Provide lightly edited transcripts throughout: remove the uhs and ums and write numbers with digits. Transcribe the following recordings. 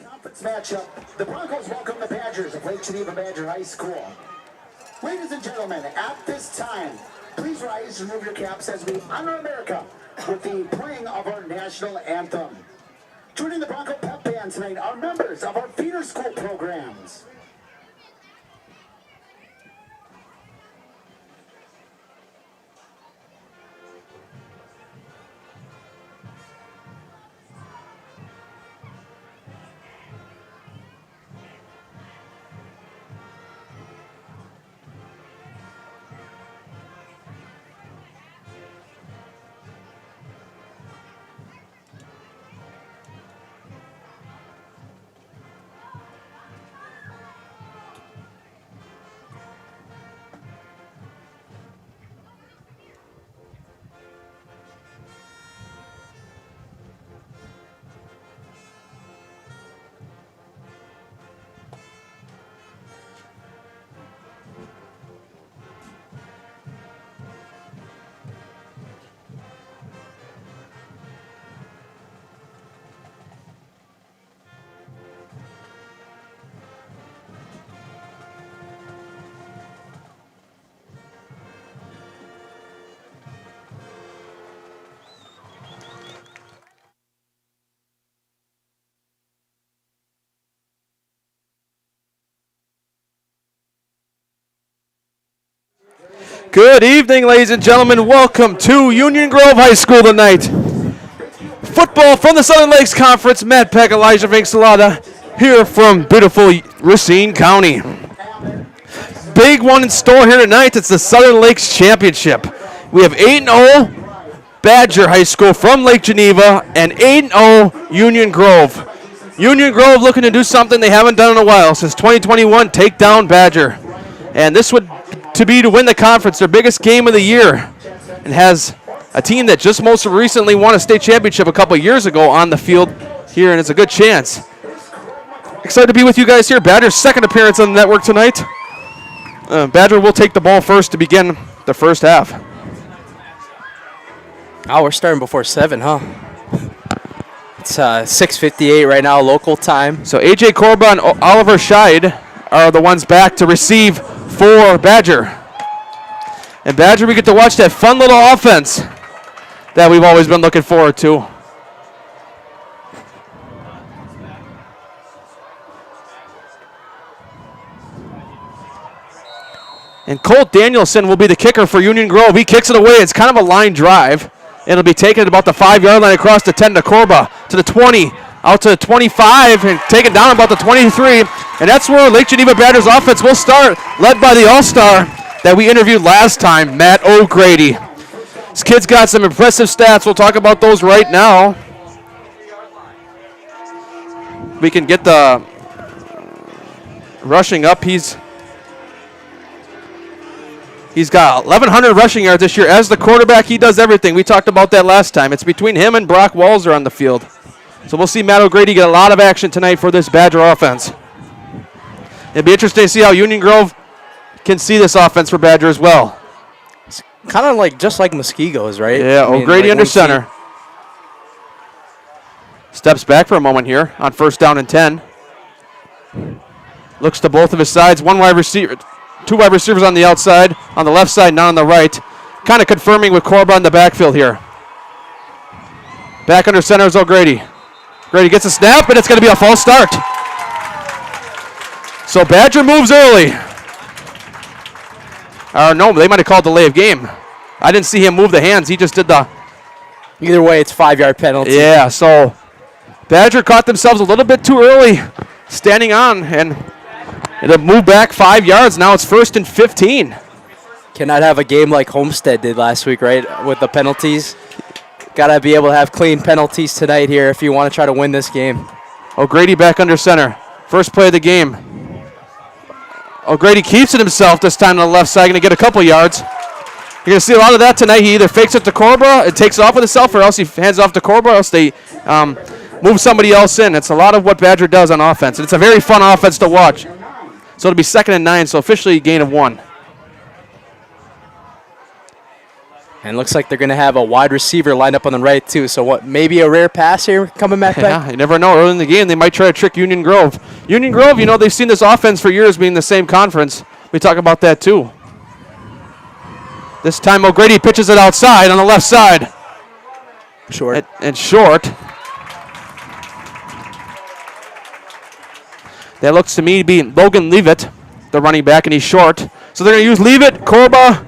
Conference matchup. The Broncos welcome the Badgers of Lake Geneva Badger High School. Ladies and gentlemen, at this time, please rise and remove your caps as we honor America with the playing of our national anthem. Joining the Bronco Pep Band tonight are members of our feeder school programs. Good evening, ladies and gentlemen. Welcome to Union Grove High School tonight. Football from the Southern Lakes Conference. Matt Peck, Elijah Vinksalada, here from beautiful Racine County. Big one in store here tonight. It's the Southern Lakes Championship. We have 8-0 Badger High School from Lake Geneva and 8-0 Union Grove. Union Grove looking to do something they haven't done in a while since 2021, take down Badger. And this would to win the conference, their biggest game of the year, and has a team that just most recently won a state championship a couple years ago on the field here, and it's a good chance. Excited to be with you guys here. Badger's second appearance on the network tonight. Badger will take the ball first to begin the first half. Oh, we're starting before 7, huh? It's 6:58 right now, local time. So A.J. Corba and Oliver Scheid are the ones back to receive for Badger. And Badger, we get to watch that fun little offense that we've always been looking forward to. And Colt Danielson will be the kicker for Union Grove. He kicks it away. It's kind of a line drive. It'll be taken at about the 5-yard line across the 10 to Corba, to the 20, out to the 25, and taken down about the 23. And that's where Lake Geneva Badgers offense will start, led by the all-star that we interviewed last time, Matt O'Grady. This kid's got some impressive stats. We'll talk about those right now. We can get the rushing up. He's got 1,100 rushing yards this year. As the quarterback, he does everything. We talked about that last time. It's between him and Brock Walzer on the field. So we'll see Matt O'Grady get a lot of action tonight for this Badger offense. It'll be interesting to see how Union Grove can see this offense for Badger as well. It's kind of like just like Muskego's, right? Yeah, O'Grady under center. Steps back for a moment here on first down and 10. Looks to both of his sides. Two wide receivers on the outside, on the left side, not on the right. Kind of confirming with Corba in the backfield here. Back under center is O'Grady. Grady gets a snap, and it's going to be a false start. So Badger moves early. No, they might have called delay of game. I didn't see him move the hands. He just did the... Either way, it's 5-yard penalty. Yeah, so Badger caught themselves a little bit too early standing on, and it'll move back 5 yards. Now it's 1st and 15. Cannot have a game like Homestead did last week, right, with the penalties. Got to be able to have clean penalties tonight here if you want to try to win this game. O'Grady back under center. First play of the game. O'Grady keeps it himself this time on the left side. Going to get a couple yards. You're going to see a lot of that tonight. He either fakes it to Corba, it takes off with himself, or else he hands it off to Corba, or else they move somebody else in. It's a lot of what Badger does on offense. And it's a very fun offense to watch. So it'll be 2nd and 9, so officially a gain of 1. And looks like they're going to have a wide receiver lined up on the right, too. So what? Maybe a rare pass here coming back. Yeah, you never know. Early in the game, they might try to trick Union Grove. Union Grove, you know, they've seen this offense for years being the same conference. We talk about that, too. This time O'Grady pitches it outside on the left side. Short. And short. That looks to me to be Logan Leavitt, the running back, and he's short. So they're going to use Leavitt, Korba,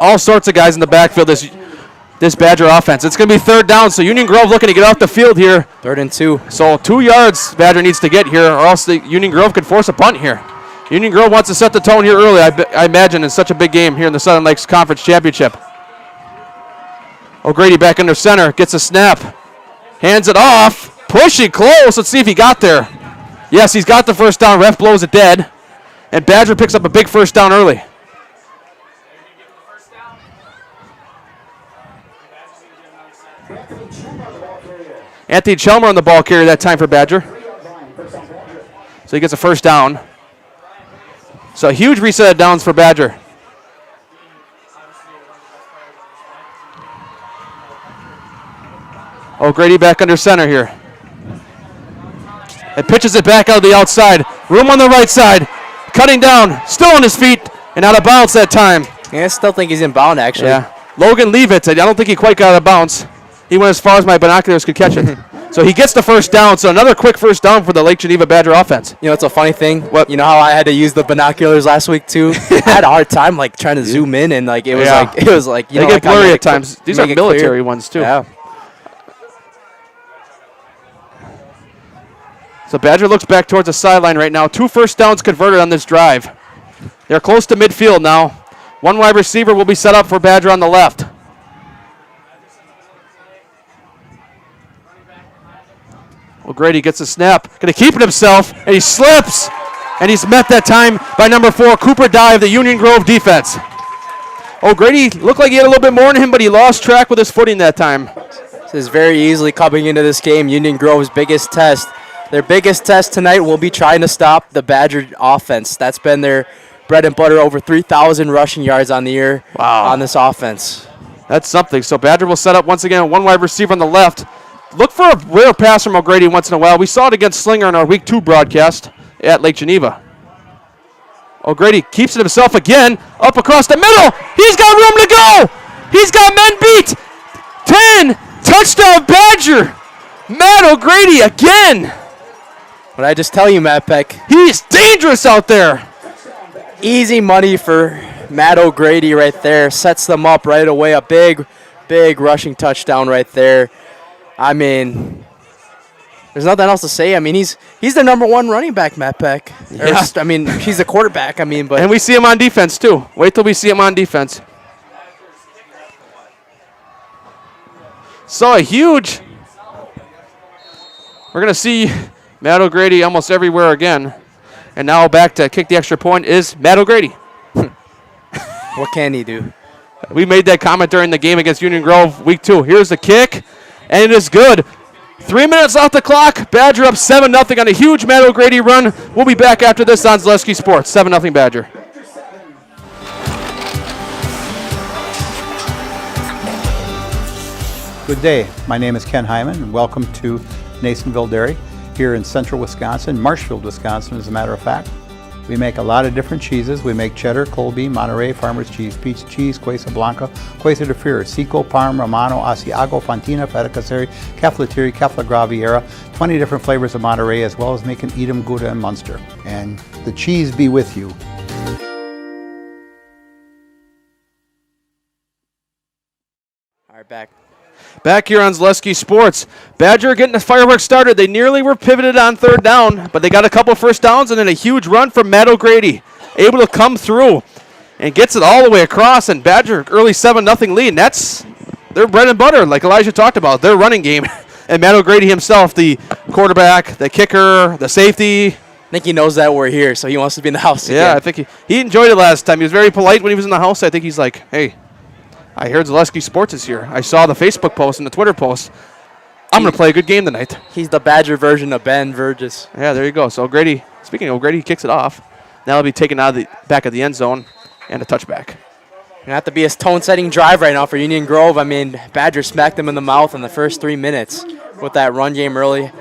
all sorts of guys in the backfield this Badger offense. It's going to be 3rd down, so Union Grove looking to get off the field here. 3rd and 2. So 2 yards Badger needs to get here, or else the Union Grove could force a punt here. Union Grove wants to set the tone here early, I imagine, in such a big game here in the Southern Lakes Conference Championship. O'Grady back under center, gets a snap, hands it off, pushing close. Let's see if he got there. Yes, he's got the first down. Ref blows it dead. And Badger picks up a big first down early. Anthony Chelmer on the ball carrier that time for Badger. So he gets a first down. So a huge reset of downs for Badger. O'Grady back under center here. It pitches it back out of the outside. Room on the right side. Cutting down. Still on his feet. And out of bounds that time. Yeah, I still think he's in bound, actually. Yeah. Logan Leavitt. I don't think he quite got out of bounds. He went as far as my binoculars could catch it. So he gets the first down. So another quick first down for the Lake Geneva Badger offense. You know, it's a funny thing. What? You know how I had to use the binoculars last week too? I had a hard time like trying to zoom in, and like it was like you they know, get like blurry at times. These are military clear. ones too. Yeah. So Badger looks back towards the sideline right now. 2 first downs converted on this drive. They're close to midfield now. 1 wide receiver will be set up for Badger on the left. O'Grady gets a snap. Going to keep it himself, and he slips. And he's met that time by number 4, Cooper Dye of the Union Grove defense. O'Grady looked like he had a little bit more in him, but he lost track with his footing that time. This is very easily coming into this game. Union Grove's biggest test. Their biggest test tonight will be trying to stop the Badger offense. That's been their bread and butter, over 3,000 rushing yards on the year on this offense. That's something. So Badger will set up once again 1 wide receiver on the left. Look for a rare pass from O'Grady once in a while. We saw it against Slinger in our Week 2 broadcast at Lake Geneva. O'Grady keeps it himself again, up across the middle. He's got room to go. He's got men beat. 10, touchdown Badger. Matt O'Grady again. What I just tell you, Matt Peck? He's dangerous out there. Easy money for Matt O'Grady right there. Sets them up right away. A big, big rushing touchdown right there. I mean, there's nothing else to say. I mean, he's the number 1 running back, Matt Peck. Yeah. I mean, he's a quarterback. I mean, but and we see him on defense too. Wait till we see him on defense. So a huge. We're gonna see Matt O'Grady almost everywhere again. And now back to kick the extra point is Matt O'Grady. What can he do? We made that comment during the game against Union Grove Week 2. Here's the kick, and it is good. 3 minutes off the clock. Badger up 7-0 on a huge Matt O'Grady run. We'll be back after this on Zaleski Sports. 7-0 Badger. Good day. My name is Ken Hyman, and welcome to Nasonville Dairy here in central Wisconsin, Marshfield, Wisconsin, as a matter of fact. We make a lot of different cheeses. We make cheddar, Colby, Monterey, Farmer's Cheese, Peach Cheese, Quesa Blanca, Quesa de Fear, Seco, Parm, Romano, Asiago, Fontina, Feta Caseri, Caflateri, Cafla Graviera, 20 different flavors of Monterey, as well as making Edam, Gouda, and Munster. And the cheese be with you. All right, back. Back here on Zaleski Sports. Badger getting the fireworks started. They nearly were pivoted on 3rd down, but they got a couple first downs and then a huge run from Matt O'Grady. Able to come through and gets it all the way across, and Badger early 7-0 lead. And that's their bread and butter, like Elijah talked about, their running game. And Matt O'Grady himself, the quarterback, the kicker, the safety. I think he knows that we're here, so he wants to be in the house again. Yeah, I think he enjoyed it last time. He was very polite when he was in the house. I think he's like, hey, I heard Zaleski Sports is here. I saw the Facebook post and the Twitter post. I'm going to play a good game tonight. He's the Badger version of Ben Vergis. Yeah, there you go. So O'Grady, speaking of O'Grady, kicks it off. Now he'll be taken out of the back of the end zone and a touchback. Gonna have to be a tone-setting drive right now for Union Grove. I mean, Badger smacked them in the mouth in the first 3 minutes with that run game early.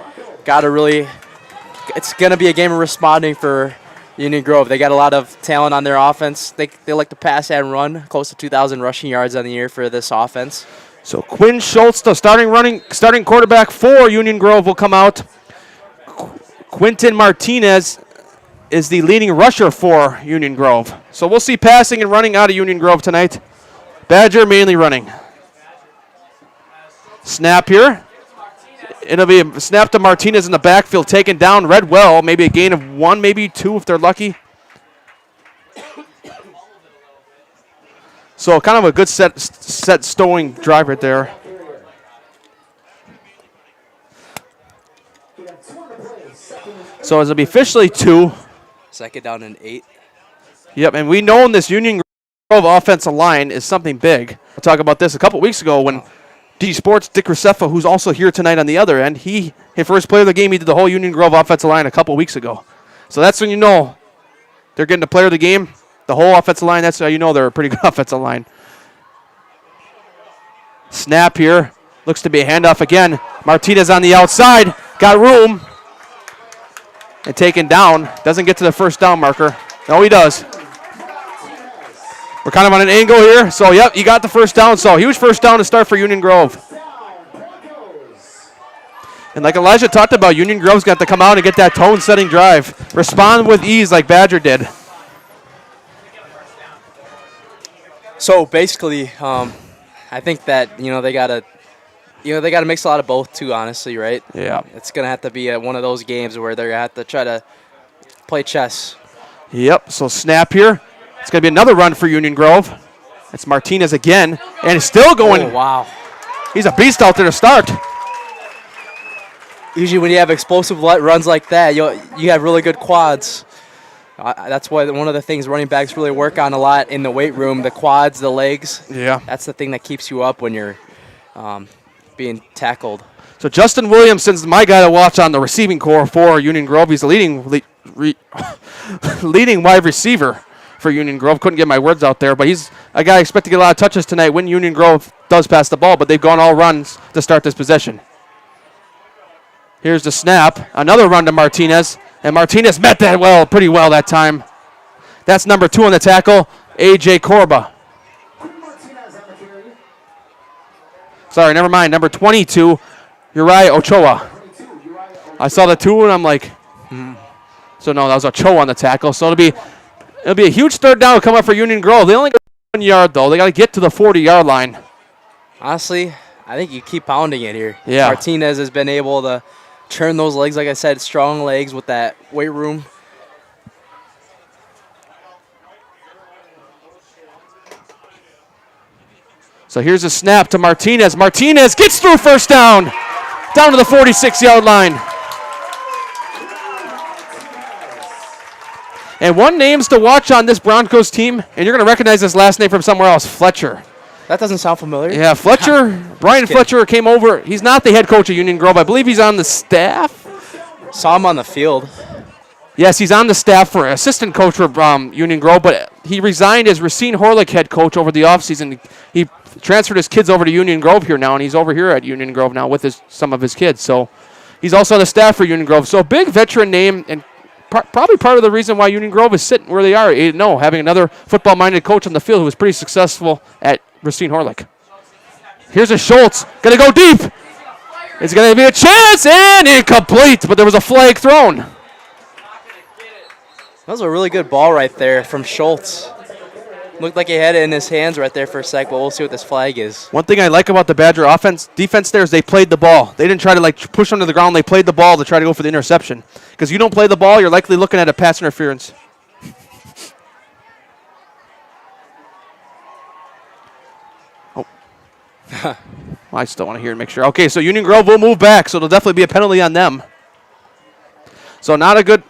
It's gonna be a game of responding for Union Grove. They got a lot of talent on their offense. They like to pass and run, close to 2,000 rushing yards on the year for this offense. So Quinn Schultz, the starting quarterback for Union Grove, will come out. Quinton Martinez is the leading rusher for Union Grove. So we'll see passing and running out of Union Grove tonight. Badger mainly running. Snap here. It'll be a snap to Martinez in the backfield, taken down, read well. Maybe a gain of 1, maybe 2 if they're lucky. So kind of a good set stowing drive right there. So it'll be officially 2. Second down and 8. Yep, and we know in this Union Grove offensive line is something big. We'll talk about this a couple weeks ago when D Sports, Dick Recefa, who's also here tonight on the other end, his first player of the game, he did the whole Union Grove offensive line a couple weeks ago. So that's when you know they're getting the player of the game. The whole offensive line, that's how you know they're a pretty good offensive line. Snap here. Looks to be a handoff again. Martinez on the outside. Got room. And taken down. Doesn't get to the first down marker. No, he does. We're kind of on an angle here. So, yep, he got the first down. So, huge first down to start for Union Grove. And like Elijah talked about, Union Grove's got to come out and get that tone-setting drive. Respond with ease like Badger did. So, basically, I think that, they got to mix a lot of both too, honestly, right? Yeah. It's going to have to be one of those games where they're going to have to try to play chess. Yep, so snap here. It's going to be another run for Union Grove. It's Martinez again, and he's still going. Oh, wow. He's a beast out there to start. Usually when you have explosive runs like that, you have really good quads. That's why one of the things running backs really work on a lot in the weight room, the quads, the legs. Yeah. That's the thing that keeps you up when you're being tackled. So Justin Williamson's my guy to watch on the receiving core for Union Grove. He's the leading wide receiver for Union Grove. Couldn't get my words out there, but he's a guy I expect to get a lot of touches tonight when Union Grove does pass the ball, but they've gone all runs to start this possession. Here's the snap. Another run to Martinez, and Martinez met that pretty well that time. That's number 2 on the tackle, A.J. Corba. Sorry, never mind. Number 22, Uriah Ochoa. I saw the 2, and I'm like, So, no, that was Ochoa on the tackle. So, it'll be a huge third down coming up for Union Grove. They only got 1 yard, though. They got to get to the 40-yard line. Honestly, I think you keep pounding it here. Yeah. Martinez has been able to turn those legs, like I said, strong legs with that weight room. So here's a snap to Martinez. Martinez gets through first down to the 46-yard line. And one name's to watch on this Broncos team, and you're going to recognize this last name from somewhere else, Fletcher. That doesn't sound familiar. Yeah, Fletcher, Brian Fletcher came over. He's not the head coach of Union Grove. I believe he's on the staff. Saw him on the field. Yes, he's on the staff for assistant coach for Union Grove, but he resigned as Racine Horlick head coach over the offseason. He transferred his kids over to Union Grove here now, and he's over here at Union Grove now with some of his kids. So he's also on the staff for Union Grove. So big veteran name, and probably part of the reason why Union Grove is sitting where they are, 8-0, having another football-minded coach on the field who was pretty successful at Racine Horlick. Here's a Schultz, going to go deep. It's going to be a chance, and incomplete, but there was a flag thrown. That was a really good ball right there from Schultz. Looked like he had it in his hands right there for a sec, but we'll see what this flag is. One thing I like about the Badger defense there is they played the ball. They didn't try to push them to the ground. They played the ball to try to go for the interception. Because you don't play the ball, you're likely looking at a pass interference. Oh. Well, I still want to hear and make sure. Okay, so Union Grove will move back, so it'll definitely be a penalty on them. So not a good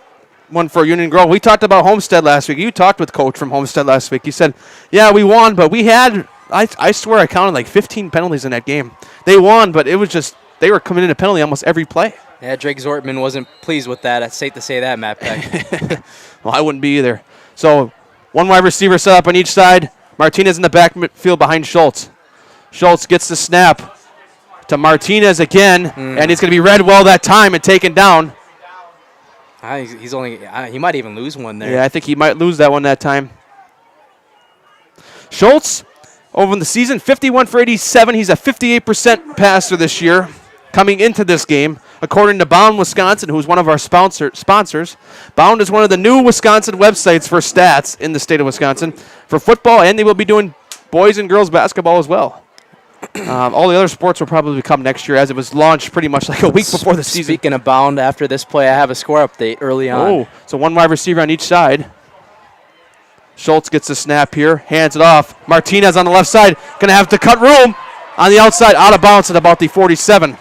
one for Union Grove. We talked about Homestead last week. You talked with Coach from Homestead last week. He said, yeah, we won, but we had, I swear I counted like 15 penalties in that game. They won, but it was just, they were committing a penalty almost every play. Yeah, Drake Zortman wasn't pleased with that. It's safe to say that, Matt Peck. Well, I wouldn't be either. So one wide receiver set up on each side. Martinez in the backfield behind Schultz. Schultz gets the snap to Martinez again, and he's going to be read well that time and taken down. He might even lose one there. Yeah, I think he might lose that one that time. Schultz, over in the season, 51 for 87. He's a 58% passer this year coming into this game. According to Bound Wisconsin, who's one of our sponsors, Bound is one of the new Wisconsin websites for stats in the state of Wisconsin for football, and they will be doing boys and girls basketball as well. All the other sports will probably come next year, as it was launched pretty much like a week before the season. Speaking of Bound, after this play, I have a score update early on. Oh, so one wide receiver on each side. Schultz gets the snap here, hands it off. Martinez on the left side, going to have to cut room on the outside, out of bounds at about the 47.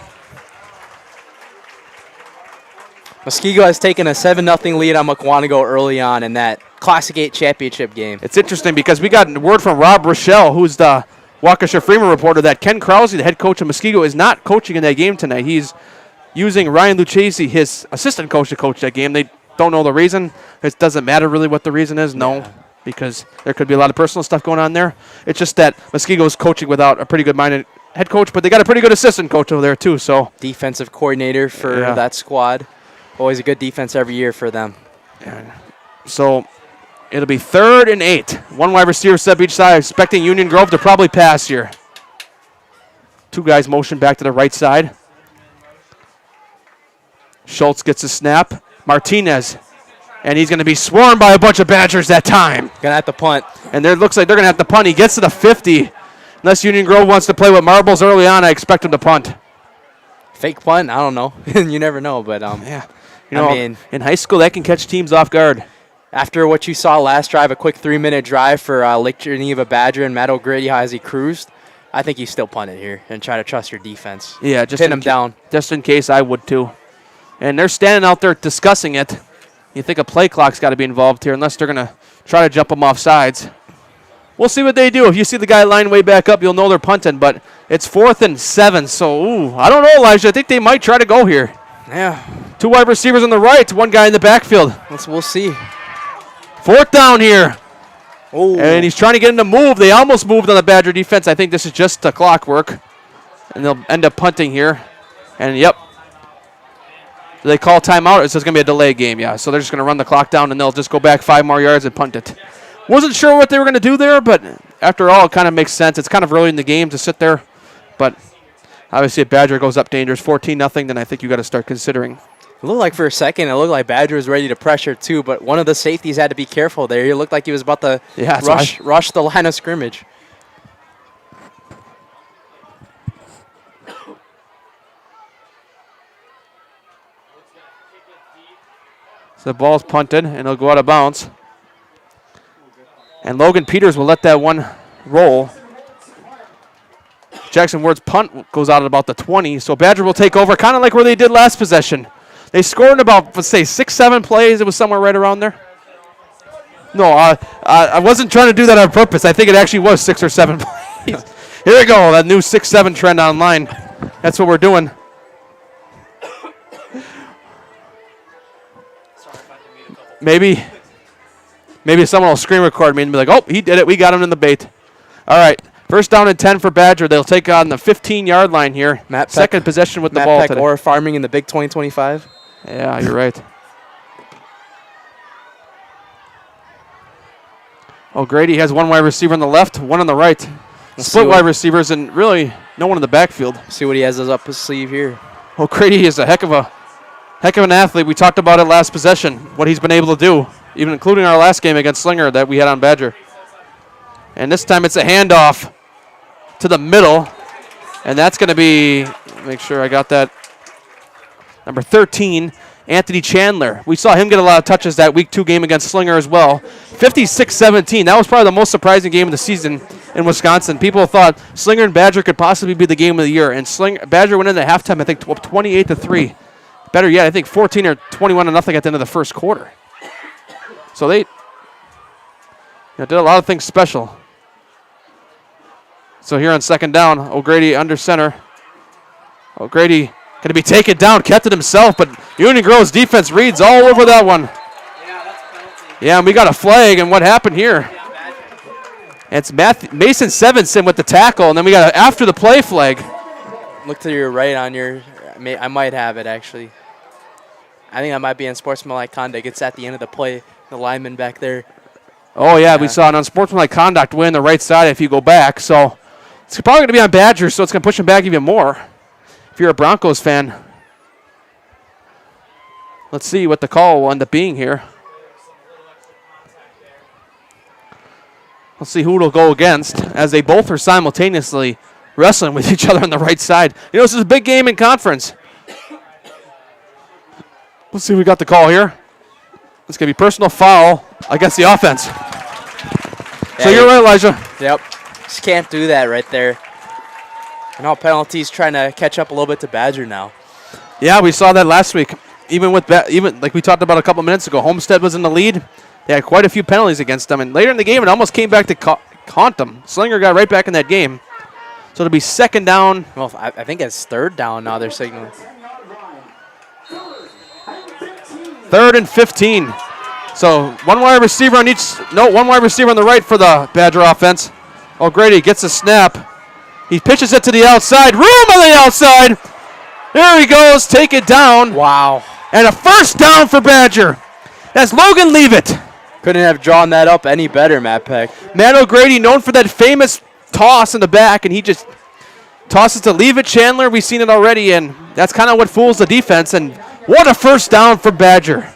Muskego has taken a 7-0 lead on Mukwonago early on in that Classic 8 championship game. It's interesting because we got word from Rob Rochelle, who's the Waukesha Freeman reporter, that Ken Krause, the head coach of Muskego, is not coaching in that game tonight. He's using Ryan Lucchese, his assistant coach, to coach that game. They don't know the reason. It doesn't matter really what the reason is, because there could be a lot of personal stuff going on there. It's just that Muskego is coaching without a pretty good-minded head coach, but they got a pretty good assistant coach over there too. So defensive coordinator for that squad. Always a good defense every year for them. So it'll be 3rd and 8. One wide receiver step each side, expecting Union Grove to probably pass here. Two guys motion back to the right side. Schultz gets a snap. Martinez. And he's going to be swarmed by a bunch of Badgers that time. Going to have to punt. And it looks like they're going to have to punt. He gets to the 50. Unless Union Grove wants to play with marbles early on, I expect him to punt. Fake punt? I don't know. You never know, but in high school, that can catch teams off guard. After what you saw last drive, a quick 3-minute drive for Lake Geneva Badger and Matt O'Grady, as he cruised, I think you still punt it here and try to trust your defense. Yeah, just pin him down. Just in case, I would too. And they're standing out there discussing it. You think a play clock's got to be involved here, unless they're going to try to jump them off sides. We'll see what they do. If you see the guy line way back up, you'll know they're punting. But it's 4th and 7, so I don't know, Elijah. I think they might try to go here. Yeah. Two wide receivers on the right, one guy in the backfield. We'll see. 4th down here. Oh. And he's trying to get him to move. They almost moved on the Badger defense. I think this is just the clockwork. And they'll end up punting here. And, yep. They call timeout. It's just going to be a delay game, yeah. So they're just going to run the clock down, and they'll just go back 5 more yards and punt it. Wasn't sure what they were going to do there, but after all, it kind of makes sense. It's kind of early in the game to sit there. But obviously, if Badger goes up dangerous 14-0, then I think you got to start considering. It looked like for a second, it looked like Badger was ready to pressure too, but one of the safeties had to be careful there. He looked like he was about to rush the line of scrimmage. So the ball's punted, and it'll go out of bounds. And Logan Peters will let that one roll. Jackson Ward's punt goes out at about the 20, so Badger will take over, kind of like where they did last possession. They scored in about, let's say, 6-7 plays. It was somewhere right around there. No, I wasn't trying to do that on purpose. I think it actually was 6 or 7 plays. Here we go, that new 6-7 trend online. That's what we're doing. Maybe someone will screen record me and be like, oh, he did it. We got him in the bait. All right. 1st down and 10 for Badger. They'll take on the 15-yard line here. Second possession with the ball today. Or farming in the Big 2025. Yeah, you're right. O'Grady has one wide receiver on the left, one on the right. Split wide receivers and really no one in the backfield. See what he has up his sleeve here. O'Grady is a heck of an athlete. We talked about it last possession, what he's been able to do, even including our last game against Slinger that we had on Badger. And this time it's a handoff to the middle. And that's going to be, make sure I got that, number 13, Anthony Chandler. We saw him get a lot of touches that Week 2 game against Slinger as well. 56-17. That was probably the most surprising game of the season in Wisconsin. People thought Slinger and Badger could possibly be the game of the year. And Badger went into halftime, I think, 28-3. Better yet, I think 14 or 21-0 at the end of the first quarter. So they did a lot of things special. So here on 2nd down, O'Grady under center. O'Grady going to be taken down, kept it himself, but Union Grove's defense reads all over that one. Yeah, and we got a flag, and what happened here? And it's Mason Sevenson with the tackle, and then we got an after the play flag. Look to your right on your. I might have it actually. I think I might be in sportsmanlike conduct. It's at the end of the play. The lineman back there. Oh, yeah, we saw an unsportsmanlike conduct win the right side if you go back. So it's probably going to be on Badgers, so it's going to push them back even more if you're a Broncos fan. Let's see what the call will end up being here. Let's see who it'll go against as they both are simultaneously wrestling with each other on the right side. You know, this is a big game in conference. Let's see if we got the call here. It's going to be personal foul against the offense. So you're right, Elijah. Yep. Just can't do that right there. And all penalties trying to catch up a little bit to Badger now. Yeah, we saw that last week. Even like we talked about a couple minutes ago, Homestead was in the lead. They had quite a few penalties against them. And later in the game, it almost came back to haunt them. Slinger got right back in that game. So it'll be second down. Well, I think it's third down now they're signaling. 3rd and 15. So one wide receiver on the right for the Badger offense. O'Grady gets a snap. He pitches it to the outside. Room on the outside. There he goes. Take it down. Wow. And a first down for Badger. That's Logan Leavitt. Couldn't have drawn that up any better, Matt Peck. Matt O'Grady, known for that famous toss in the back, and he just tosses to Leavitt. Chandler, we've seen it already, and that's kind of what fools the defense. And what a first down for Badger.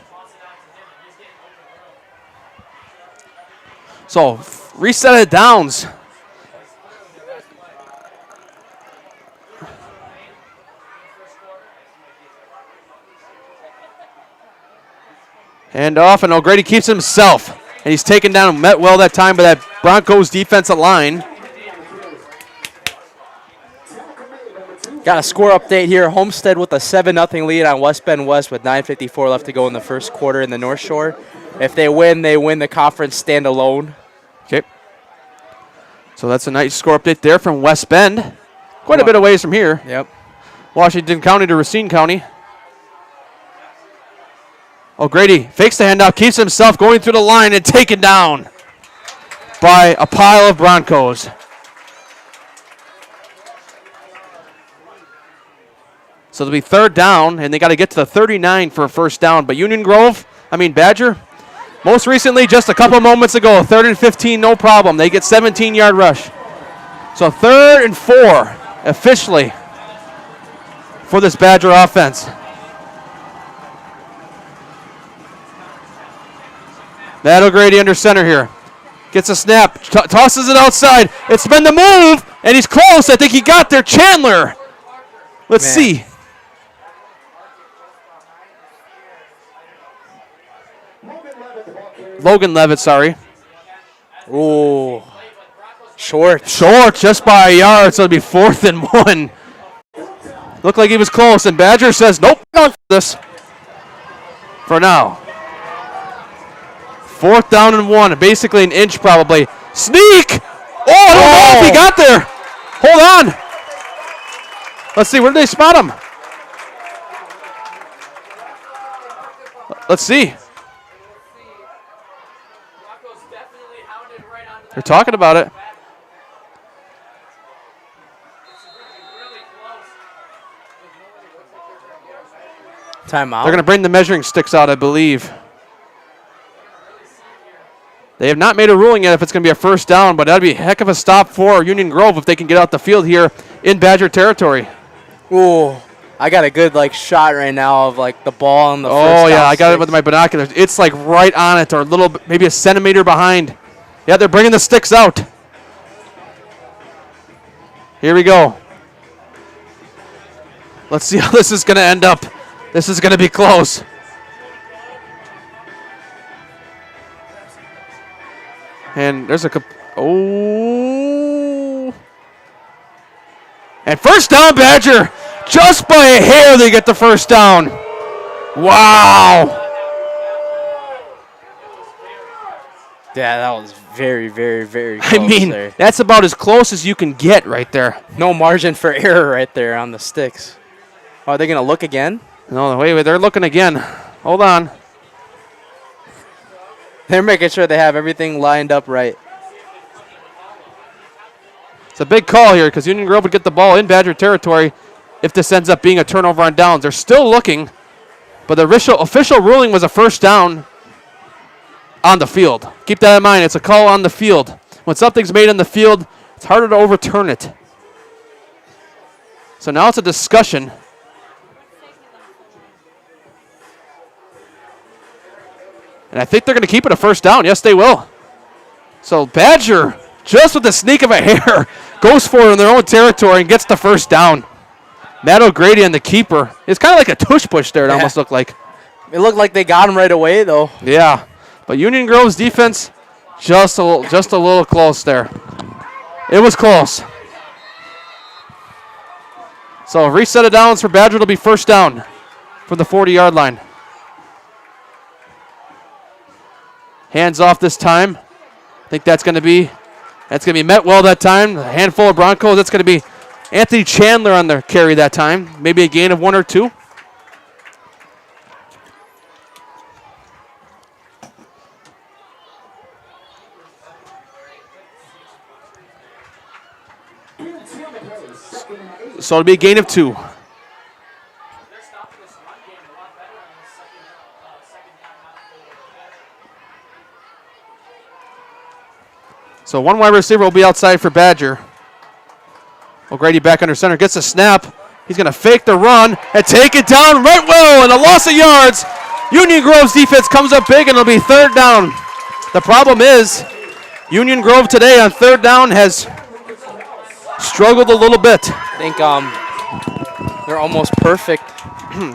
So, reset of downs. Hand off, and O'Grady keeps himself. And he's taken down and met well that time by that Broncos defensive line. Got a score update here. Homestead with a 7-0 lead on West Bend West with 9:54 left to go in the first quarter in the North Shore. If they win the conference standalone. Okay. So that's a nice score update there from West Bend. Quite a bit of ways from here. Yep. Washington County to Racine County. O'Grady fakes the handoff, keeps himself going through the line and taken down by a pile of Broncos. So it'll be third down, and they got to get to the 39 for a first down. But Badger, most recently, just a couple moments ago, 3rd and 15, no problem. They get 17-yard rush. So 3rd and 4, officially, for this Badger offense. Matt O'Grady under center here. Gets a snap, tosses it outside. It's been the move, and he's close. I think he got there. Chandler. Let's see. Logan Levitt, sorry. Ooh. Short, just by a yard, so it'll be 4th and 1. Looked like he was close, and Badger says, nope, not this. For now. 4th down and 1, basically an inch probably. Sneak! Oh, I don't know if he got there. Hold on. Let's see, where did they spot him? Let's see. They're talking about it. Timeout. They're going to bring the measuring sticks out, I believe. They have not made a ruling yet if it's going to be a first down, but that'd be a heck of a stop for Union Grove if they can get out the field here in Badger territory. Ooh, I got a good shot right now of the ball on the first down. Oh yeah, I got it with my binoculars. It's right on it, or a little, maybe a centimeter behind. Yeah, they're bringing the sticks out. Here we go. Let's see how this is going to end up. This is going to be close. And there's and first down, Badger. Just by a hair, they get the first down. Wow. Yeah, that was very, very, very close there. That's about as close as you can get right there. No margin for error right there on the sticks. Oh, are they going to look again? No, wait, they're looking again. Hold on. They're making sure they have everything lined up right. It's a big call here because Union Grove would get the ball in Badger territory if this ends up being a turnover on downs. They're still looking, but the official ruling was a first down on the field. Keep that in mind. It's a call on the field. When something's made on the field, it's harder to overturn it. So now it's a discussion. And I think they're going to keep it a first down. Yes, they will. So Badger, just with the sneak of a hair, goes for it in their own territory and gets the first down. Matt O'Grady and the keeper. It's kind of like a tush push there, it almost looked like. It looked like they got him right away, though. Yeah. But Union Grove's defense, just a little close there. It was close. So a reset of downs for Badger. It'll be first down from the 40-yard line. Hands off this time. I think that's going to be met well that time. A handful of Broncos. That's going to be Anthony Chandler on the carry that time. Maybe a gain of 1 or 2. So it'll be a gain of 2. So one wide receiver will be outside for Badger. O'Grady back under center, gets a snap. He's going to fake the run and take it down right well, and a loss of yards. Union Grove's defense comes up big, and it'll be third down. The problem is Union Grove today on third down has struggled a little bit. I think they're almost perfect.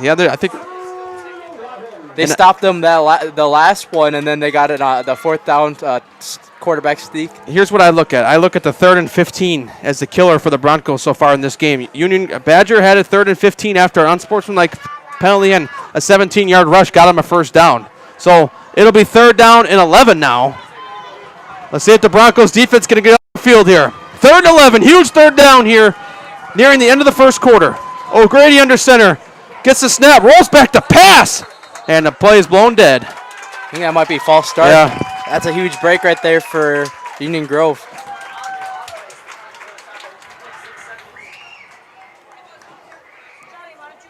Yeah, I think they stopped them the last one, and then they got it the fourth down quarterback sneak. Here's what I look at. I look at the 3rd and 15 as the killer for the Broncos so far in this game. Badger had a 3rd and 15 after an unsportsmanlike penalty and a 17-yard rush got him a first down. So it'll be third down and 11 now. Let's see if the Broncos defense going to get on the field here. 3rd and 11, huge third down here nearing the end of the first quarter. O'Grady under center, gets the snap, rolls back to pass, and the play is blown dead. I think that might be false start. Yeah. That's a huge break right there for Union Grove.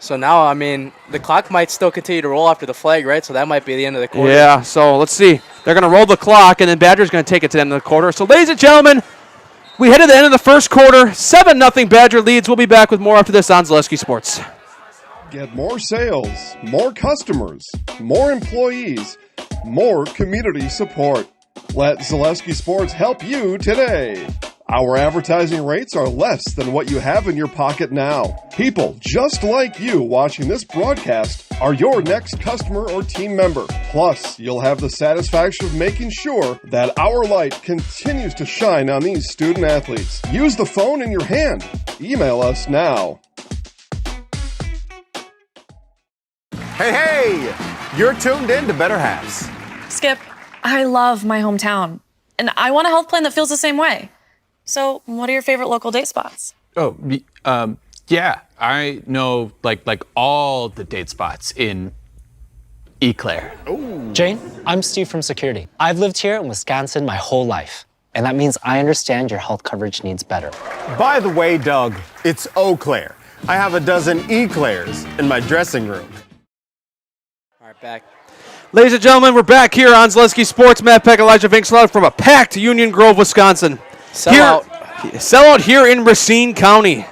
So now, I mean, the clock might still continue to roll after the flag, right? So that might be the end of the quarter. Yeah, so let's see. They're going to roll the clock, and then Badger's going to take it to the end of the quarter. So, ladies and gentlemen, we head to the end of the first quarter. 7-0 Badger leads. We'll be back with more after this on Zaleski Sports. Get more sales, more customers, more employees, more community support. Let Zaleski Sports help you today. Our advertising rates are less than what you have in your pocket now. People just like you watching this broadcast are your next customer or team member. Plus, you'll have the satisfaction of making sure that our light continues to shine on these student athletes. Use the phone in your hand. Email us now. Hey, you're tuned in to Better Halves. Skip, I love my hometown, and I want a health plan that feels the same way. So, what are your favorite local date spots? Oh, yeah, I know like all the date spots in Eau Claire. Jane, I'm Steve from Security. I've lived here in Wisconsin my whole life, and that means I understand your health coverage needs better. By the way, Doug, it's Eau Claire. I have a dozen Eclairs in my dressing room. All right, back. Ladies and gentlemen, we're back here on Zaleski Sports. Matt Peck, Elijah Vinkslot from a packed Union Grove, Wisconsin. Sellout here in Racine County.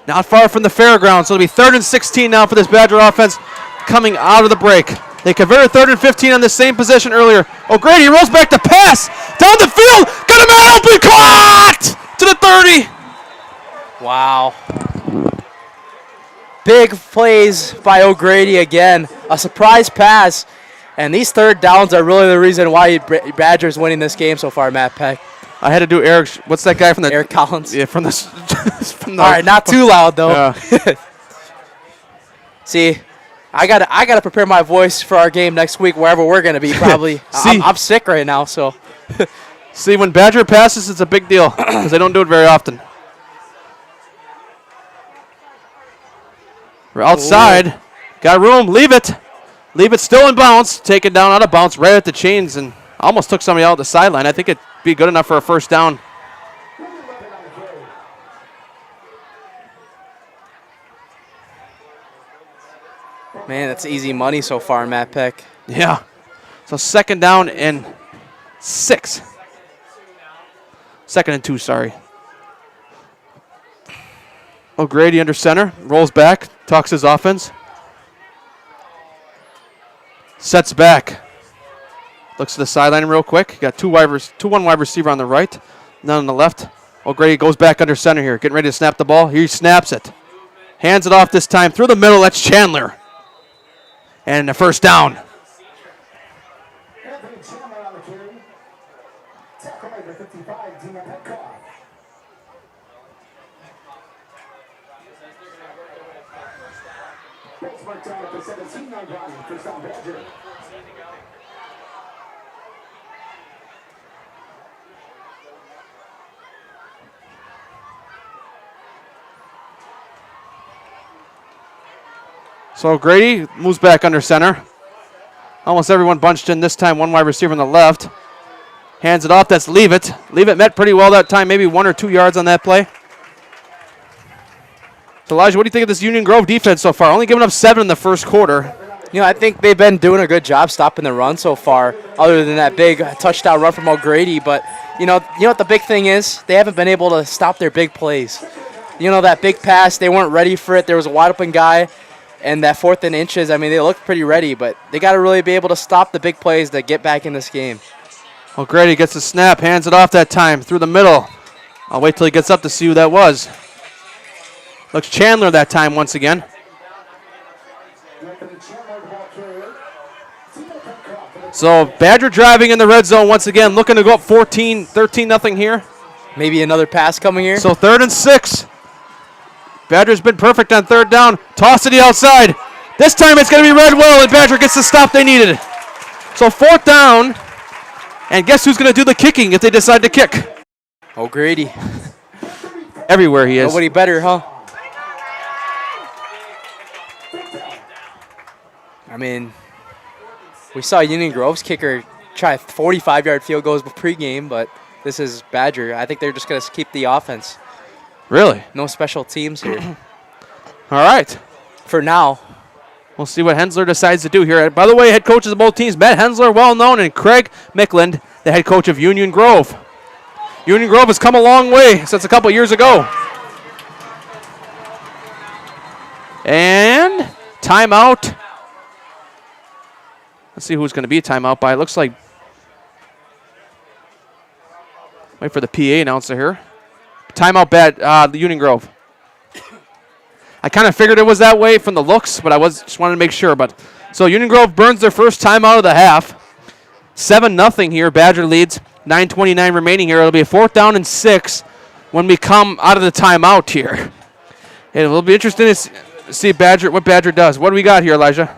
Not far from the fairgrounds. So it'll be 3rd and 16 now for this Badger offense coming out of the break. They converted 3rd and 15 on the same possession earlier. O'Grady rolls back to pass. Down the field. Got him out open. Caught to the 30. Wow. Big plays by O'Grady again. A surprise pass. And these third downs are really the reason why Badger's winning this game so far, Matt Peck. I had to do Eric. What's that guy from the? Eric Collins. Yeah, from the. From the all right, not too loud though. Yeah. See, I gotta prepare my voice for our game next week, wherever we're gonna be. Probably. I'm sick right now, so. See, when Badger passes, it's a big deal because they don't do it very often. We're outside. Ooh. Got room. Leave it. Leave it still in bounds. Take it down out of bounds right at the chains and almost took somebody out the sideline. I think it'd be good enough for a first down. Man, that's easy money so far, Matt Peck. Yeah. So 2nd down and 6. 2nd and 2, sorry. O'Grady under center, rolls back, talks his offense. Sets back. Looks to the sideline real quick. Got one wide receiver on the right, none on the left. O'Grady goes back under center here, getting ready to snap the ball. Here he snaps it. Hands it off this time through the middle. That's Chandler. And the 1st down. So Grady moves back under center. Almost everyone bunched in this time. One wide receiver on the left. Hands it off. That's Leave It. Leave It met pretty well that time. Maybe 1 or 2 yards on that play. So Elijah, what do you think of this Union Grove defense so far? Only giving up 7 in the 1st quarter. You know, I think they've been doing a good job stopping the run so far, other than that big touchdown run from O'Grady. But, you know what the big thing is? They haven't been able to stop their big plays. You know, that big pass, they weren't ready for it. There was a wide open guy. And that 4th and inches, I mean, they looked pretty ready, but they got to really be able to stop the big plays to get back in this game. O'Grady gets the snap, hands it off that time through the middle. I'll wait till he gets up to see who that was. Looks Chandler that time once again. So Badger driving in the red zone once again, looking to go up 13-0 here. Maybe another pass coming here. So 3rd and 6. Badger's been perfect on 3rd down. Toss to the outside. This time it's going to be read well, and Badger gets the stop they needed. So 4th down, and guess who's going to do the kicking if they decide to kick? O'Grady. Everywhere he is. Nobody better, huh? I mean, we saw Union Grove's kicker try 45-yard field goals pregame, but this is Badger. I think they're just going to keep the offense. Really? No special teams here. All right. For now. We'll see what Hensler decides to do here. By the way, head coaches of both teams, Matt Hensler, well known, and Craig Mickland, the head coach of Union Grove. Union Grove has come a long way since a couple years ago. And timeout. Let's see who's going to be a timeout by. It looks like, wait for the PA announcer here. Timeout the Union Grove. I kind of figured it was that way from the looks, but I just wanted to make sure. But so Union Grove burns their first timeout of the half. 7-0 here. Badger leads. 9:29 remaining here. It'll be a 4th down and 6 when we come out of the timeout here. It will be interesting to see what Badger does. What do we got here, Elijah?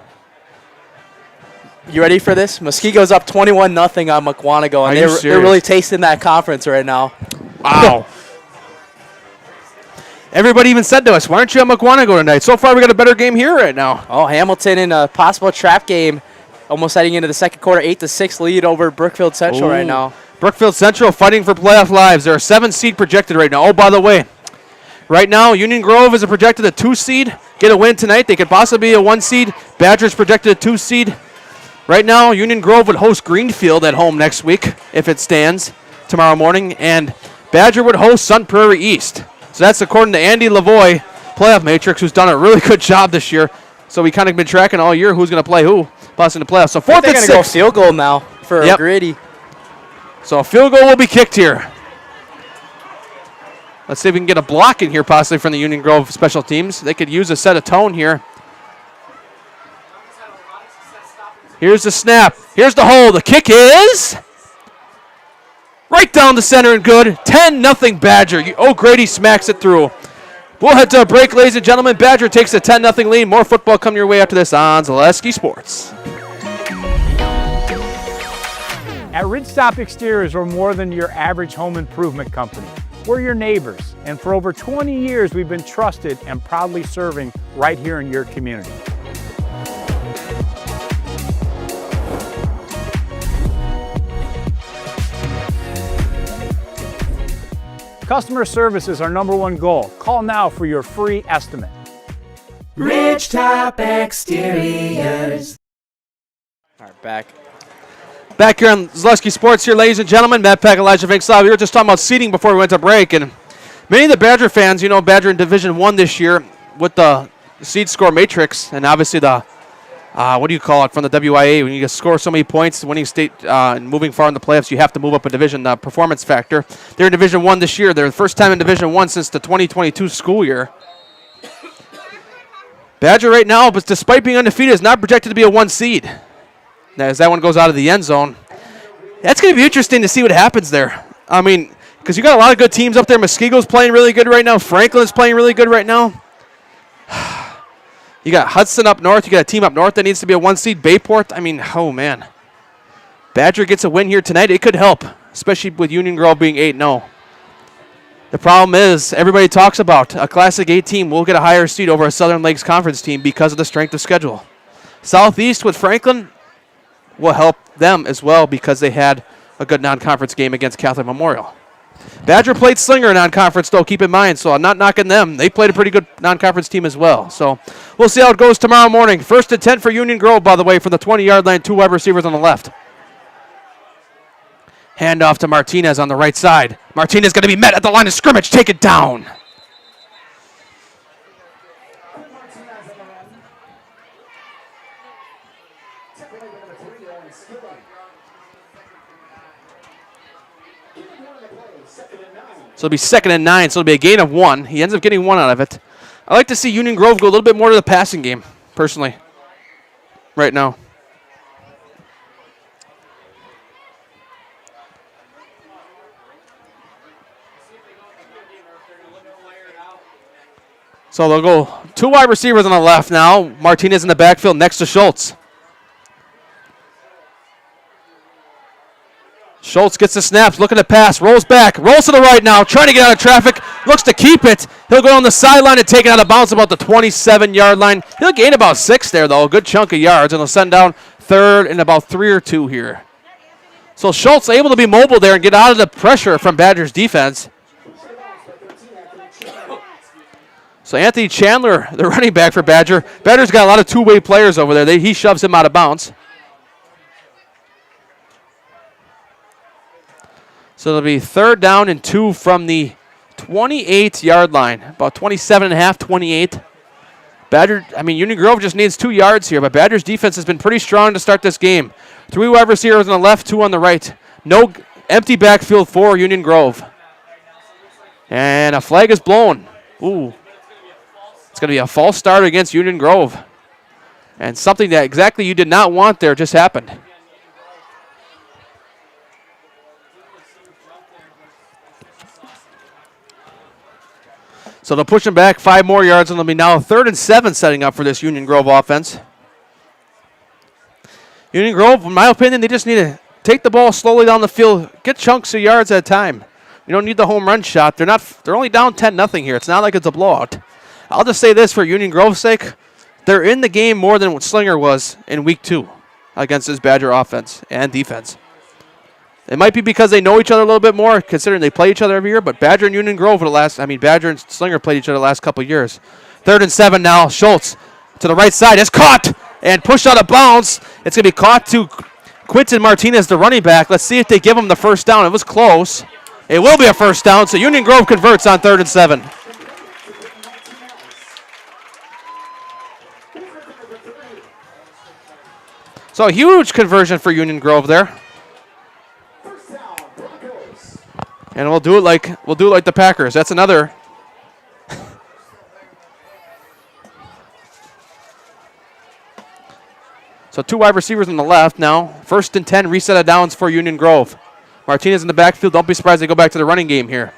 You ready for this? Muskego's up 21-0 on McWanago, and they're really tasting that conference right now. Wow. Everybody even said to us, why aren't you at McWanago tonight? So far, we got a better game here right now. Oh, Hamilton in a possible trap game, almost heading into the 2nd quarter, 8-6 lead over Brookfield Central right now. Brookfield Central fighting for playoff lives. They're a 7-seed projected right now. Oh, by the way, right now, Union Grove is projected a 2-seed. Get a win tonight. They could possibly be a 1-seed. Badger's projected a 2-seed. Right now, Union Grove would host Greenfield at home next week if it stands tomorrow morning. And Badger would host Sun Prairie East. So that's according to Andy Lavoie, Playoff Matrix, who's done a really good job this year. So we kind of been tracking all year who's going to play who, possibly in the playoffs. So 4th and 6. They're going to go field goal now for O'Grady. So a field goal will be kicked here. Let's see if we can get a block in here possibly from the Union Grove special teams. They could use a set of tone here. Here's the snap. Here's the hole. The kick is right down the center and good. 10-0 Badger. O'Grady smacks it through. We'll head to a break, ladies and gentlemen. Badger takes a 10-0 lead. More football coming your way after this on Zaleski Sports. At Ridgestop Exteriors, we're more than your average home improvement company. We're your neighbors, and for over 20 years, we've been trusted and proudly serving right here in your community. Customer service is our #1 goal. Call now for your free estimate. Ridgetop Exteriors. All right, back. Back here on Zaleski Sports here, ladies and gentlemen. Matt Peck, Elijah Vinkslav. We were just talking about seating before we went to break, and many of the Badger fans, you know, Badger in Division I this year with the seed score matrix, and obviously the, what do you call it, from the WIAA, when you score so many points, winning state and moving far in the playoffs, you have to move up a division, the performance factor. They're in Division I this year. They're the first time in Division I since the 2022 school year. Badger right now, but despite being undefeated, is not projected to be a 1 seed. Now, as that one goes out of the end zone, that's going to be interesting to see what happens there. I mean, because you got a lot of good teams up there. Muskego's playing really good right now. Franklin's playing really good right now. You got Hudson up north. You got a team up north that needs to be a 1 seed. Bayport. I mean, oh, man. Badger gets a win here tonight. It could help, especially with Union Grove being 8-0. The problem is everybody talks about a Classic 8 team will get a higher seed over a Southern Lakes Conference team because of the strength of schedule. Southeast with Franklin will help them as well because they had a good non-conference game against Catholic Memorial. Badger played Slinger in non-conference, though, keep in mind, so I'm not knocking them. They played a pretty good non-conference team as well. So we'll see how it goes tomorrow morning. 1st and 10 for Union Grove, by the way, from the 20-yard line, 2 wide receivers on the left. Handoff to Martinez on the right side. Martinez going to be met at the line of scrimmage. Take it down. So it'll be 2nd and 9, so it'll be a gain of 1. He ends up getting 1 out of it. I like to see Union Grove go a little bit more to the passing game, personally, right now. So they'll go 2 wide receivers on the left now. Martinez in the backfield next to Schultz. Schultz gets the snaps, looking to pass, rolls back, rolls to the right now, trying to get out of traffic, looks to keep it. He'll go on the sideline and take it out of bounds about the 27-yard line. He'll gain about 6 there, though, a good chunk of yards, and he'll send down 3rd and about 3 or 2 here. So Schultz able to be mobile there and get out of the pressure from Badgers defense. So Anthony Chandler, the running back for Badger. Badger's got a lot of two-way players over there. He shoves him out of bounds. So it'll be 3rd down and 2 from the 28-yard line. About 27.5, 28. Badger, Union Grove just needs 2 yards here, but Badger's defense has been pretty strong to start this game. 3 wide receivers on the left, 2 on the right. No empty backfield for Union Grove. And a flag is blown. Ooh. It's going to be a false start against Union Grove. And something that exactly you did not want there just happened. So they'll push him back 5 more yards, and it'll be now 3rd and 7 setting up for this Union Grove offense. Union Grove, in my opinion, they just need to take the ball slowly down the field, get chunks of yards at a time. You don't need the home run shot. They're only down 10-0 here. It's not like it's a blowout. I'll just say this for Union Grove's sake. They're in the game more than what Slinger was in Week 2 against this Badger offense and defense. It might be because they know each other a little bit more, considering they play each other every year, but Badger and Union Grove Badger and Slinger played each other the last couple of years. 3rd and 7 now. Schultz to the right side is caught and pushed out of bounds. It's going to be caught to Quinton Martinez, the running back. Let's see if they give him the 1st down. It was close. It will be a 1st down, so Union Grove converts on 3rd and 7. So a huge conversion for Union Grove there. And we'll do it like the Packers. That's another. So 2 wide receivers on the left now. 1st and 10, reset of downs for Union Grove. Martinez in the backfield. Don't be surprised they go back to the running game here.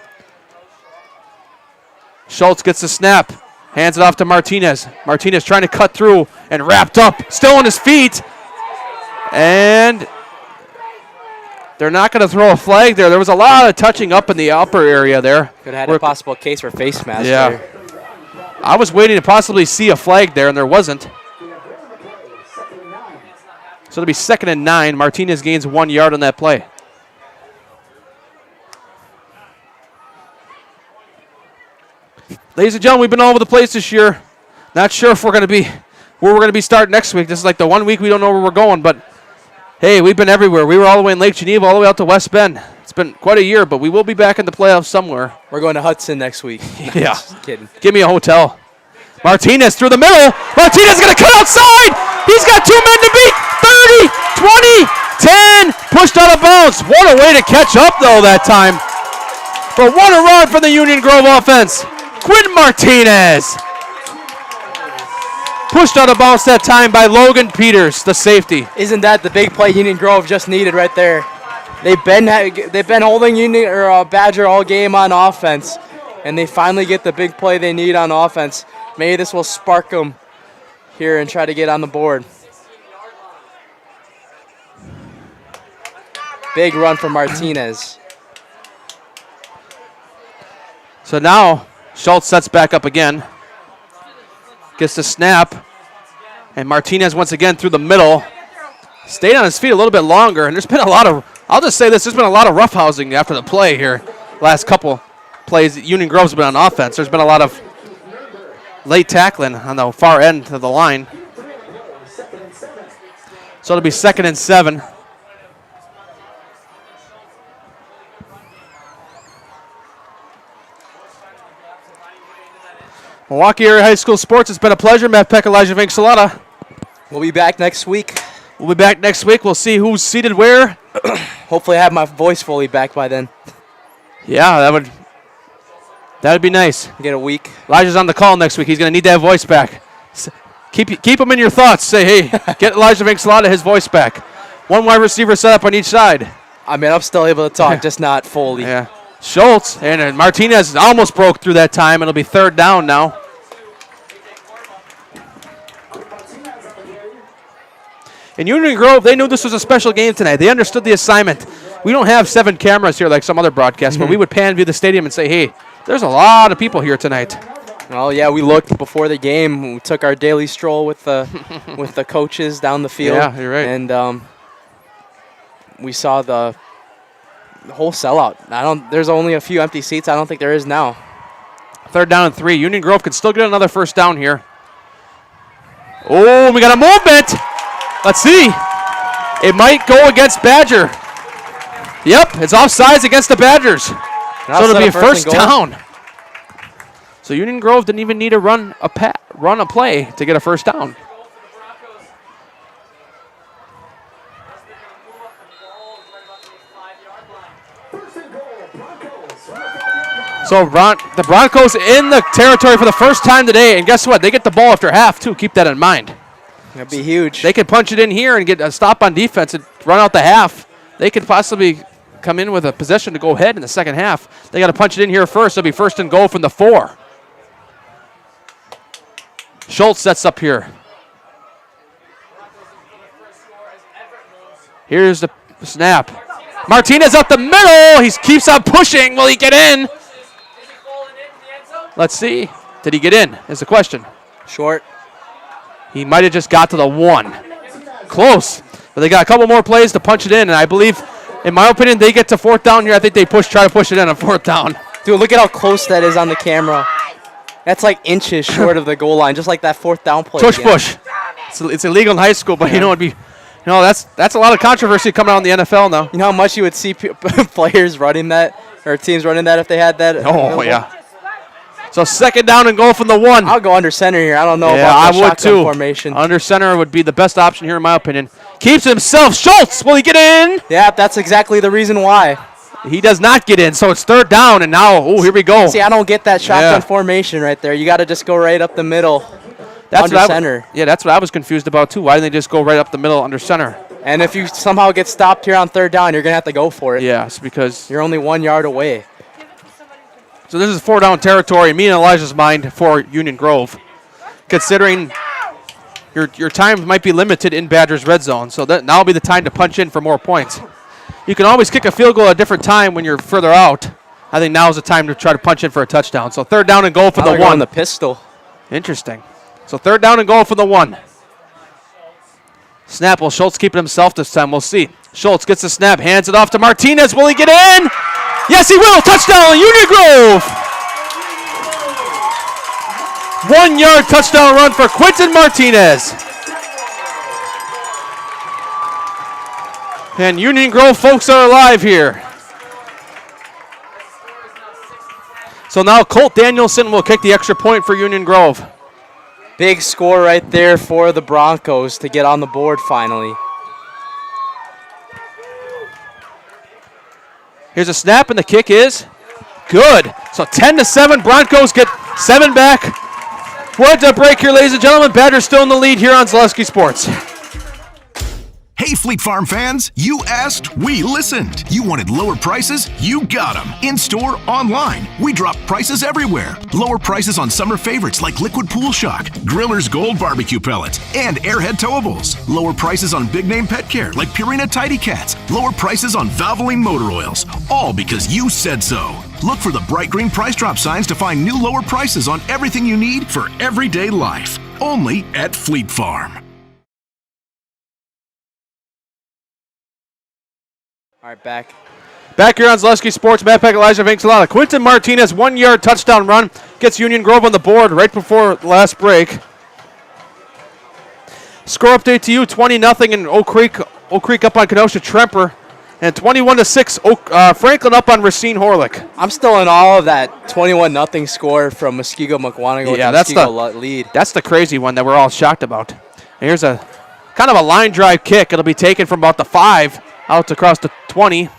Schultz gets the snap. Hands it off to Martinez. Martinez trying to cut through and wrapped up. Still on his feet. And they're not going to throw a flag there. There was a lot of touching up in the upper area there. Could have had a possible case for face mask. Yeah. There. I was waiting to possibly see a flag there, and there wasn't. So it'll be 2nd and 9. Martinez gains 1 yard on that play. Ladies and gentlemen, we've been all over the place this year. Not sure if we're going to be where we're going to be starting next week. This is like the 1 week we don't know where we're going, but hey, we've been everywhere. We were all the way in Lake Geneva, all the way out to West Bend. It's been quite a year, but we will be back in the playoffs somewhere. We're going to Hudson next week. Yeah. Just kidding. Give me a hotel. Martinez through the middle. Martinez is going to cut outside. He's got 2 men to beat. 30, 20, 10. Pushed out of bounds. What a way to catch up, though, that time. But what a run for the Union Grove offense. Quinn Martinez. Pushed out of bounds that time by Logan Peters, the safety. Isn't that the big play Union Grove just needed right there? They've been holding Union or Badger all game on offense, and they finally get the big play they need on offense. Maybe this will spark them here and try to get on the board. Big run for Martinez. So now Schultz sets back up again. Gets the snap. And Martinez once again through the middle. Stayed on his feet a little bit longer. And there's been a lot of, I'll just say this, there's been a lot of roughhousing after the play here. Last couple plays, Union Grove's been on offense. There's been a lot of late tackling on the far end of the line. So it'll be 2nd and 7. Milwaukee Area High School Sports, it's been a pleasure. Matt Peck, Elijah Vink-Salata. We'll be back next week. We'll be back next week. We'll see who's seated where. Hopefully I have my voice fully back by then. Yeah, that would be nice. Get a week. Elijah's on the call next week. He's going to need that voice back. Keep him in your thoughts. Say, hey, get Elijah Vink-Salata his voice back. 1 wide receiver set up on each side. I mean, I'm still able to talk, just not fully. Yeah. Schultz and Martinez almost broke through that time. It'll be 3rd down now. In Union Grove, they knew this was a special game tonight. They understood the assignment. We don't have 7 cameras here like some other broadcasts, but we would pan view the stadium and say, hey, there's a lot of people here tonight. Well, yeah, we looked before the game. We took our daily stroll with the coaches down the field. Yeah, you're right. And we saw the whole sellout. There's only a few empty seats. I don't think there is now. 3rd down and 3. Union Grove could still get another 1st down here. Oh, we got a movement. Let's see. It might go against Badger. Yep, it's offsides against the Badgers. So it'll be a 1st down. So Union Grove didn't even need to run a play to get a 1st down. So the Broncos in the territory for the first time today, and guess what? They get the ball after half, too. Keep that in mind. That'd be huge. They could punch it in here and get a stop on defense and run out the half. They could possibly come in with a possession to go ahead in the second half. They got to punch it in here first. It'll be 1st and goal from the 4. Schultz sets up here. Here's the snap. Martinez up the middle. He keeps on pushing. Will he get in? Let's see. Did he get in is the question. Short. He might have just got to the 1. Close. But they got a couple more plays to punch it in, and I believe, in my opinion, they get to 4th down here. I think they try to push it in on 4th down. Dude, look at how close that is on the camera. That's like inches short of the goal line, just like that 4th down play. Push. It's illegal in high school, but it'd be, that's a lot of controversy coming out in the NFL now. You know how much you would see players running that, or teams running that if they had that? Oh, yeah. So 2nd down and goal from the 1. I'll go under center here. I don't know about the shotgun formation. Under center would be the best option here in my opinion. Keeps himself. Schultz, will he get in? Yeah, that's exactly the reason why. He does not get in, so it's 3rd down, and now, here we go. See, I don't get that shotgun formation right there. You got to just go right up the middle under center. Yeah, that's what I was confused about, too. Why didn't they just go right up the middle under center? And if you somehow get stopped here on 3rd down, you're going to have to go for it. Yes, because you're only 1 yard away. So this is 4 down territory, me and Elijah's mind, for Union Grove, considering your time might be limited in Badgers red zone. So now will be the time to punch in for more points. You can always kick a field goal at a different time when you're further out. I think now is the time to try to punch in for a touchdown. So 3rd down and goal for the 1. The pistol. Interesting. So 3rd down and goal for the 1. Snap. Will Schultz keep it himself this time? We'll see. Schultz gets the snap, hands it off to Martinez. Will he get in? Yes, he will. Touchdown, Union Grove. 1-yard touchdown run for Quentin Martinez. And Union Grove folks are alive here. So now Colt Danielson will kick the extra point for Union Grove. Big score right there for the Broncos to get on the board finally. Here's a snap, and the kick is good. So 10-7, Broncos get 7 back. What a break here, ladies and gentlemen. Badgers still in the lead here on Zaleski Sports. Hey, Fleet Farm fans, you asked, we listened. You wanted lower prices? You got them. In-store, online. We drop prices everywhere. Lower prices on summer favorites like Liquid Pool Shock, Griller's Gold Barbecue Pellets, and Airhead Towables. Lower prices on big-name pet care like Purina Tidy Cats. Lower prices on Valvoline Motor Oils. All because you said so. Look for the bright green price drop signs to find new lower prices on everything you need for everyday life. Only at Fleet Farm. All right, back here on Zaleski Sports. Matt Peck, Elijah Vincelada. Quentin Martinez, 1-yard touchdown run. Gets Union Grove on the board right before the last break. Score update to you, 20-0 in Oak Creek up on Kenosha Tremper. And 21-6, Franklin up on Racine Horlick. I'm still in awe of that 21-0 score from Muskego Mukwonago. Yeah, that's the lead. That's the crazy one that we're all shocked about. And here's a kind of a line drive kick. It'll be taken from about the 5 out across the 20 to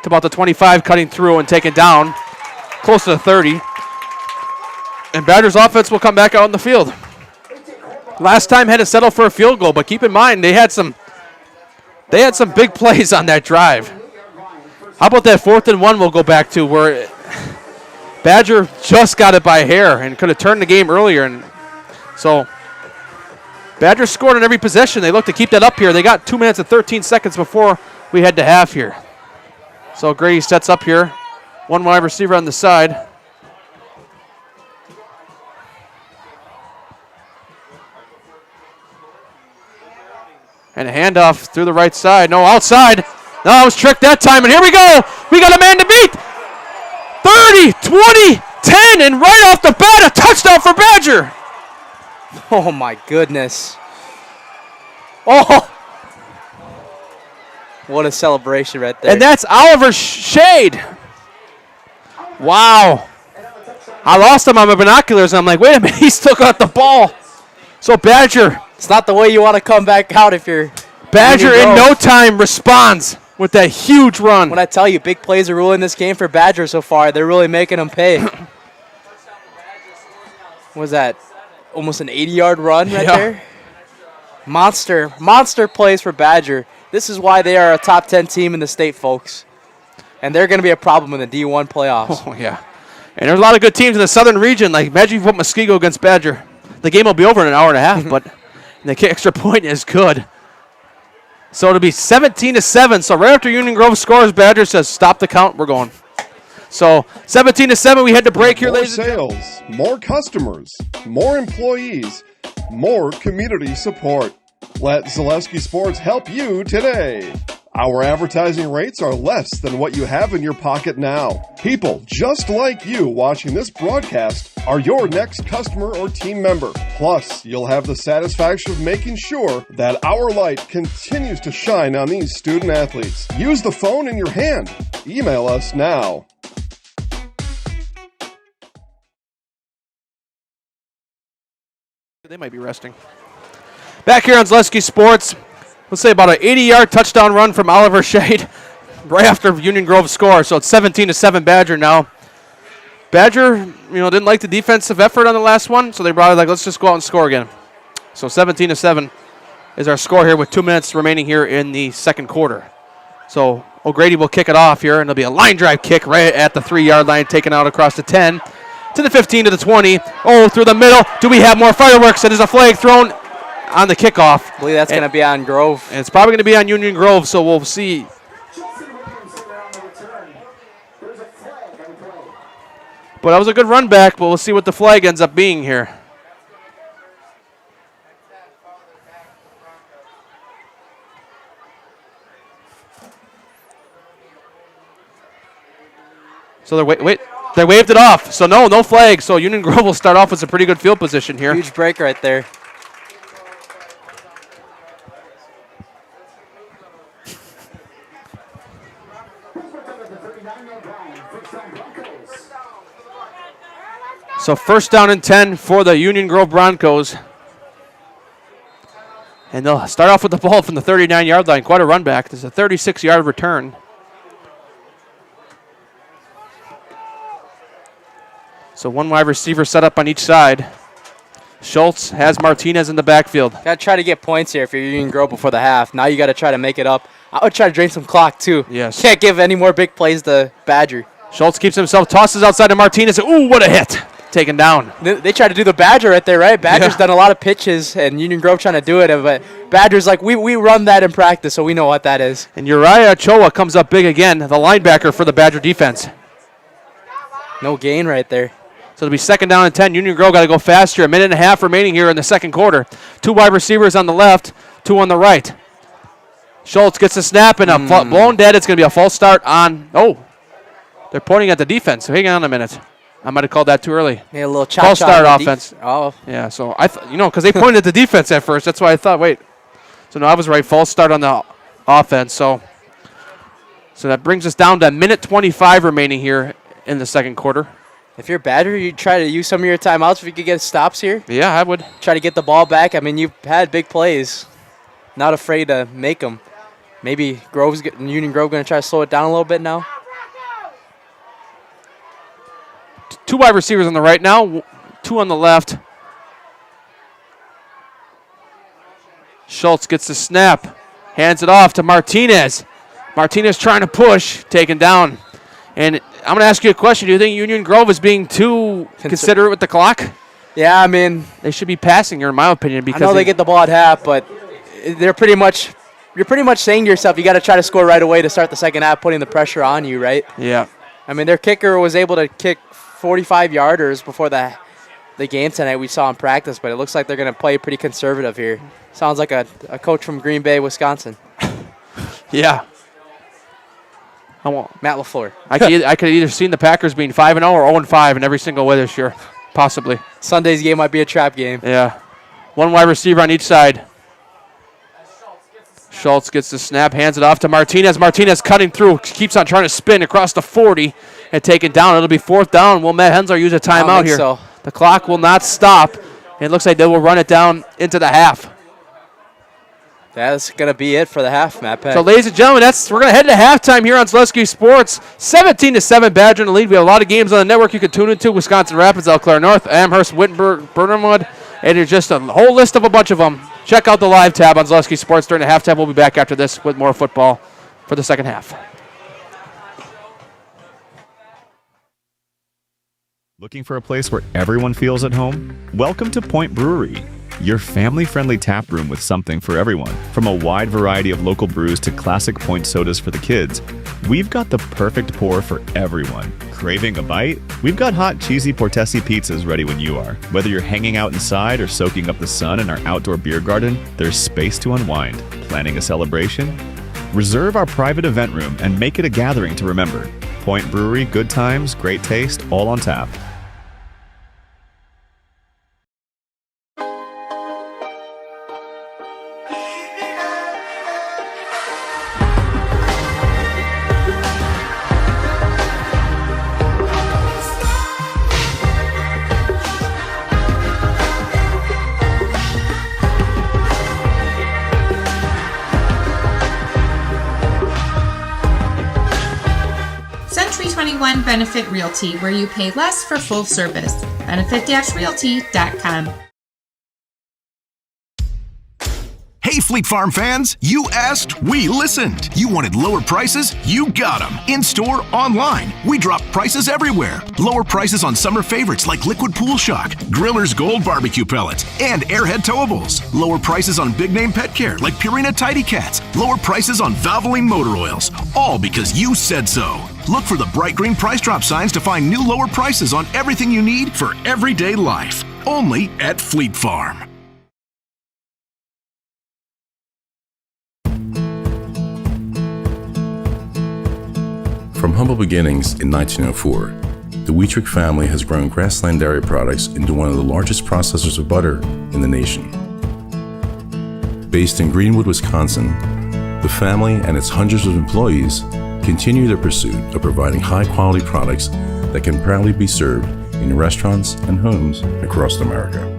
about the 25, cutting through and taken down close to the 30. And Badgers offense will come back out on the field. Last time had to settle for a field goal, but keep in mind they had some big plays on that drive. How about that 4th and 1 we'll go back to where Badger just got it by a hair and could have turned the game earlier. And so Badgers scored on every possession. They look to keep that up here. They got 2 minutes and 13 seconds before we head to half here. So Grady sets up here. One wide receiver on the side. And a handoff through the right side. No, outside. No, I was tricked that time. And here we go. We got a man to beat. 30, 20, 10. And right off the bat, a touchdown for Badger. Oh, my goodness. Oh. What a celebration right there. And that's Oliver Shade. Wow. I lost him on my binoculars. And I'm like, wait a minute. He still got the ball. So Badger. It's not the way you want to come back out if you're Badger in no time responds with that huge run. When I tell you, big plays are ruling this game for Badger so far. They're really making them pay. What was that? Almost an 80-yard run right there. Monster plays for Badger. This is why they are a top 10 team in the state, folks. And they're going to be a problem in the D1 playoffs. Oh, yeah. And there's a lot of good teams in the southern region. Like, imagine if you put Muskego against Badger. The game will be over in an hour and a half, but the extra point is good. So it'll be 17-7. So right after Union Grove scores, Badger says, stop the count, we're going. So 17-7, we head to break here, ladies and gentlemen. More sales, more customers, more employees, more community support. Let Zaleski Sports help you today. Our advertising rates are less than what you have in your pocket now. People just like you watching this broadcast are your next customer or team member. Plus, you'll have the satisfaction of making sure that our light continues to shine on these student athletes. Use the phone in your hand. Email us now. They might be resting. Back here on Zaleski Sports, let's say about an 80-yard touchdown run from Oliver Shade right after Union Grove score. So it's 17-7 Badger now. Badger, didn't like the defensive effort on the last one, so they brought it like, let's just go out and score again. So 17-7 is our score here with 2 minutes remaining here in the second quarter. So O'Grady will kick it off here, and it'll be a line drive kick right at the 3-yard line, taken out across the 10 to the 15 to the 20. Oh, through the middle. Do we have more fireworks? And there's a flag thrown on the kickoff. I believe that's going to be on Grove. And it's probably going to be on Union Grove, so we'll see. But that was a good run back, but we'll see what the flag ends up being here. So they're They waved it off, so no flag. So Union Grove will start off with some pretty good field position here. Huge break right there. So first down and 10 for the Union Grove Broncos. And they'll start off with the ball from the 39-yard line. Quite a run back. There's a 36-yard return. So one wide receiver set up on each side. Schultz has Martinez in the backfield. Got to try to get points here if you're Union Grove before the half. Now you got to try to make it up. I would try to drain some clock too. Yes. Can't give any more big plays to Badger. Schultz keeps himself, tosses outside to Martinez. Ooh, what a hit. Taken down. They tried to do the Badger right there, right? Badger's done a lot of pitches, and Union Grove trying to do it, but Badger's like, we run that in practice, so we know what that is. And Uriah Ochoa comes up big again, the linebacker for the Badger defense. No gain right there. So it'll be second down and 10. Union Grove got to go faster. A minute and a half remaining here in the second quarter. 2 wide receivers on the left, 2 on the right. Schultz gets a snap and a blown dead. It's going to be a false start on. Oh, they're pointing at the defense. So hang on a minute. I might have called that too early. Yeah, a little chop. False start offense. Oh. Yeah, so I because they pointed at the defense at first. That's why I thought, wait. So no, I was right. False start on the offense. So that brings us down to a minute 25 remaining here in the second quarter. If you're Badger, you try to use some of your timeouts if you could get stops here. Yeah, I would. Try to get the ball back. I mean, you've had big plays. Not afraid to make them. Maybe Union Grove going to try to slow it down a little bit now. 2 wide receivers on the right now, 2 on the left. Schultz gets the snap, hands it off to Martinez. Martinez trying to push, taken down. And I'm going to ask you a question. Do you think Union Grove is being too considerate with the clock? Yeah, I mean, they should be passing here, in my opinion. Because I know they get the ball at half, but you're pretty much saying to yourself, you got to try to score right away to start the second half, putting the pressure on you, right? Yeah. I mean, their kicker was able to kick 45-yarders before the game tonight we saw in practice, but it looks like they're going to play pretty conservative here. Sounds like a coach from Green Bay, Wisconsin. Yeah. Matt LaFleur. I could have either seen the Packers being 5-0 or 0-5 in every single way this year, possibly. Sunday's game might be a trap game. Yeah. 1 wide receiver on each side. Schultz gets the snap, hands it off to Martinez. Martinez cutting through, keeps on trying to spin across the 40 and take it down. It'll be 4th down. Will Matt Hensler use a timeout here? So. The clock will not stop. It looks like they will run it down into the half. That's going to be it for the half, Matt Peck. So, ladies and gentlemen, we're going to head to halftime here on Zaleski Sports. 17-7 Badger in the lead. We have a lot of games on the network you can tune into. Wisconsin Rapids, Eau Claire North, Amherst, Wittenberg, Burnhamwood, and there's just a whole list of a bunch of them. Check out the live tab on Zaleski Sports during the halftime. We'll be back after this with more football for the second half. Looking for a place where everyone feels at home? Welcome to Point Brewery, your family-friendly tap room with something for everyone. From a wide variety of local brews to classic Point sodas for the kids, we've got the perfect pour for everyone. Craving a bite? We've got hot, cheesy Portesi pizzas ready when you are. Whether you're hanging out inside or soaking up the sun in our outdoor beer garden, there's space to unwind. Planning a celebration? Reserve our private event room and make it a gathering to remember. Point Brewery, good times, great taste, all on tap. Benefit Realty, where you pay less for full service. Benefit-realty.com. Hey, Fleet Farm fans, you asked, we listened. You wanted lower prices? You got them. In-store, online. We drop prices everywhere. Lower prices on summer favorites like Liquid Pool Shock, Griller's Gold Barbecue Pellets, and Airhead Towables. Lower prices on big name pet care like Purina Tidy Cats. Lower prices on Valvoline motor oils. All because you said so. Look for the bright green price drop signs to find new lower prices on everything you need for everyday life. Only at Fleet Farm. From humble beginnings in 1904 the Wheatrick family has grown Grassland Dairy Products into one of the largest processors of butter in the nation. Based in Greenwood, Wisconsin, the family and its hundreds of employees continue their pursuit of providing high-quality products that can proudly be served in restaurants and homes across America.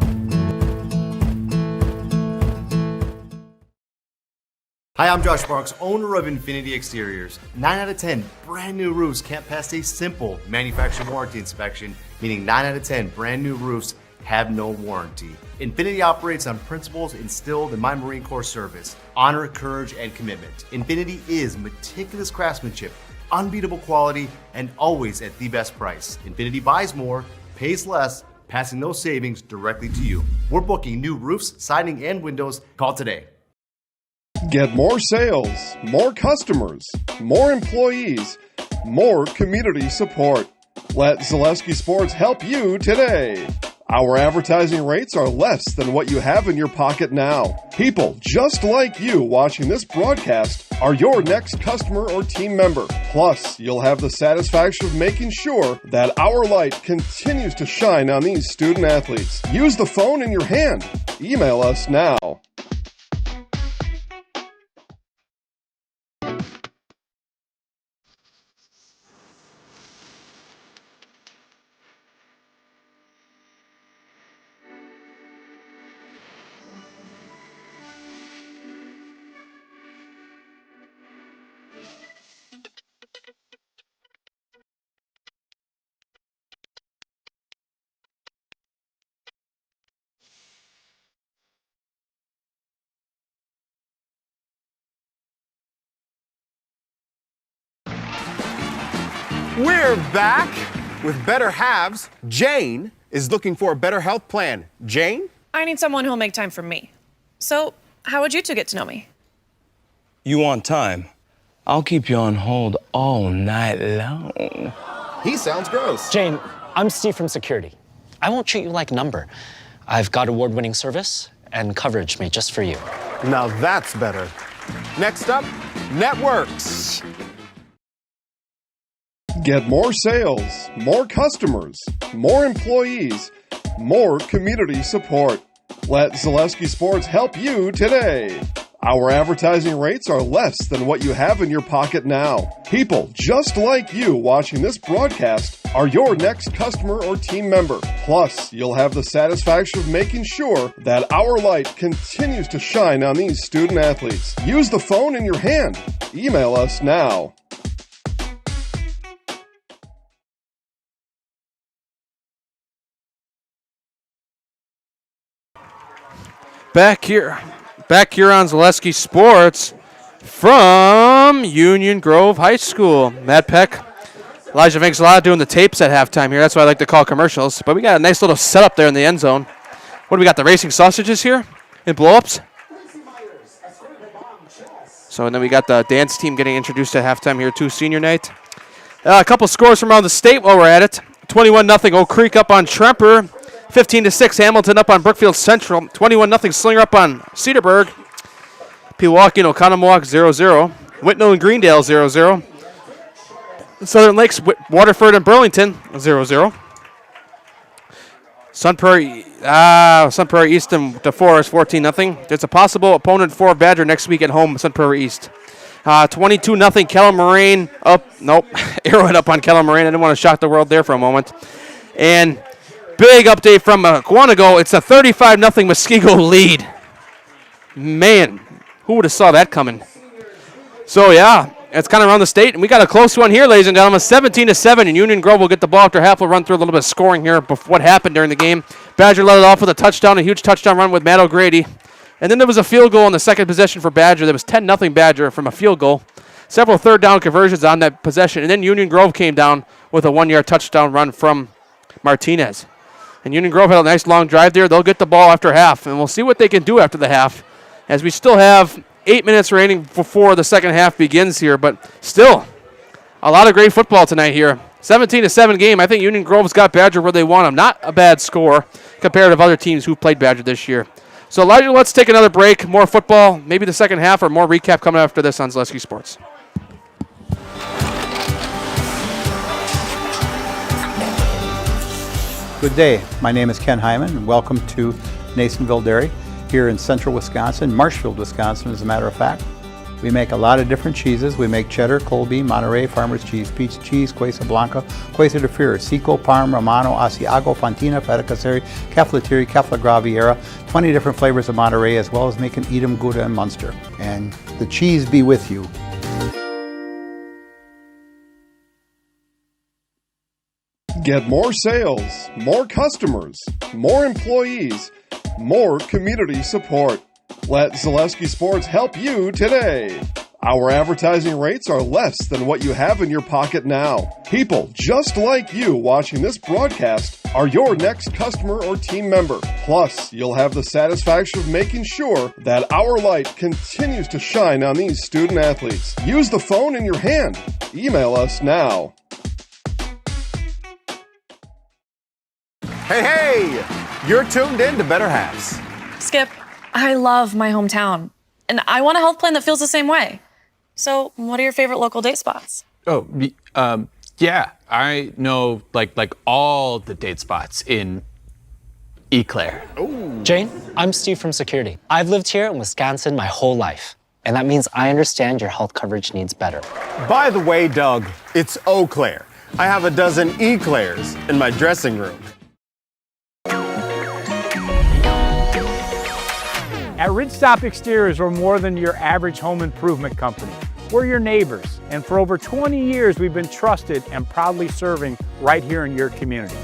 Hi, I'm Josh Barks, owner of Infinity Exteriors. 9 out of 10 brand new roofs can't pass a simple manufacturer warranty inspection, meaning 9 out of 10 brand new roofs have no warranty. Infinity operates on principles instilled in my Marine Corps service: honor, courage, and commitment. Infinity is meticulous craftsmanship, unbeatable quality, and always at the best price. Infinity buys more, pays less, passing those savings directly to you. We're booking new roofs, siding, and windows. Call today. Get more sales, more customers, more employees, more community support. Let Zaleski Sports help you today. Our advertising rates are less than what you have in your pocket now. People just like you watching this broadcast are your next customer or team member. Plus, you'll have the satisfaction of making sure that our light continues to shine on these student athletes. Use the phone in your hand. Email us now. We're back with better halves. Jane is looking for a better health plan. Jane? I need someone who'll make time for me. So, how would you two get to know me? You want time? I'll keep you on hold all night long. He sounds gross. Jane, I'm Steve from security. I won't treat you like a number. I've got award-winning service and coverage made just for you. Now that's better. Next up, networks. Get more sales, more customers, more employees, more community support. Let Zaleski Sports help you today. Our advertising rates are less than what you have in your pocket now. People just like you watching this broadcast are your next customer or team member. Plus, you'll have the satisfaction of making sure that our light continues to shine on these student athletes. Use the phone in your hand. Email us now. Back here on Zaleski Sports from Union Grove High School. Matt Peck, Elijah Vinks doing the tapes at halftime here. That's why I like to call commercials. But we got a nice little setup there in the end zone. What do we got? The racing sausages here and blow-ups. So and then we got the dance team getting introduced at halftime here too. Senior night. A couple scores from around the state while we're at it. 21-0 Oak Creek up on Tremper. 15-6 Hamilton up on Brookfield Central. 21-0 Slinger up on Cedarburg. Pewaukee and Oconomowoc 0-0. Whitnall and Greendale 0-0. Southern Lakes, Waterford and Burlington 0-0. Sun Prairie East and DeForest 14-0. There's a possible opponent for Badger next week at home, Sun Prairie East. 22-0 Keller Moraine up. Nope, Arrowhead up on Keller Moraine. I didn't want to shock the world there for a moment. And big update from Quantico. It's a 35-0 Muskego lead. Man, who would have saw that coming? So, yeah, it's kind of around the state. And we got a close one here, ladies and gentlemen. 17-7, and Union Grove will get the ball after half. We'll run through a little bit of scoring here before what happened during the game. Badger led it off with a touchdown, a huge touchdown run with Matt O'Grady. And then there was a field goal in the second possession for Badger. There was 10-0 Badger from a field goal. Several third down conversions on that possession. And then Union Grove came down with a 1-yard touchdown run from Martinez. And Union Grove had a nice long drive there. They'll get the ball after half, and we'll see what they can do after the half, as we still have 8 minutes remaining before the second half begins here. But still, a lot of great football tonight here. 17-7 game. I think Union Grove's got Badger where they want them. Not a bad score compared to other teams who've played Badger this year. So, Elijah, let's take another break. More football, maybe the second half, or more recap coming after this on Zaleski Sports. Good day. My name is Ken Hyman, and welcome to Nasonville Dairy here in central Wisconsin, Marshfield, Wisconsin, as a matter of fact. We make a lot of different cheeses. We make cheddar, Colby, Monterey, Farmer's Cheese, Peach Cheese, Quesa Blanca, Quesa de Fure, Seco, Parm, Romano, Asiago, Fontina, Feta Caseri, Caflateri, Cafla Graviera, 20 different flavors of Monterey, as well as making Edam, Gouda, and Munster. And the cheese be with you. Get more sales, more customers, more employees, more community support. Let Zaleski Sports help you today. Our advertising rates are less than what you have in your pocket now. People just like you watching this broadcast are your next customer or team member. Plus, you'll have the satisfaction of making sure that our light continues to shine on these student athletes. Use the phone in your hand. Email us now. Hey, hey! You're tuned in to Better Halves. Skip, I love my hometown, and I want a health plan that feels the same way. So, what are your favorite local date spots? Oh, yeah, I know like all the date spots in Eclair. Jane, I'm Steve from security. I've lived here in Wisconsin my whole life, and that means I understand your health coverage needs better. By the way, Doug, it's Eau Claire. I have a dozen Eclairs in my dressing room. At Ridgestop Exteriors, we're more than your average home improvement company. We're your neighbors, and for over 20 years, we've been trusted and proudly serving right here in your community.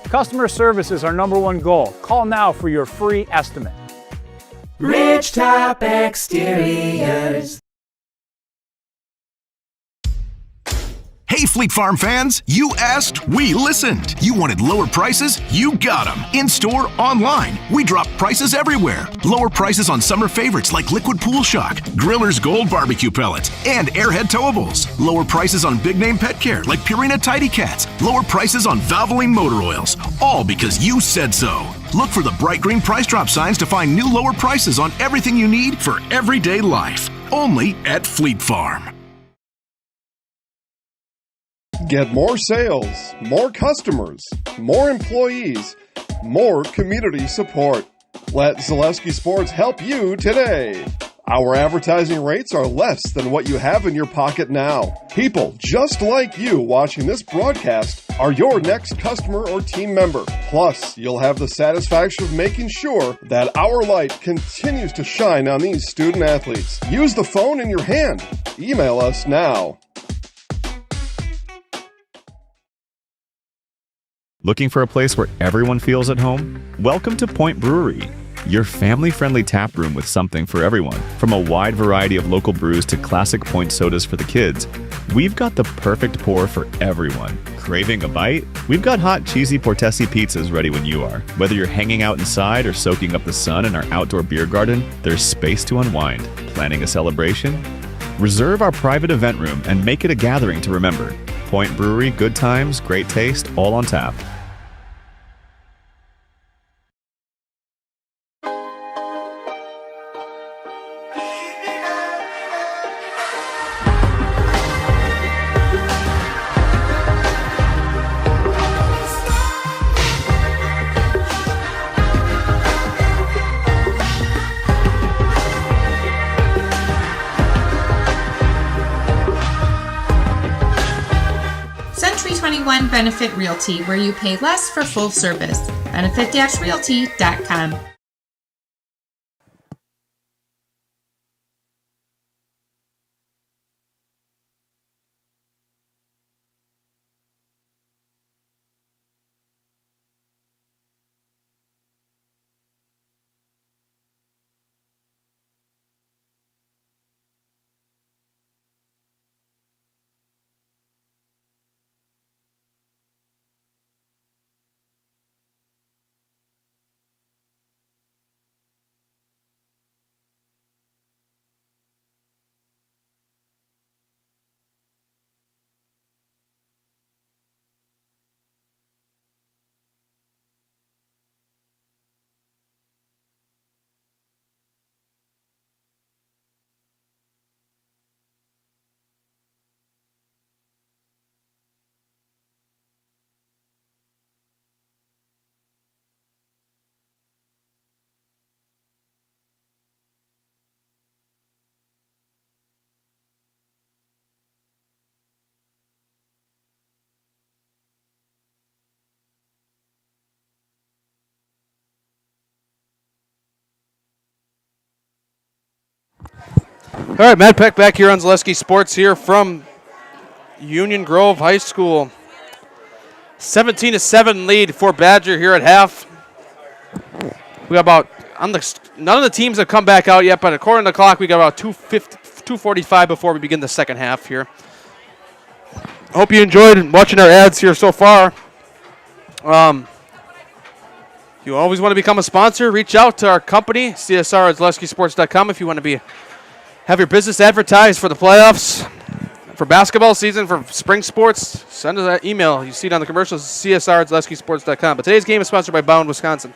Customer service is our #1 goal. Call now for your free estimate. Ridgetop Exteriors. Hey, Fleet Farm fans, you asked, we listened. You wanted lower prices? You got them. In-store, online. We drop prices everywhere. Lower prices on summer favorites like Liquid Pool Shock, Griller's Gold Barbecue Pellets, and Airhead Towables. Lower prices on big-name pet care like Purina Tidy Cats. Lower prices on Valvoline motor oils. All because you said so. Look for the bright green price drop signs to find new lower prices on everything you need for everyday life. Only at Fleet Farm. Get more sales, more customers, more employees, more community support. Let Zaleski Sports help you today. Our advertising rates are less than what you have in your pocket now. People just like you watching this broadcast are your next customer or team member. Plus, you'll have the satisfaction of making sure that our light continues to shine on these student athletes. Use the phone in your hand. Email us now. Looking for a place where everyone feels at home? Welcome to Point Brewery, your family-friendly tap room with something for everyone. From a wide variety of local brews to classic point sodas for the kids, we've got the perfect pour for everyone. Craving a bite? We've got hot, cheesy Portesi pizzas ready when you are. Whether you're hanging out inside or soaking up the sun in our outdoor beer garden, there's space to unwind. Planning a celebration? Reserve our private event room and make it a gathering to remember. Point Brewery, good times, great taste, all on tap. Century 21 Benefit Realty, where you pay less for full service. Benefit-realty.com. All right, Matt Peck back here on Zaleski Sports here from Union Grove High School. 17-7 lead for Badger here at half. We got about none of the teams have come back out yet, but according to the clock, we got about 2:45 before we begin the second half here. Hope you enjoyed watching our ads here so far. You always want to become a sponsor, reach out to our company, csr@zaleskisports.com, if you want to have your business advertised for the playoffs, for basketball season, for spring sports. Send us that email. You see it on the commercials, csr@zaleskisports.com. But today's game is sponsored by Bound Wisconsin.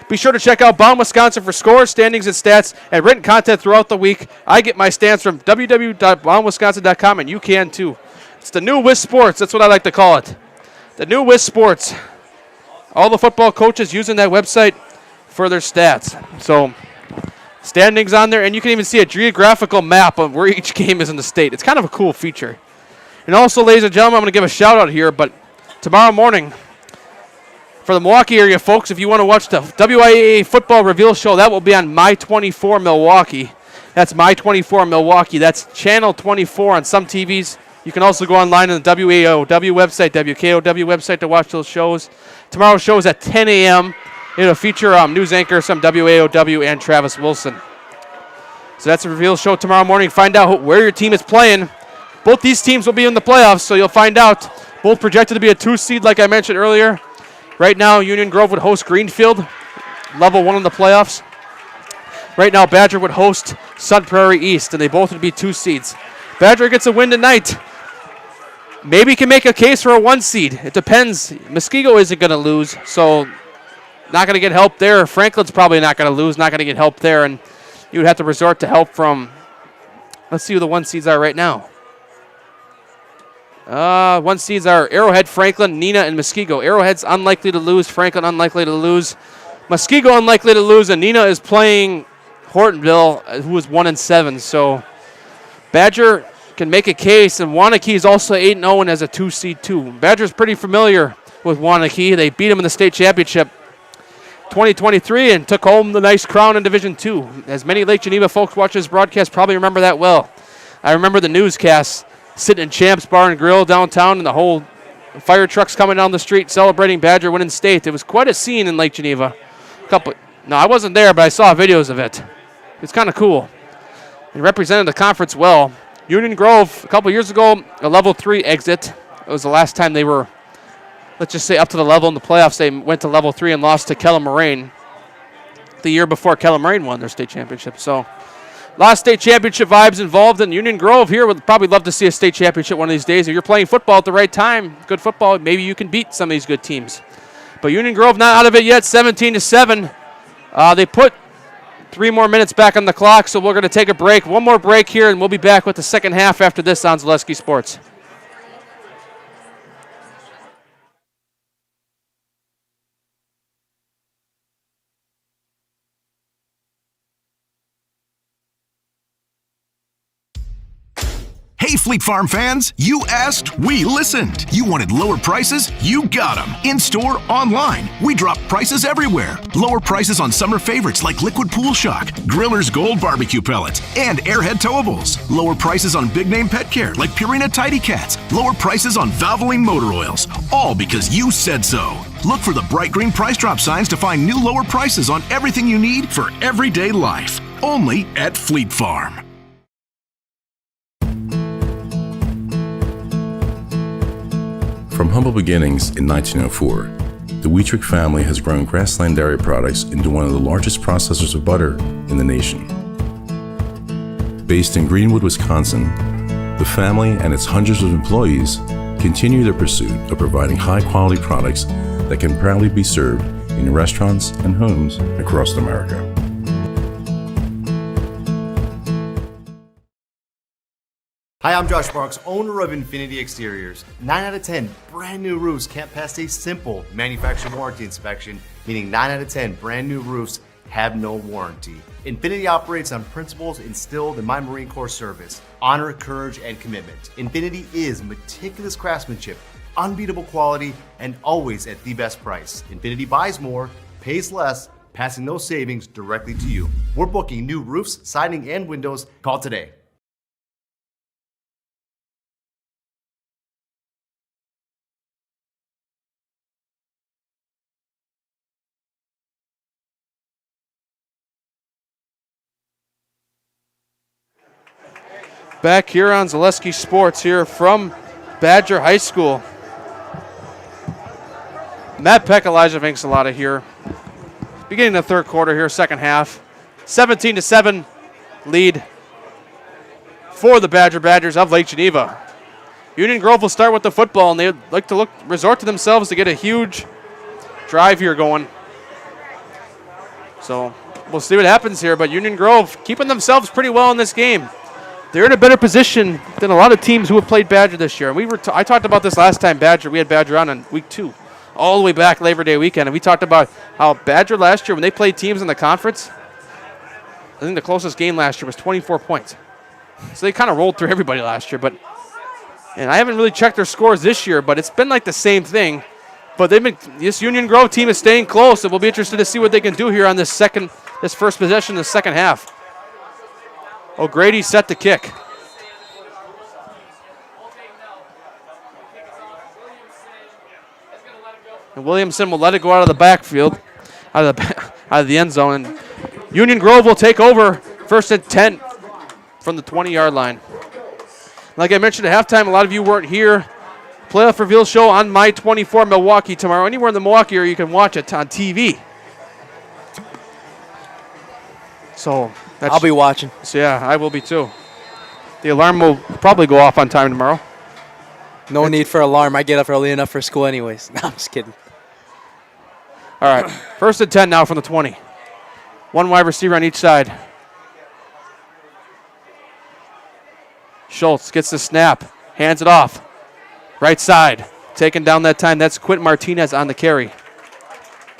Be sure to check out Bound Wisconsin for scores, standings, and stats, and written content throughout the week. I get my stats from www.boundwisconsin.com, and you can too. It's the new WIS Sports. That's what I like to call it. The new WIS Sports. All the football coaches using that website for their stats. So standings on there, and you can even see a geographical map of where each game is in the state. It's kind of a cool feature. And also, ladies and gentlemen, I'm going to give a shout out here, but tomorrow morning, for the Milwaukee area folks, if you want to watch the WIAA football reveal show, that will be on My 24 Milwaukee. That's My 24 Milwaukee. That's channel 24 on some TVs. You can also go online on the WAOW website, WKOW website to watch those shows. Tomorrow's show is at 10 a.m. It'll feature news anchor, some WAOW, and Travis Wilson. So that's a reveal show tomorrow morning. Find out where your team is playing. Both these teams will be in the playoffs, so you'll find out. Both projected to be a 2 seed, like I mentioned earlier. Right now, Union Grove would host Greenfield, level 1 in the playoffs. Right now, Badger would host Sun Prairie East, and they both would be 2 seeds. Badger gets a win tonight. Maybe can make a case for a 1 seed. It depends. Muskego isn't going to lose, so not going to get help there. Franklin's probably not going to lose, not going to get help there, and you would have to resort to help from, let's see who the 1 seeds are right now. 1 seeds are Arrowhead, Franklin, Nina, and Muskego. Arrowhead's unlikely to lose, Franklin unlikely to lose, Muskego unlikely to lose, and Nina is playing Hortonville, who is 1-7. So Badger can make a case, and Wanakee is also 8-0 and has a 2 seed too. Badger's pretty familiar with Wanakee. They beat him in the state championship 2023 and took home the nice crown in Division II. As many Lake Geneva folks watch this broadcast probably remember that well. I remember the newscasts sitting in Champs Bar and Grill downtown and the whole fire trucks coming down the street celebrating Badger winning state. It was quite a scene in Lake Geneva. No, I wasn't there, but I saw videos of it. It's kind of cool. It represented the conference well. Union Grove, a couple years ago, a level 3 exit. It was the last time they were, let's just say, up to the level in the playoffs. They went to level 3 and lost to Keller Moraine the year before Keller Moraine won their state championship. So a lot of state championship vibes involved, and Union Grove here would probably love to see a state championship one of these days. If you're playing football at the right time, good football, maybe you can beat some of these good teams. But Union Grove not out of it yet, 17-7. They put 3 more minutes back on the clock, so we're going to take a break. One more break here, and we'll be back with the second half after this on Zaleski Sports. Hey, Fleet Farm fans, you asked, we listened. You wanted lower prices? You got them. In-store, online. We drop prices everywhere. Lower prices on summer favorites like Liquid Pool Shock, Griller's Gold Barbecue Pellets, and Airhead Towables. Lower prices on big name pet care like Purina Tidy Cats. Lower prices on Valvoline motor oils. All because you said so. Look for the bright green price drop signs to find new lower prices on everything you need for everyday life. Only at Fleet Farm. From humble beginnings in 1904, the Wheatrick family has grown Grassland Dairy Products into one of the largest processors of butter in the nation. Based in Greenwood, Wisconsin, the family and its hundreds of employees continue their pursuit of providing high-quality products that can proudly be served in restaurants and homes across America. Hi, I'm Josh Marks, owner of Infinity Exteriors. 9 out of 10 brand new roofs can't pass a simple manufacturer warranty inspection, meaning 9 out of 10 brand new roofs have no warranty. Infinity operates on principles instilled in my Marine Corps service: honor, courage, and commitment. Infinity is meticulous craftsmanship, unbeatable quality, and always at the best price. Infinity buys more, pays less, passing those savings directly to you. We're booking new roofs, siding, and windows. Call today. Back here on Zaleski Sports here from Badger High School. Matt Peck, Elijah Vinksalata here. Beginning the third quarter here, second half. 17-7 lead for the Badgers of Lake Geneva. Union Grove will start with the football, and they'd like to resort to themselves to get a huge drive here going. So we'll see what happens here, but Union Grove keeping themselves pretty well in this game. They're in a better position than a lot of teams who have played Badger this year. I talked about this last time we had Badger on week 2, all the way back Labor Day weekend, and we talked about how Badger last year, when they played teams in the conference, I think the closest game last year was 24 points. So they kind of rolled through everybody last year, and I haven't really checked their scores this year, but it's been like the same thing. But this Union Grove team is staying close, and we'll be interested to see what they can do here on this first possession in the second half. O'Grady set to kick. And Williamson will let it go out of the backfield, out of the end zone. And Union Grove will take over first and 10 from the 20-yard line. Like I mentioned at halftime, a lot of you weren't here. Playoff Reveal show on My 24 Milwaukee tomorrow. Anywhere in the Milwaukee area, you can watch it on TV. So I'll be watching. So yeah, I will be too. The alarm will probably go off on time tomorrow. No need for alarm. I get up early enough for school anyways. No, I'm just kidding. All right, first and 10 now from the 20. One wide receiver on each side. Schultz gets the snap, hands it off. Right side, taking down that time. That's Quint Martinez on the carry.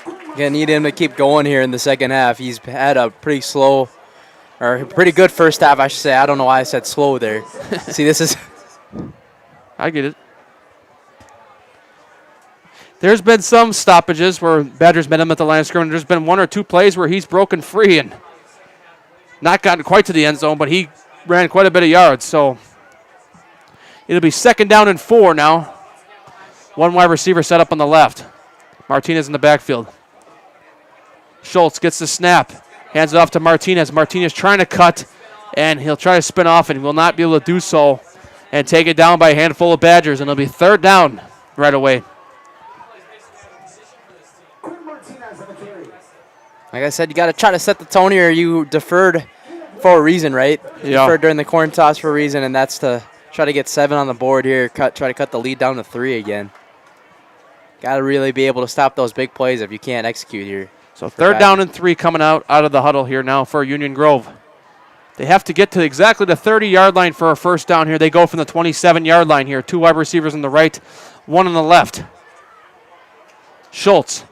Gonna need him to keep going here in the second half. He's had a pretty good first half, I should say. I don't know why I said slow there. See, this is... I get it. There's been some stoppages where Badgers met him at the line of scrimmage. There's been 1 or 2 plays where he's broken free and not gotten quite to the end zone, but he ran quite a bit of yards. So it'll be second down and 4 now. One wide receiver set up on the left. Martinez in the backfield. Schultz gets the snap, hands it off to Martinez. Martinez trying to cut, and he'll try to spin off, and will not be able to do so and take it down by a handful of Badgers, and it'll be third down right away. Like I said, you got to try to set the tone here. You deferred for a reason, right? Yeah. Deferred during the coin toss for a reason, and that's to try to get 7 on the board here, try to cut the lead down to 3 again. Got to really be able to stop those big plays if you can't execute here. So third down and 3 coming out of the huddle here now for Union Grove. They have to get to exactly the 30-yard line for a first down here. They go from the 27-yard line here. 2 wide receivers on the right, 1 on the left. Schultz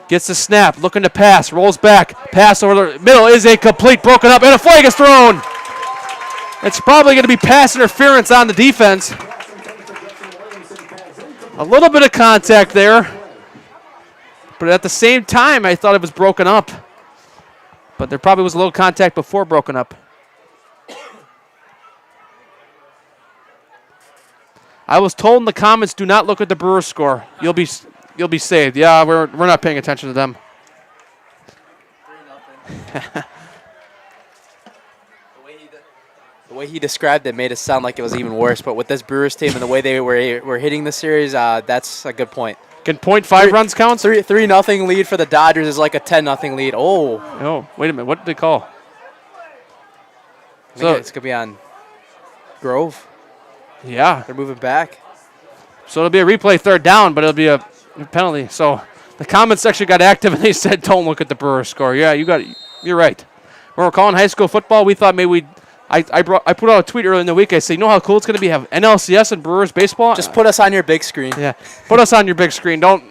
gets the snap, looking to pass, rolls back, pass over the middle is incomplete, broken up, and a flag is thrown. It's probably going to be pass interference on the defense. A little bit of contact there, but at the same time, I thought it was broken up. But there probably was a little contact before broken up. I was told in the comments, do not look at the Brewers score. You'll be saved. Yeah, we're not paying attention to them. The way he described it made it sound like it was even worse. But with this Brewers team and the way they were hitting the series, that's a good point. Can 0.5 runs count? 3-0 lead for the Dodgers is like a 10-0 lead. Oh, wait a minute. What did they call? So it's going to be on Grove. Yeah. They're moving back. So it'll be a replay third down, but it'll be a penalty. So the comment section got active, and they said, don't look at the Brewers score. Yeah, you're right. When we're calling high school football, we thought maybe I put out a tweet earlier in the week. I say, you know how cool it's going to be to have NLCS and Brewers baseball? Just put us on your big screen. Yeah, put us on your big screen. The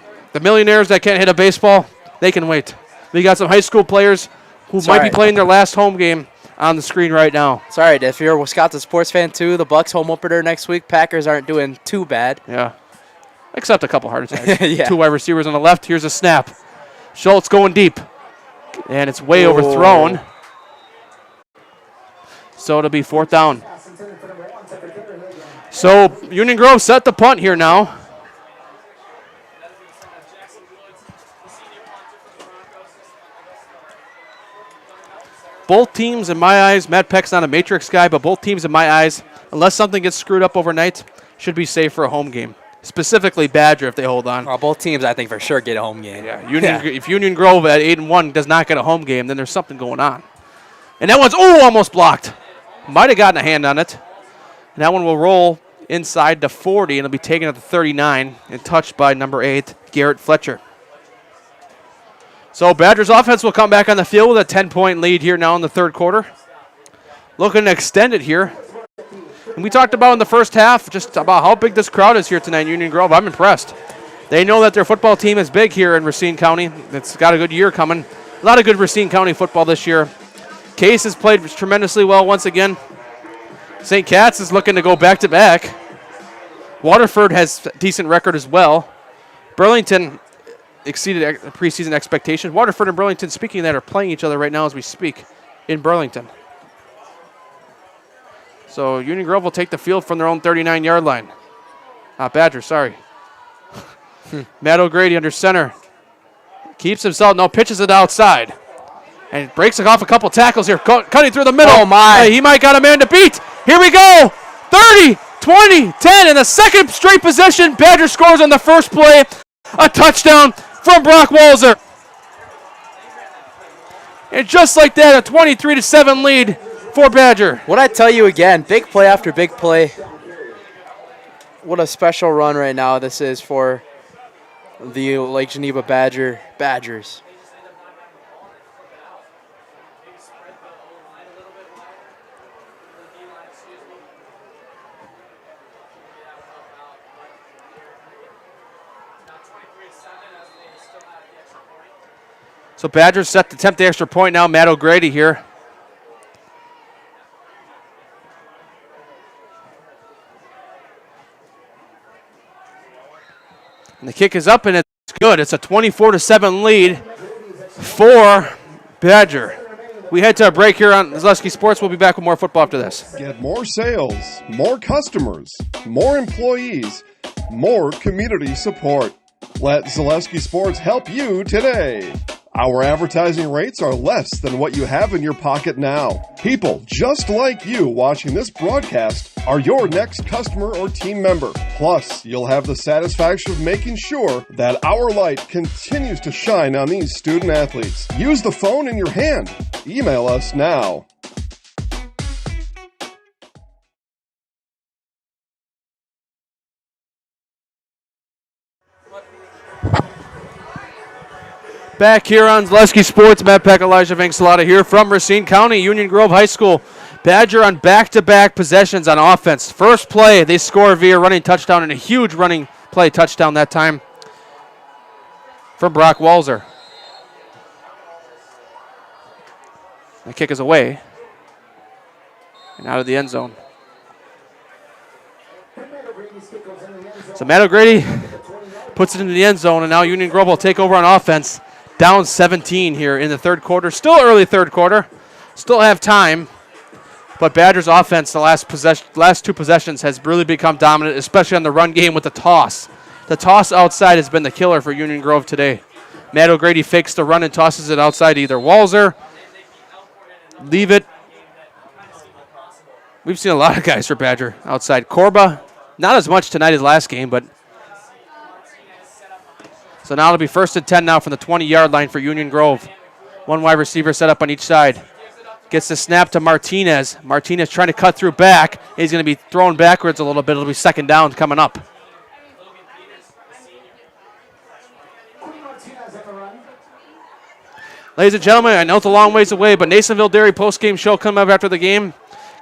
millionaires that can't hit a baseball, they can wait. We got some high school players who might be playing their last home game on the screen right now. Sorry, if you're a Wisconsin sports fan too, the Bucks home opener next week. Packers aren't doing too bad. Yeah, except a couple heart attacks. Yeah. 2 wide receivers on the left. Here's a snap. Schultz going deep, and it's way overthrown. So it'll be fourth down. So Union Grove set the punt here now. both teams, in my eyes, Matt Peck's not a matrix guy, but both teams, in my eyes, unless something gets screwed up overnight, should be safe for a home game. Specifically Badger if they hold on. Well, both teams, I think, for sure get a home game. Yeah, if Union Grove at 8-1 does not get a home game, then there's something going on. And that one's, almost blocked. Might have gotten a hand on it. And that one will roll inside the 40, and it'll be taken at the 39 and touched by number 8, Garrett Fletcher. So Badgers offense will come back on the field with a 10-point lead here now in the third quarter. Looking to extend it here. And we talked about in the first half just about how big this crowd is here tonight in Union Grove. I'm impressed. They know that their football team is big here in Racine County. It's got a good year coming. A lot of good Racine County football this year. Case has played tremendously well once again. St. Cat's is looking to go back-to-back. Waterford has a decent record as well. Burlington exceeded preseason expectations. Waterford and Burlington, speaking of that, are playing each other right now as we speak in Burlington. So Union Grove will take the field from their own 39-yard line. Badger, sorry. Matt O'Grady under center. Keeps himself, pitches it outside. And breaks off a couple tackles here. Cutting through the middle. Oh, my. He might got a man to beat. Here we go. 30, 20, 10. In the second straight possession, Badger scores on the first play. A touchdown from Brock Walzer. And just like that, a 23-7 lead for Badger. What I tell you again, big play after big play. What a special run right now this is for the Lake Geneva Badgers. So Badgers set to attempt the extra point now. Matt O'Grady here. And the kick is up, and it's good. It's a 24-7 lead for Badger. We head to a break here on Zaleski Sports. We'll be back with more football after this. Get more sales, more customers, more employees, more community support. Let Zaleski Sports help you today. Our advertising rates are less than what you have in your pocket now. People just like you watching this broadcast are your next customer or team member. Plus, you'll have the satisfaction of making sure that our light continues to shine on these student athletes. Use the phone in your hand. Email us now. Back here on Zaleski Sports, Matt Peck, Elijah Vangsalata here from Racine County, Union Grove High School. Badger on back-to-back possessions on offense. First play, they score via running touchdown, and a huge running play touchdown that time from Brock Walzer. The kick is away and out of the end zone. So Matt O'Grady puts it into the end zone, and now Union Grove will take over on offense. Down 17 here in the third quarter. Still early third quarter. Still have time. But Badgers offense the last two possessions has really become dominant, especially on the run game with the toss. The toss outside has been the killer for Union Grove today. Matt O'Grady fakes the run and tosses it outside to either Walzer. Leave it. We've seen a lot of guys for Badger outside. Corba, not as much tonight as last game, but so now it'll be 1st and 10 now from the 20-yard line for Union Grove. One wide receiver set up on each side. Gets the snap to Martinez. Martinez trying to cut through back. He's going to be thrown backwards a little bit. It'll be 2nd down coming up. Ladies and gentlemen, I know it's a long ways away, but Nasonville Dairy post-game show coming up after the game.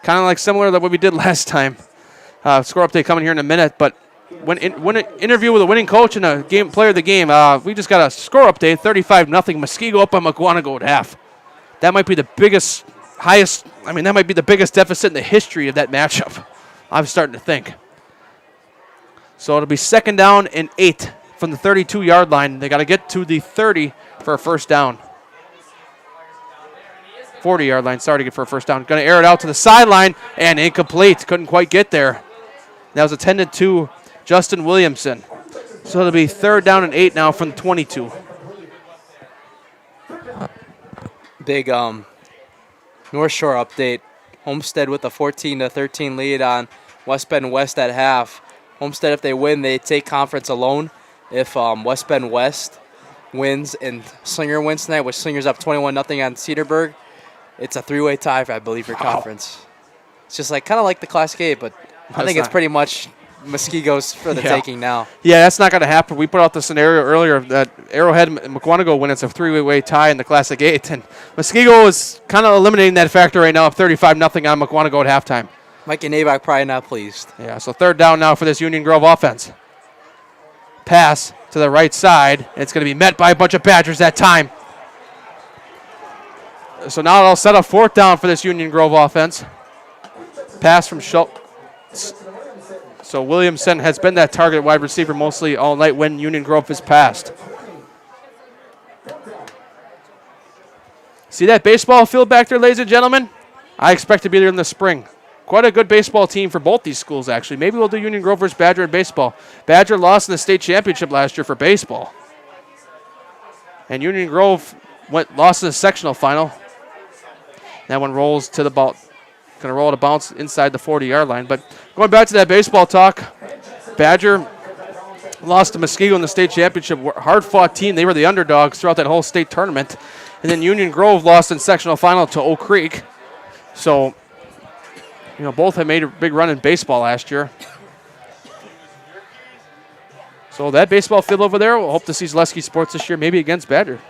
Kind of like similar to what we did last time. Score update coming here in a minute, but when an interview with a winning coach and a game player of the game, we just got a score update, 35-0, Muskego up on Mukwonago at half. That might be the biggest deficit in the history of that matchup. I'm starting to think. So it'll be 2nd down and 8 from the 32-yard line. They got to get to the 30 for a 1st down. 40-yard line, sorry to get for a 1st down. Going to air it out to the sideline and incomplete. Couldn't quite get there. That was attended to Justin Williamson. So it'll be 3rd down and 8 now from the 22. Big North Shore update. Homestead with a 14-13 lead on West Bend West at half. Homestead, if they win, they take conference alone. If West Bend West wins and Slinger wins tonight, which Slinger's up 21-0 on Cedarburg, it's a three-way tie, I believe, for conference. It's just kind of like the Class A, but I think it's pretty much Muskego's for the taking now. Yeah, that's not going to happen. We put out the scenario earlier that Arrowhead and Mukwonago win. It's a three-way tie in the Classic 8. And Muskego is kind of eliminating that factor right now of 35-0 on Mukwonago at halftime. Mikey Nabok probably not pleased. Yeah, so third down now for this Union Grove offense. Pass to the right side. And it's going to be met by a bunch of Badgers that time. So now it'll set up fourth down for this Union Grove offense. Pass from Schultz. So Williamson has been that target wide receiver mostly all night when Union Grove has passed. See that baseball field back there, ladies and gentlemen? I expect to be there in the spring. Quite a good baseball team for both these schools, actually. Maybe we'll do Union Grove versus Badger in baseball. Badger lost in the state championship last year for baseball. And Union Grove lost in the sectional final. That one rolls to the ball. Going to roll to bounce inside the 40-yard line. But going back to that baseball talk, Badger lost to Muskego in the state championship. Hard-fought team. They were the underdogs throughout that whole state tournament. And then Union Grove lost in sectional final to Oak Creek. So, both have made a big run in baseball last year. So that baseball field over there, we'll hope to see Zaleski Sports this year, maybe against Badger.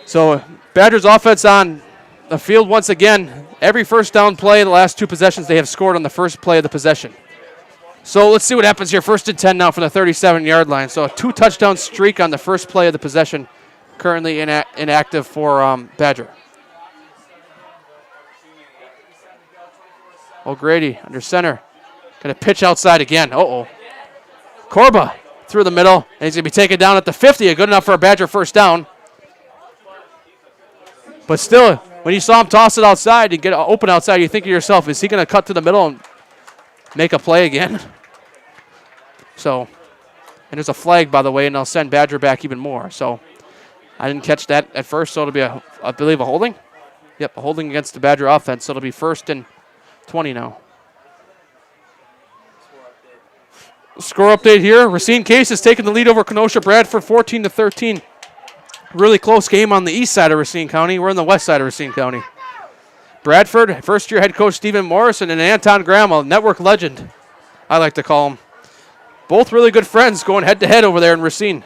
So Badger's offense on the field once again. Every first down play, the last two possessions, they have scored on the first play of the possession. So let's see what happens here. 1st and 10 now from the 37-yard line. So a 2-touchdown streak on the first play of the possession, currently inactive for Badger. O'Grady under center. Going to pitch outside again. Uh-oh. Corba through the middle, and he's going to be taken down at the 50. Good enough for a Badger first down. But still, when you saw him toss it outside and get open outside, you think to yourself, is he going to cut to the middle and make a play again? So, and there's a flag, by the way, and they'll send Badger back even more. So I didn't catch that at first, so it'll be, I believe, a holding. Yep, a holding against the Badger offense, so it'll be 1st and 20 now. Score update here. Racine Case has taken the lead over Kenosha Bradford 14-13. Really close game on the east side of Racine County. We're on the west side of Racine County. Bradford, first-year head coach Stephen Morrison and Anton Graham, a network legend, I like to call him. Both really good friends going head-to-head over there in Racine.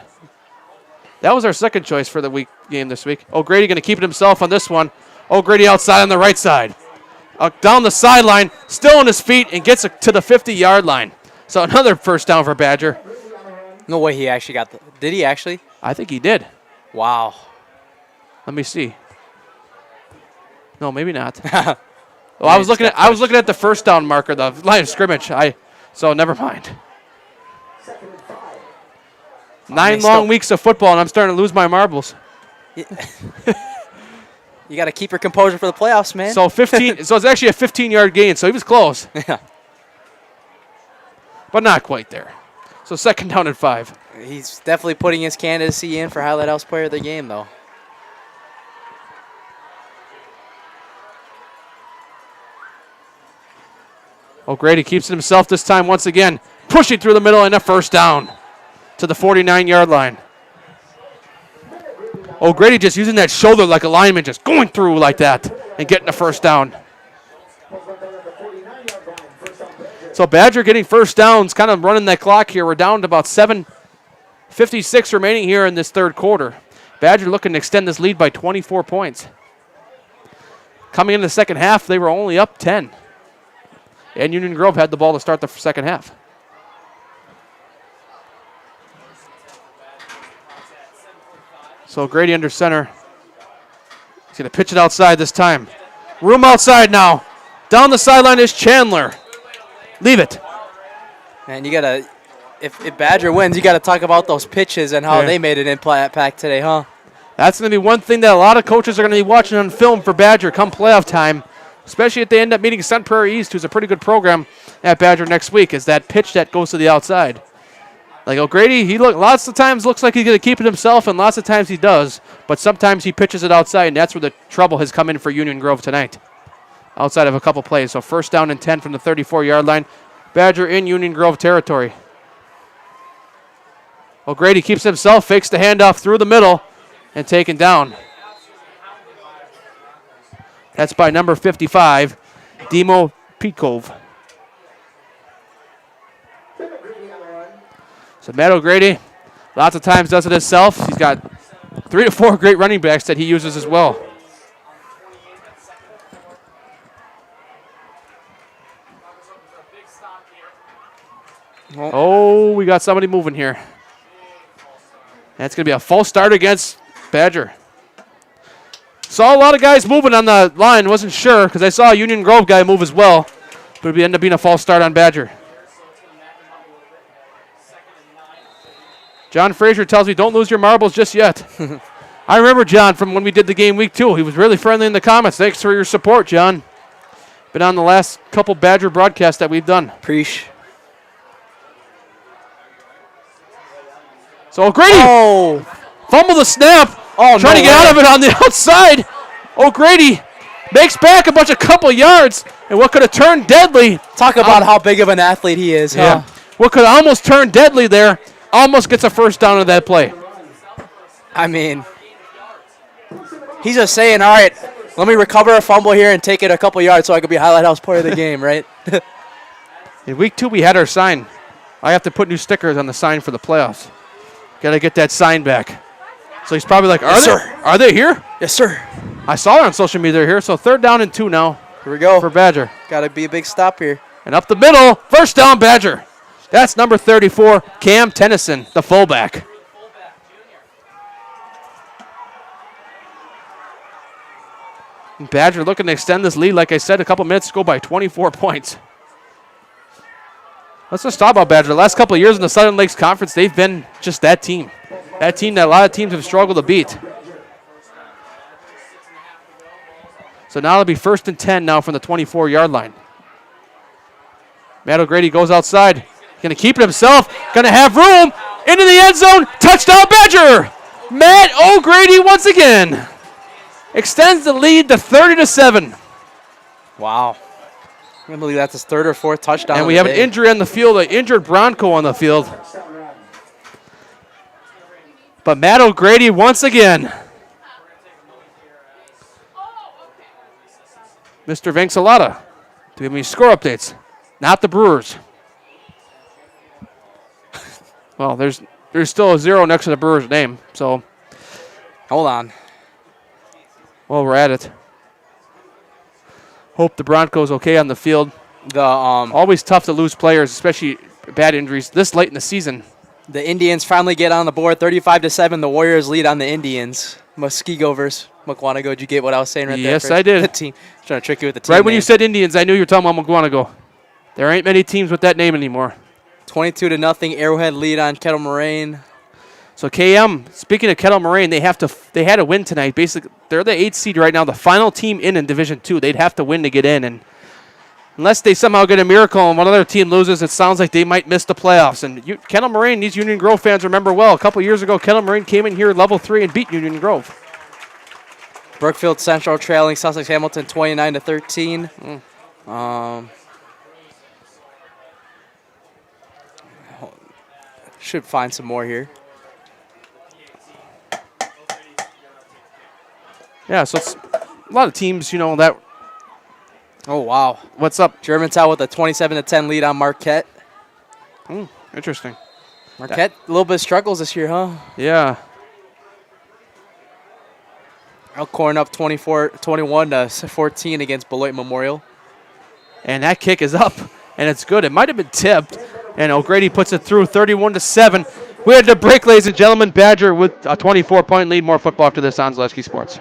That was our second choice for the game this week. O'Grady going to keep it himself on this one. O'Grady outside on the right side. Down the sideline, still on his feet, and gets to the 50-yard line. So another first down for Badger. No way he actually got did he actually? I think he did. Wow. Let me see. No, maybe not. Well, I was looking at the first down marker, the line of scrimmage. So never mind. 9 long weeks of football, and I'm starting to lose my marbles. You got to keep your composure for the playoffs, man. So 15. So it's actually a 15-yard gain. So he was close. Yeah. But not quite there. So 2nd down and 5. He's definitely putting his candidacy in for Highlight House Player of the Game, though. O'Grady keeps it himself this time once again. Pushing through the middle and a first down to the 49-yard line. O'Grady just using that shoulder like a lineman, just going through like that and getting a first down. So Badger getting first downs, kind of running that clock here. We're down to about 7:56 remaining here in this third quarter. Badger looking to extend this lead by 24 points. Coming into the second half, they were only up 10. And Union Grove had the ball to start the second half. So Grady under center. He's going to pitch it outside this time. Room outside now. Down the sideline is Chandler. Leave it. Man, you got to, if Badger wins, you got to talk about those pitches and how they made an impact today, huh? That's going to be one thing that a lot of coaches are going to be watching on film for Badger come playoff time, especially if they end up meeting Sun Prairie East, who's a pretty good program at Badger next week, is that pitch that goes to the outside. Like O'Grady, he lots of times looks like he's going to keep it himself, and lots of times he does. But sometimes he pitches it outside, and that's where the trouble has come in for Union Grove tonight. Outside of a couple plays. So first down and 10 from the 34-yard line. Badger in Union Grove territory. O'Grady keeps himself, fakes the handoff through the middle, and taken down. That's by number 55, Demo Petkov. So Matt O'Grady, lots of times does it himself. He's got 3 to 4 great running backs that he uses as well. Oh, we got somebody moving here. That's going to be a false start against Badger. Saw a lot of guys moving on the line. Wasn't sure because I saw a Union Grove guy move as well. But it ended up being a false start on Badger. John Frazier tells me, don't lose your marbles just yet. I remember John from when we did the game week 2. He was really friendly in the comments. Thanks for your support, John. Been on the last couple Badger broadcasts that we've done. Preach. So O'Grady fumble the snap. Trying to get out of it on the outside. O'Grady makes back a couple yards. And what could have turned deadly. Talk about how big of an athlete he is. Yeah. Huh? What could almost turn deadly there. Almost gets a first down on that play. I mean, he's just saying, all right, let me recover a fumble here and take it a couple yards so I could be highlight house player of the game, right? In week 2, we had our sign. I have to put new stickers on the sign for the playoffs. Got to get that sign back. So he's probably like, are they here? Yes, sir. I saw it on social media here. So 3rd down and 2 now. Here we go. For Badger. Got to be a big stop here. And up the middle, first down Badger. That's number 34, Cam Tennyson, the fullback. Badger looking to extend this lead, like I said, a couple minutes ago by 24 points. Let's just talk about Badger. The last couple of years in the Southern Lakes Conference, they've been just that team. That team that a lot of teams have struggled to beat. So now it'll be 1st and 10 now from the 24-yard line. Matt O'Grady goes outside. Going to keep it himself. Going to have room. Into the end zone. Touchdown Badger. Matt O'Grady once again extends the lead to 30-7. Wow. I can't believe that's his 3rd or 4th touchdown. And we have an injury on the field, an injured Bronco on the field. But Matt O'Grady once again. Mr. Vincelata, do we have any score updates? Not the Brewers. Well, there's still a 0 next to the Brewers' name, so. Hold on. Well, we're at it. Hope the Broncos okay on the field. Always tough to lose players, especially bad injuries this late in the season. The Indians finally get on the board, 35-7. The Warriors lead on the Indians. Muskego versus Mukwonago. Did you get what I was saying right there? Yes, I did. The team. Trying to trick you with the team. Right when you said Indians, I knew you were talking about Mukwonago. There ain't many teams with that name anymore. 22-0. Arrowhead lead on Kettle Moraine. So KM, speaking of Kettle Moraine, they had to win tonight. Basically, they're the 8th seed right now, the final team in Division 2. They'd have to win to get in, and unless they somehow get a miracle and one other team loses, it sounds like they might miss the playoffs. And Kettle Moraine, these Union Grove fans remember well. A couple years ago, Kettle Moraine came in here level 3 and beat Union Grove. Brookfield Central trailing Sussex Hamilton 29-13. Should find some more here. Yeah, so it's a lot of teams, that. Oh, wow. What's up? Germantown with a 27-10 lead on Marquette. Interesting. Marquette, a little bit of struggles this year, huh? Yeah. Elkhorn up 21-14 against Beloit Memorial. And that kick is up, and it's good. It might have been tipped, and O'Grady puts it through 31-7. We had to break, ladies and gentlemen. Badger with a 24-point lead. More football after this on Zaleski Sports.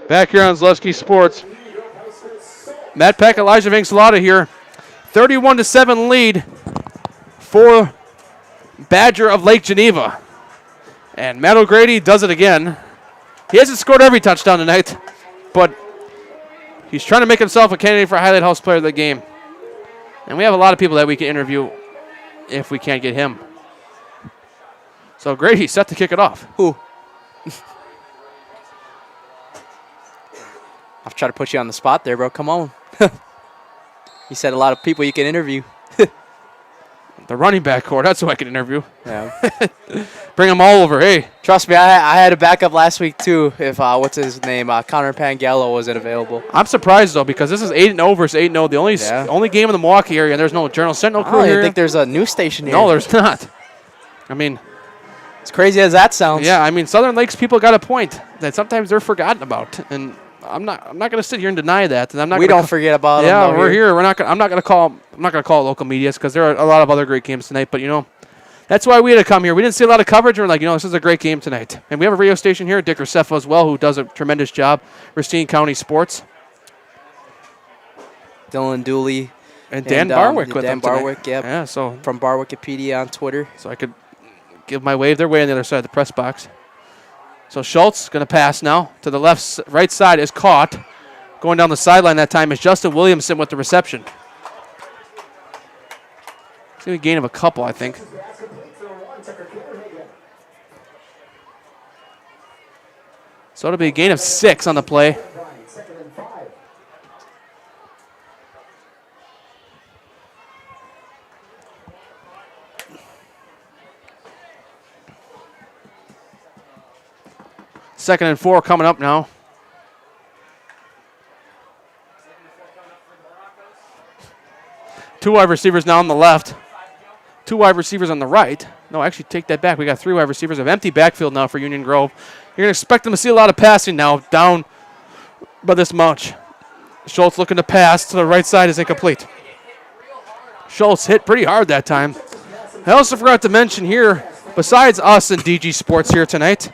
Back here on Zaleski Sports. Matt Peck, Elijah Vincelata here. 31-7 lead for Badger of Lake Geneva. And Matt O'Grady does it again. He hasn't scored every touchdown tonight, but he's trying to make himself a candidate for Highlight House Player of the Game. And we have a lot of people that we can interview if we can't get him. So Grady's set to kick it off. Who? I'll try to put you on the spot there, bro. Come on. You said a lot of people you can interview. The running back core, that's who I can interview. Yeah. Bring them all over, hey. Trust me, I had a backup last week, too, if, what's his name, Connor Pangallo wasn't available. I'm surprised, though, because this is 8-0 versus 8-0. The only game in the Milwaukee area, and there's no Journal Sentinel crew I here. don't think there's a news station here. No, there's not. I mean, as crazy as that sounds. Yeah, I mean, Southern Lakes people got a point that sometimes they're forgotten about, and I'm not going to sit here and deny that. And I'm not. We don't forget about them. Yeah, we're here. I'm not going to call local medias because there are a lot of other great games tonight. But that's why we had to come here. We didn't see a lot of coverage. We're like, this is a great game tonight, and we have a radio station here, Dick Cepha as well, who does a tremendous job. Racine County Sports. Dylan Dooley and Dan Barwick with Dan them tonight. Barwick, yep. Yeah, so from Barwikipedia on Twitter. So I could give my wave. They're way on the other side of the press box. So Schultz going to pass now to the right side is caught. Going down the sideline that time is Justin Williamson with the reception. It's going to be a gain of a couple, I think. So it'll be a gain of 6 on the play. Second and 4 coming up now. Two wide receivers now on the left. Two wide receivers on the right. No, actually, take that back. We got 3 wide receivers of empty backfield now for Union Grove. You're going to expect them to see a lot of passing now, down by this much. Schultz looking to pass to the right side is incomplete. Schultz hit pretty hard that time. I also forgot to mention here, besides us and DG Sports here tonight,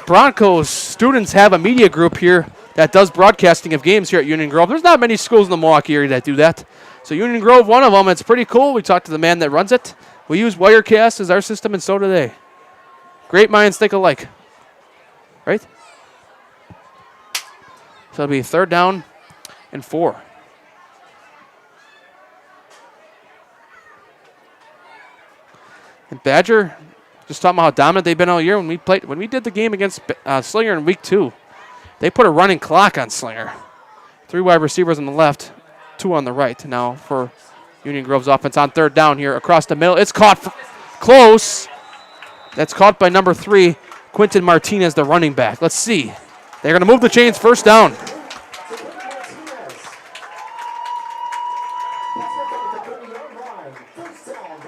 Broncos students have a media group here that does broadcasting of games here at Union Grove. There's not many schools in the Milwaukee area that do that. So Union Grove, one of them, it's pretty cool. We talked to the man that runs it. We use Wirecast as our system, and so do they. Great minds think alike. Right? So it'll be 3rd down and 4. And Badger, just talking about how dominant they've been all year. When we did the game against Slinger in week 2, they put a running clock on Slinger. 3 wide receivers on the left, 2 on the right now for Union Grove's offense on 3rd down here across the middle. It's caught close. That's caught by number 3, Quentin Martinez, the running back. Let's see. They're going to move the chains. 1st down.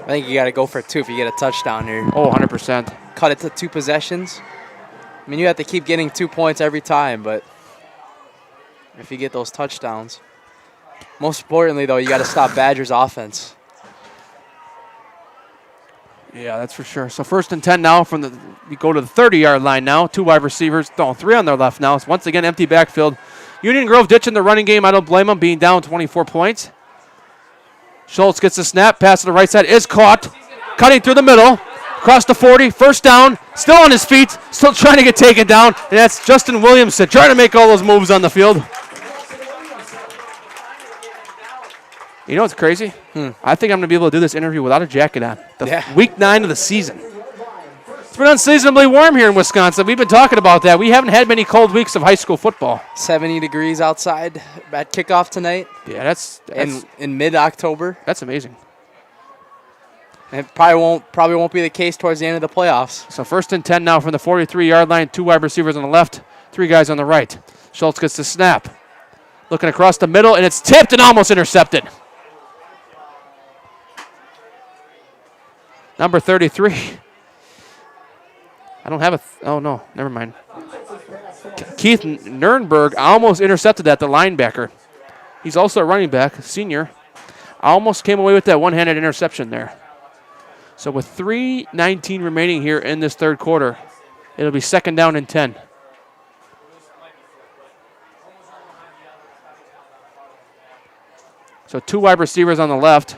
I think you got to go for 2 if you get a touchdown here. Oh, 100%. Cut it to 2 possessions. I mean, you have to keep getting 2 points every time, but if you get those touchdowns. Most importantly, though, you got to stop Badger's offense. Yeah, that's for sure. So 1st and 10 now we go to the 30-yard line now. 2 wide receivers. No, 3 on their left now. It's once again empty backfield. Union Grove ditching the running game. I don't blame them, being down 24 points. Schultz gets the snap. Pass to the right side is caught. Cutting through the middle. Across the 40. 1st down. Still on his feet. Still trying to get taken down. And that's Justin Williamson trying to make all those moves on the field. You know what's crazy? I think I'm going to be able to do this interview without a jacket on. Week 9 of the season. It's been unseasonably warm here in Wisconsin. We've been talking about that. We haven't had many cold weeks of high school football. 70 degrees outside at kickoff tonight. Yeah, that's in mid-October. That's amazing. And it probably won't be the case towards the end of the playoffs. So 1st and 10 now from the 43-yard line. 2 wide receivers on the left, 3 guys on the right. Schultz gets the snap. Looking across the middle, and it's tipped and almost intercepted. Number 33. I don't have oh, no. Never mind. Keith Nurnberg almost intercepted that, the linebacker. He's also a running back, senior. Almost came away with that one-handed interception there. So with 3:19 remaining here in this 3rd quarter, it'll be 2nd down and 10. So 2 wide receivers on the left,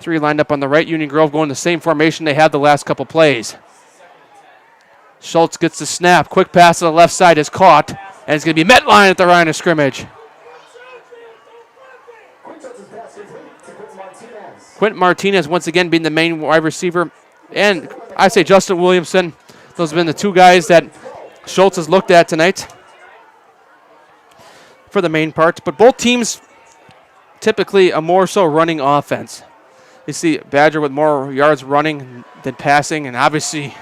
3 lined up on the right. Union Grove going the same formation they had the last couple plays. Schultz gets the snap. Quick pass to the left side is caught, and it's going to be Metline at the line of scrimmage. Quentin Martinez once again being the main wide receiver. And I say Justin Williamson. Those have been the 2 guys that Schultz has looked at tonight for the main part. But both teams typically a more so running offense. You see Badger with more yards running than passing, and obviously,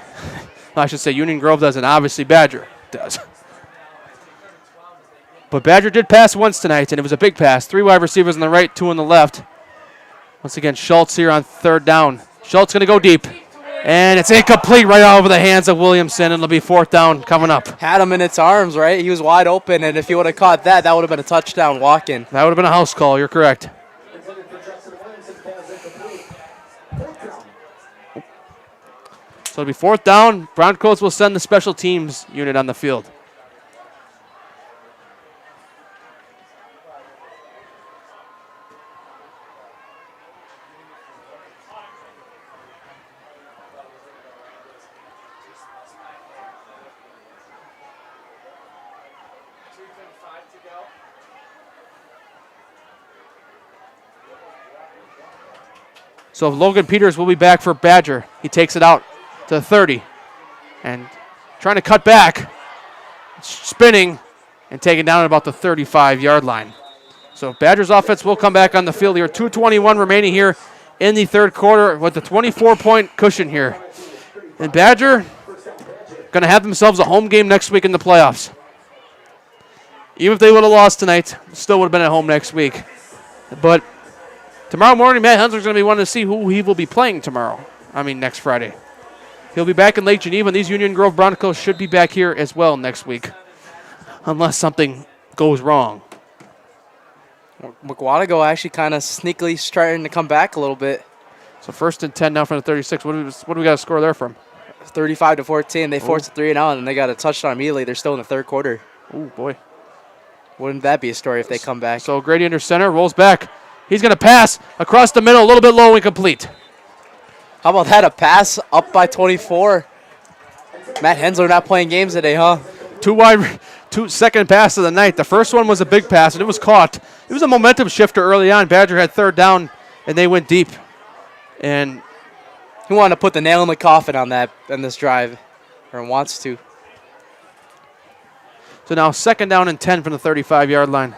I should say Union Grove doesn't, obviously Badger does. But Badger did pass once tonight, and it was a big pass. 3 wide receivers on the right, 2 on the left. Once again, Schultz here on 3rd down. Schultz going to go deep. And it's incomplete right over the hands of Williamson, and it'll be 4th down coming up. Had him in its arms, right? He was wide open, and if he would have caught that, that would have been a touchdown walk-in. That would have been a house call. You're correct. So it'll be 4th down. Broncos will send the special teams unit on the field. So Logan Peters will be back for Badger. He takes it out to the 30 and trying to cut back, spinning and taking down at about the 35-yard line. So Badger's offense will come back on the field here. 2:21 remaining here in the 3rd quarter with the 24-point cushion here. And Badger going to have themselves a home game next week in the playoffs. Even if they would have lost tonight, still would have been at home next week. But tomorrow morning, Matt Hensler's going to be wanting to see who he will be playing next Friday. He'll be back in Lake Geneva, and these Union Grove Broncos should be back here as well next week, unless something goes wrong. McWanago actually kind of sneakily starting to come back a little bit. So 1st and 10 now from the 36. What do we got to score there from? 35-14. They forced a 3 and out, and they got a touchdown immediately. They're still in the 3rd quarter. Oh, boy. Wouldn't that be a story if they come back? So Grady under center, rolls back. He's going to pass across the middle, a little bit low, incomplete. How about that? A pass up by 24. Matt Hensler not playing games today, huh? 2 second pass of the night. The first one was a big pass, and it was caught. It was a momentum shifter early on. Badger had 3rd down, and they went deep. And he wanted to put the nail in the coffin on this drive, or wants to. So now 2nd down and 10 from the 35-yard line.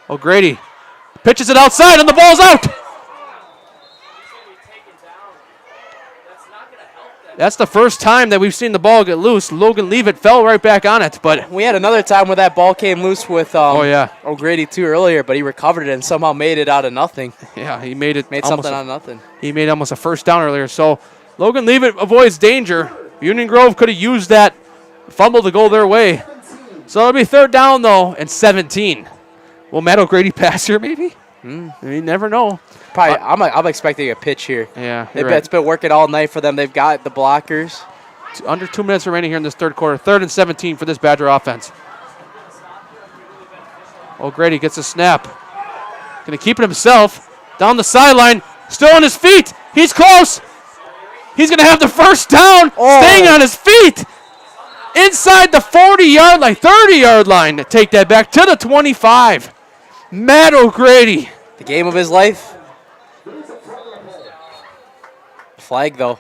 O'Grady pitches it outside, and the ball's out. That's the first time that we've seen the ball get loose. Logan Leavitt fell right back on it, but we had another time where that ball came loose with O'Grady too earlier, but he recovered it and somehow made it out of nothing. Yeah, he made something out of nothing. He made almost a 1st down earlier. So Logan Leavitt avoids danger. Union Grove could have used that fumble to go their way. So it'll be 3rd down though and 17. Will Matt O'Grady pass here maybe? You never know. Probably, I'm expecting a pitch here. Yeah, It's been working all night for them. They've got the blockers. Under 2 minutes remaining here in this 3rd quarter. 3rd and 17 for this Badger offense. O'Grady gets a snap. Going to keep it himself. Down the sideline. Still on his feet. He's close. He's going to have the 1st down. Staying on his feet. Inside the 40-yard line, 30-yard line to take that back to the 25. Matt O'Grady. The game of his life. Flag, though.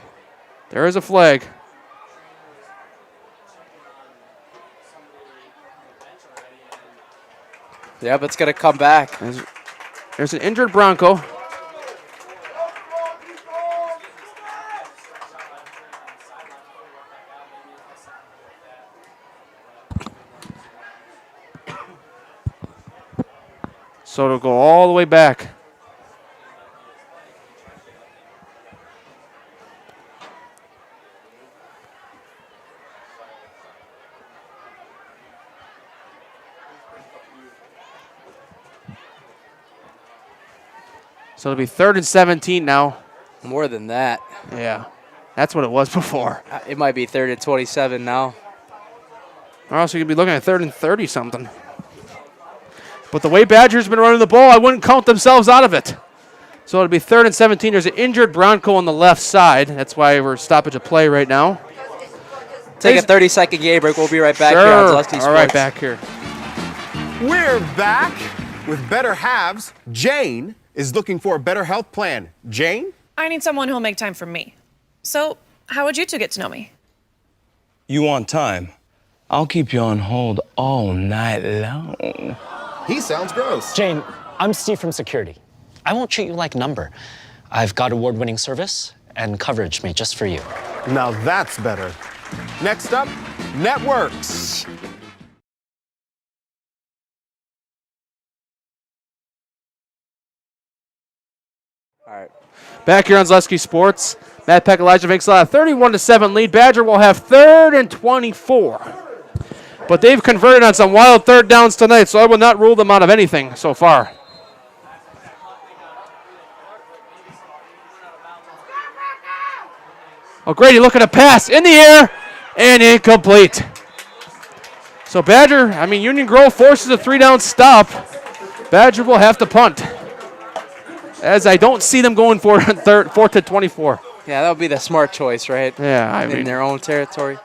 There is a flag. Yeah, but it's going to come back. There's an injured Bronco. So it'll go all the way back. So it'll be 3rd and 17 now. More than that. Yeah, that's what it was before. It might be 3rd and 27 now. Or else you could be looking at 3rd and 30 something. But the way Badger's been running the ball, I wouldn't count themselves out of it. So it'll be 3rd and 17. There's an injured Bronco on the left side. That's why we're stoppage of play right now. Take a 30-second game break. We'll be right back here on Zaleski Sports. All right, back here. We're back with better halves. Jane is looking for a better health plan. Jane? I need someone who'll make time for me. So, how would you two get to know me? You want time? I'll keep you on hold all night long. He sounds gross. Jane, I'm Steve from security. I won't treat you like a number. I've got award-winning service and coverage made just for you. Now that's better. Next up, networks. All right. Back here on Zaleski Sports, Matt Peck, Elijah Vinksala, 31-7 lead. Badger will have 3rd and 24. But they've converted on some wild 3rd downs tonight, so I will not rule them out of anything so far. O'Grady looking to pass in the air and incomplete. So Badger, Union Grove forces a 3-down stop. Badger will have to punt, as I don't see them going for 4th to 24. Yeah, that would be the smart choice, right? Yeah, in their own territory.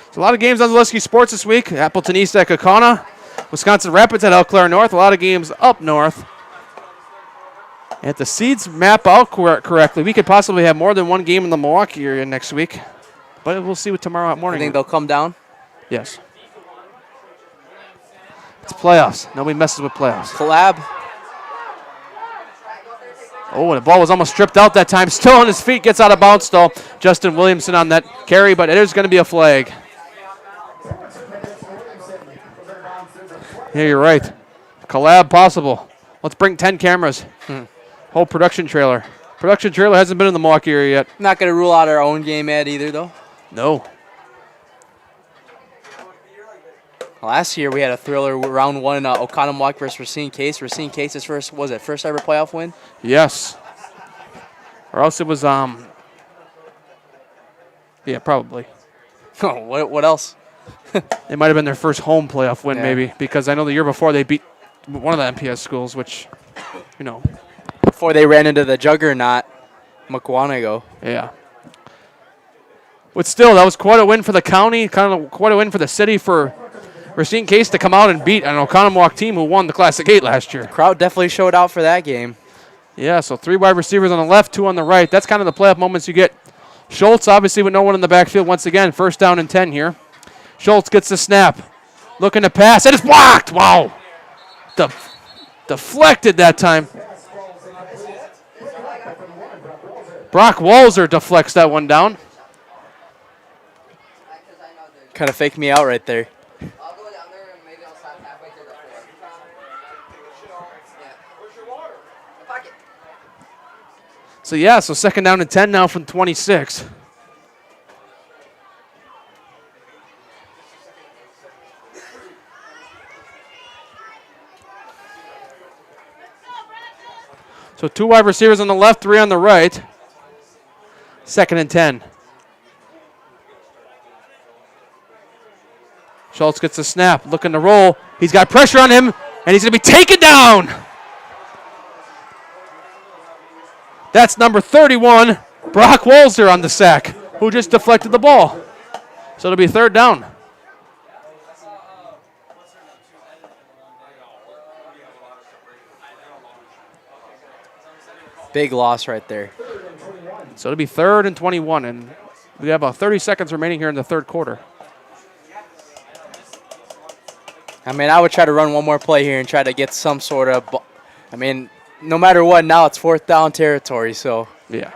There's a lot of games on Zaleski Sports this week. Appleton East at Kaukauna, Wisconsin Rapids at Eau Claire North. A lot of games up north. And if the seeds map out correctly, we could possibly have more than one game in the Milwaukee area next week. But we'll see what tomorrow morning. You think they'll come down? Yes. It's playoffs. Nobody messes with playoffs. Collab. Oh, the ball was almost stripped out that time. Still on his feet. Gets out of bounds though. Justin Williamson on that carry, but it is going to be a flag. Yeah, you're right. Collab possible. Let's bring 10 cameras. Whole production trailer. Production trailer hasn't been in the Milwaukee area yet. Not going to rule out our own game yet either, though. No. Last year we had a thriller round 1 in Oconomowoc versus Racine Case. Racine Case's first ever playoff win? Yes. Or else it was yeah, probably. Oh, what else? It might have been their first home playoff win, maybe, because I know the year before they beat one of the MPS schools, which, Before they ran into the juggernaut, Mukwonago. Yeah. But still, that was quite a win for the county, kind of quite a win for the city, for Racine Case to come out and beat an Oconomowoc team who won the Classic 8 last year. Crowd definitely showed out for that game. Yeah, so 3 wide receivers on the left, 2 on the right. That's kind of the playoff moments you get. Schultz, obviously, with no one in the backfield once again. 1st down and 10 here. Schultz gets the snap. Looking to pass. And it's blocked. Wow. Deflected that time. Brock Walzer deflects that one down. Kind of faked me out right there. So, yeah, 2nd down and 10 now from 26. So 2 wide receivers on the left, 3 on the right. 2nd and 10. Schultz gets the snap, looking to roll. He's got pressure on him, and he's going to be taken down. That's number 31, Brock Walzer on the sack, who just deflected the ball. So it'll be 3rd down. Big loss right there. So it'll be 3rd and 21, and we have about 30 seconds remaining here in the 3rd quarter. I would try to run one more play here and try to get some sort of, no matter what, now it's 4th down territory, so. Yeah.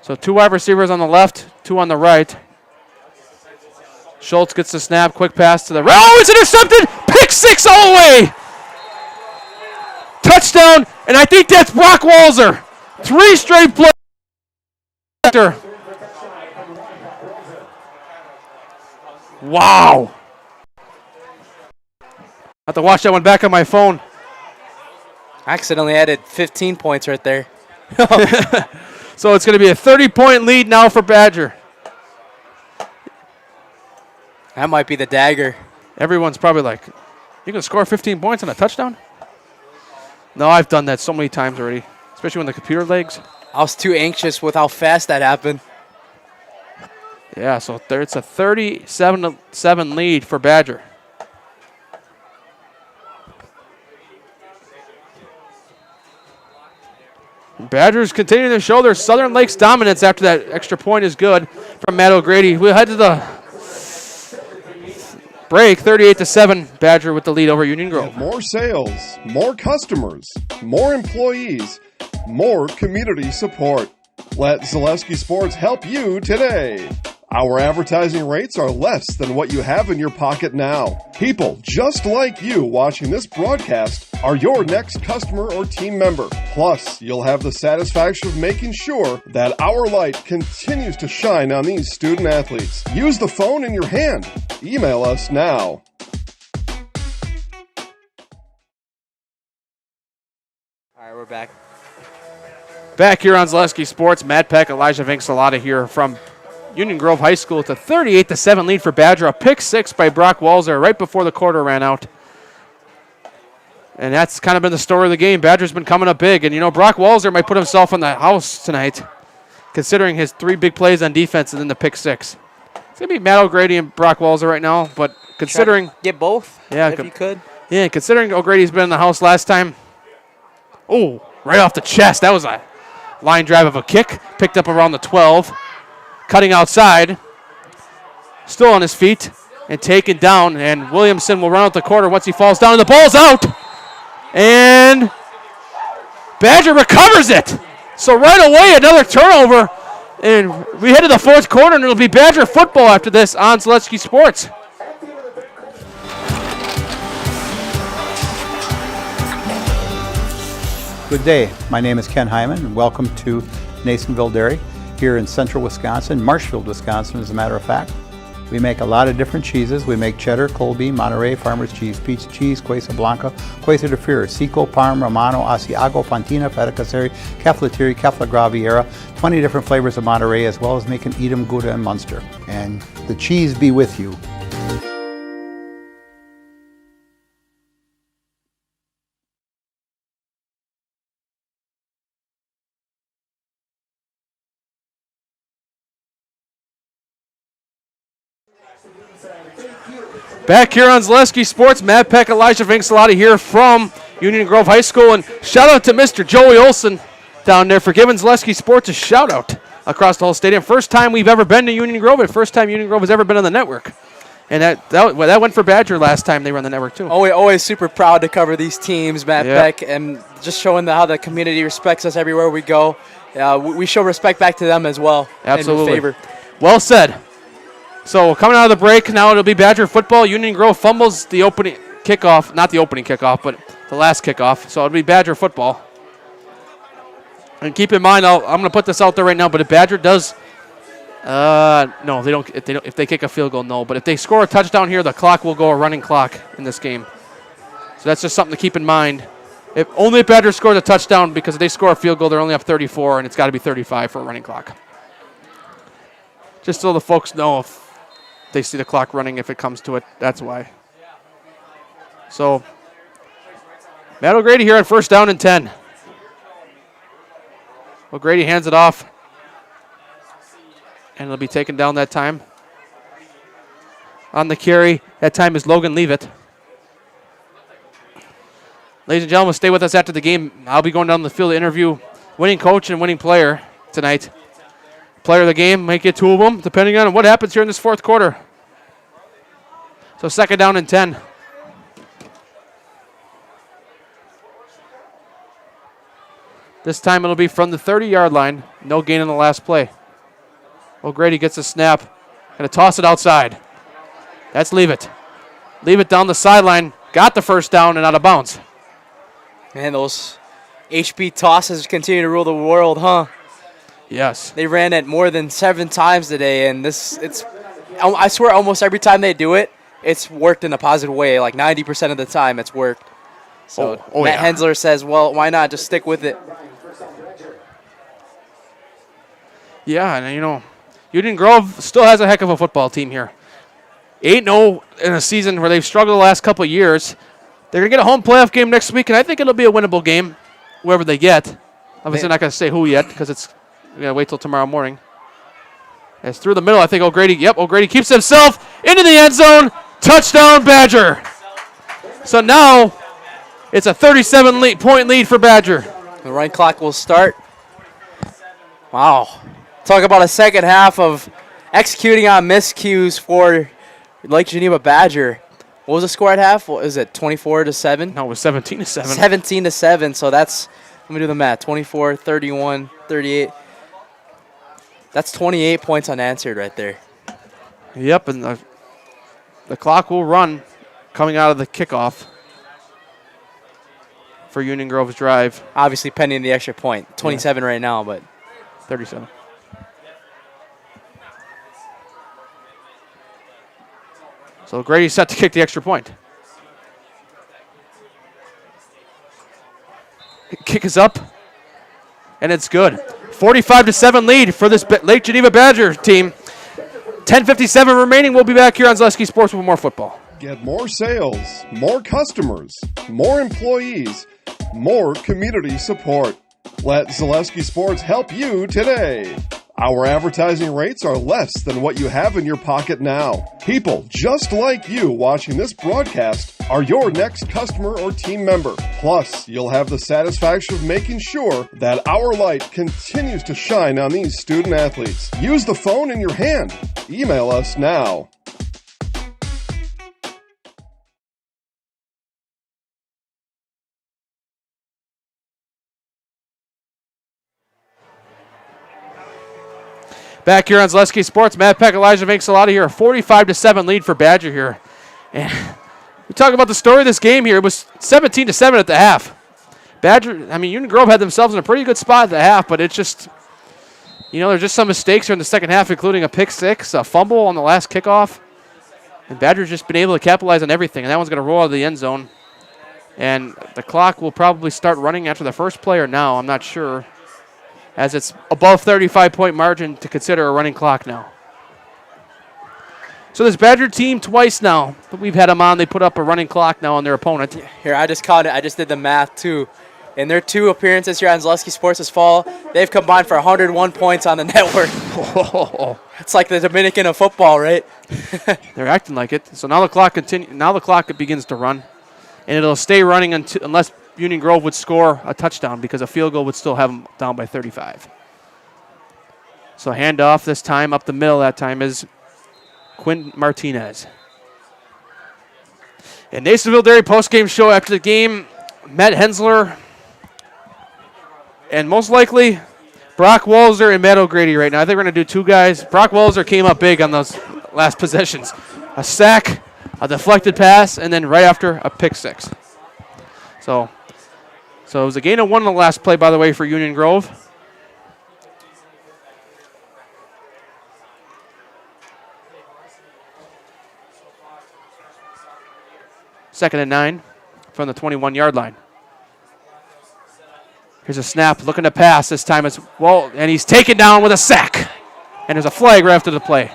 So 2 wide receivers on the left, 2 on the right. Schultz gets the snap, quick pass to the right. Oh, it's intercepted! Pick 6 all the way! Touchdown, and I think that's Brock Walzer. 3 straight plays. Wow. have to watch that one back on my phone. Accidentally added 15 points right there. So it's going to be a 30-point lead now for Badger. That might be the dagger. Everyone's probably like, you can score 15 points on a touchdown? No, I've done that so many times already, especially when the computer lags. I was too anxious with how fast that happened. Yeah, so it's a 37-7 lead for Badger. Badgers continue to show their Southern Lakes dominance after that extra point is good from Matt O'Grady. We'll head to the break, 38-7. Badger with the lead over Union Grove. More sales, more customers, more employees, more community support. Let Zaleski Sports help you today. Our advertising rates are less than what you have in your pocket now. People just like you watching this broadcast are your next customer or team member. Plus, you'll have the satisfaction of making sure that our light continues to shine on these student athletes. Use the phone in your hand. Email us now. All right, we're back. Back here on Zaleski Sports, Matt Peck, Elijah Vincelata here from Union Grove High School. It's a 38-7 lead for Badger. A pick six by Brock Walzer right before the quarter ran out. And that's kind of been the story of the game. Badger's been coming up big. And, you know, Brock Walzer might put himself in the house tonight, considering his 3 big plays on defense and then the pick six. It's going to be Matt O'Grady and Brock Walzer right now, but considering... Get both, yeah, if you could. Yeah, considering O'Grady's been in the house last time. Oh, right off the chest. That was a line drive of a kick. Picked up around the 12. Cutting outside. Still on his feet and taken down. And Williamson will run out the quarter once he falls down. And the ball's out. And Badger recovers it. So right away, another turnover. And we head to the fourth quarter, and it'll be Badger football after this on Zaleski Sports. Good day. My name is Ken Hyman, and welcome to Nasonville Dairy here in central Wisconsin, Marshfield, Wisconsin, as a matter of fact. We make a lot of different cheeses. We make cheddar, Colby, Monterey, Farmer's Cheese, Peach Cheese, Quesa Blanca, Quesa de Fear, Seco, Parm, Romano, Asiago, Fontina, Feta Caseri, Caflatiri, Cafla Graviera, 20 different flavors of Monterey, as well as making Edam, Gouda, and Munster. And the cheese be with you. Back here on Zaleski Sports, Matt Peck, Elijah Vincelata here from Union Grove High School. And shout out to Mr. Joey Olson down there for giving Zaleski Sports a shout out across the whole stadium. First time we've ever been to Union Grove, and first time Union Grove has ever been on the network. And that went for Badger last time they were on the network too. Always super proud to cover these teams, Matt Peck, and just showing how the community respects us everywhere we go. We show respect back to them as well. Absolutely. In favor. Well said. So coming out of the break, now it'll be Badger football. Union Grove fumbles the opening kickoff, not the opening kickoff, but the last kickoff. So it'll be Badger football. And keep in mind, I'm going to put this out there right now, but if Badger does, no, they don't. If they kick a field goal, no. But if they score a touchdown here, the clock will go a running clock in this game. So that's just something to keep in mind. Only if Badger scores a touchdown, because if they score a field goal, they're only up 34, and it's got to be 35 for a running clock. Just so the folks know if they see the clock running, if it comes to it, that's why. So, Matt O'Grady here on first down and 10. O'Grady hands it off, and it'll be taken down that time. On the carry, that time is Logan Leavitt. Ladies and gentlemen, stay with us after the game. I'll be going down the field to interview winning coach and winning player tonight. Player of the game, might get 2 of them, depending on what happens here in this fourth quarter. So second down and 10. This time it'll be from the 30-yard line. No gain on the last play. O'Grady gets a snap. Going to toss it outside. That's Leavitt. Leavitt down the sideline. Got the first down and out of bounds. Man, those HB tosses continue to rule the world, huh? Yes. They ran it more than 7 times today, and I swear almost every time they do it, it's worked in a positive way. Like 90% of the time, it's worked. So Matt Hensler says, well, why not just stick with it? Yeah, and Union Grove still has a heck of a football team here. 8-0 in a season where they've struggled the last couple of years. They're going to get a home playoff game next week, and I think it'll be a winnable game, whoever they get. Obviously not going to say who yet because we're going to wait till tomorrow morning. It's through the middle. I think O'Grady. Yep, O'Grady keeps himself into the end zone. Touchdown, Badger. So now it's a 37-point lead for Badger. The running clock will start. Wow. Talk about a second half of executing on miscues for Lake Geneva Badger. What was the score at half? What is it, 24-7? No, it was 17-7. 17-7, so that's, let me do the math, 24, 31, 38. That's 28 points unanswered right there. Yep, and the clock will run coming out of the kickoff for Union Grove's drive. Obviously pending the extra point. 27 right now, but 37. So Grady's set to kick the extra point. Kick is up, and it's good. 45-7 lead for this Lake Geneva Badger team. 10:57 remaining. We'll be back here on Zaleski Sports with more football. Get more sales, more customers, more employees, more community support. Let Zaleski Sports help you today. Our advertising rates are less than what you have in your pocket now. People just like you watching this broadcast are your next customer or team member. Plus, you'll have the satisfaction of making sure that our light continues to shine on these student athletes. Use the phone in your hand. Email us now. Back here on Zaleski Sports, Matt Peck, Elijah Vincelada here. A 45-7 lead for Badger here. And we talk about the story of this game here. It was 17-7 at the half. Badger, Union Grove had themselves in a pretty good spot at the half, but it's just, there's just some mistakes here in the second half, including a pick six, a fumble on the last kickoff. And Badger's just been able to capitalize on everything, and that one's going to roll out of the end zone. And the clock will probably start running after the first play or now. I'm not sure, as it's above 35-point margin to consider a running clock now. So this Badger team twice now that we've had them on, they put up a running clock now on their opponent. Here, I just counted. I just did the math, too. In their 2 appearances here on Zaleski Sports this fall, they've combined for 101 points on the network. It's like the Dominican of football, right? They're acting like it. So now the clock Now the clock begins to run, and it'll stay running unless Union Grove would score a touchdown, because a field goal would still have them down by 35. So handoff this time up the middle. That time is Quinn Martinez. And Nasonville Dairy postgame show after the game, Matt Hensler and most likely Brock Walzer and Matt O'Grady right now. I think we're going to do 2 guys. Brock Walzer came up big on those last possessions. A sack, a deflected pass, and then right after a pick six. So it was a gain of 1 on the last play, by the way, for Union Grove. Second and 9 from the 21-yard line. Here's a snap, looking to pass. This time it's and he's taken down with a sack. And there's a flag right after the play.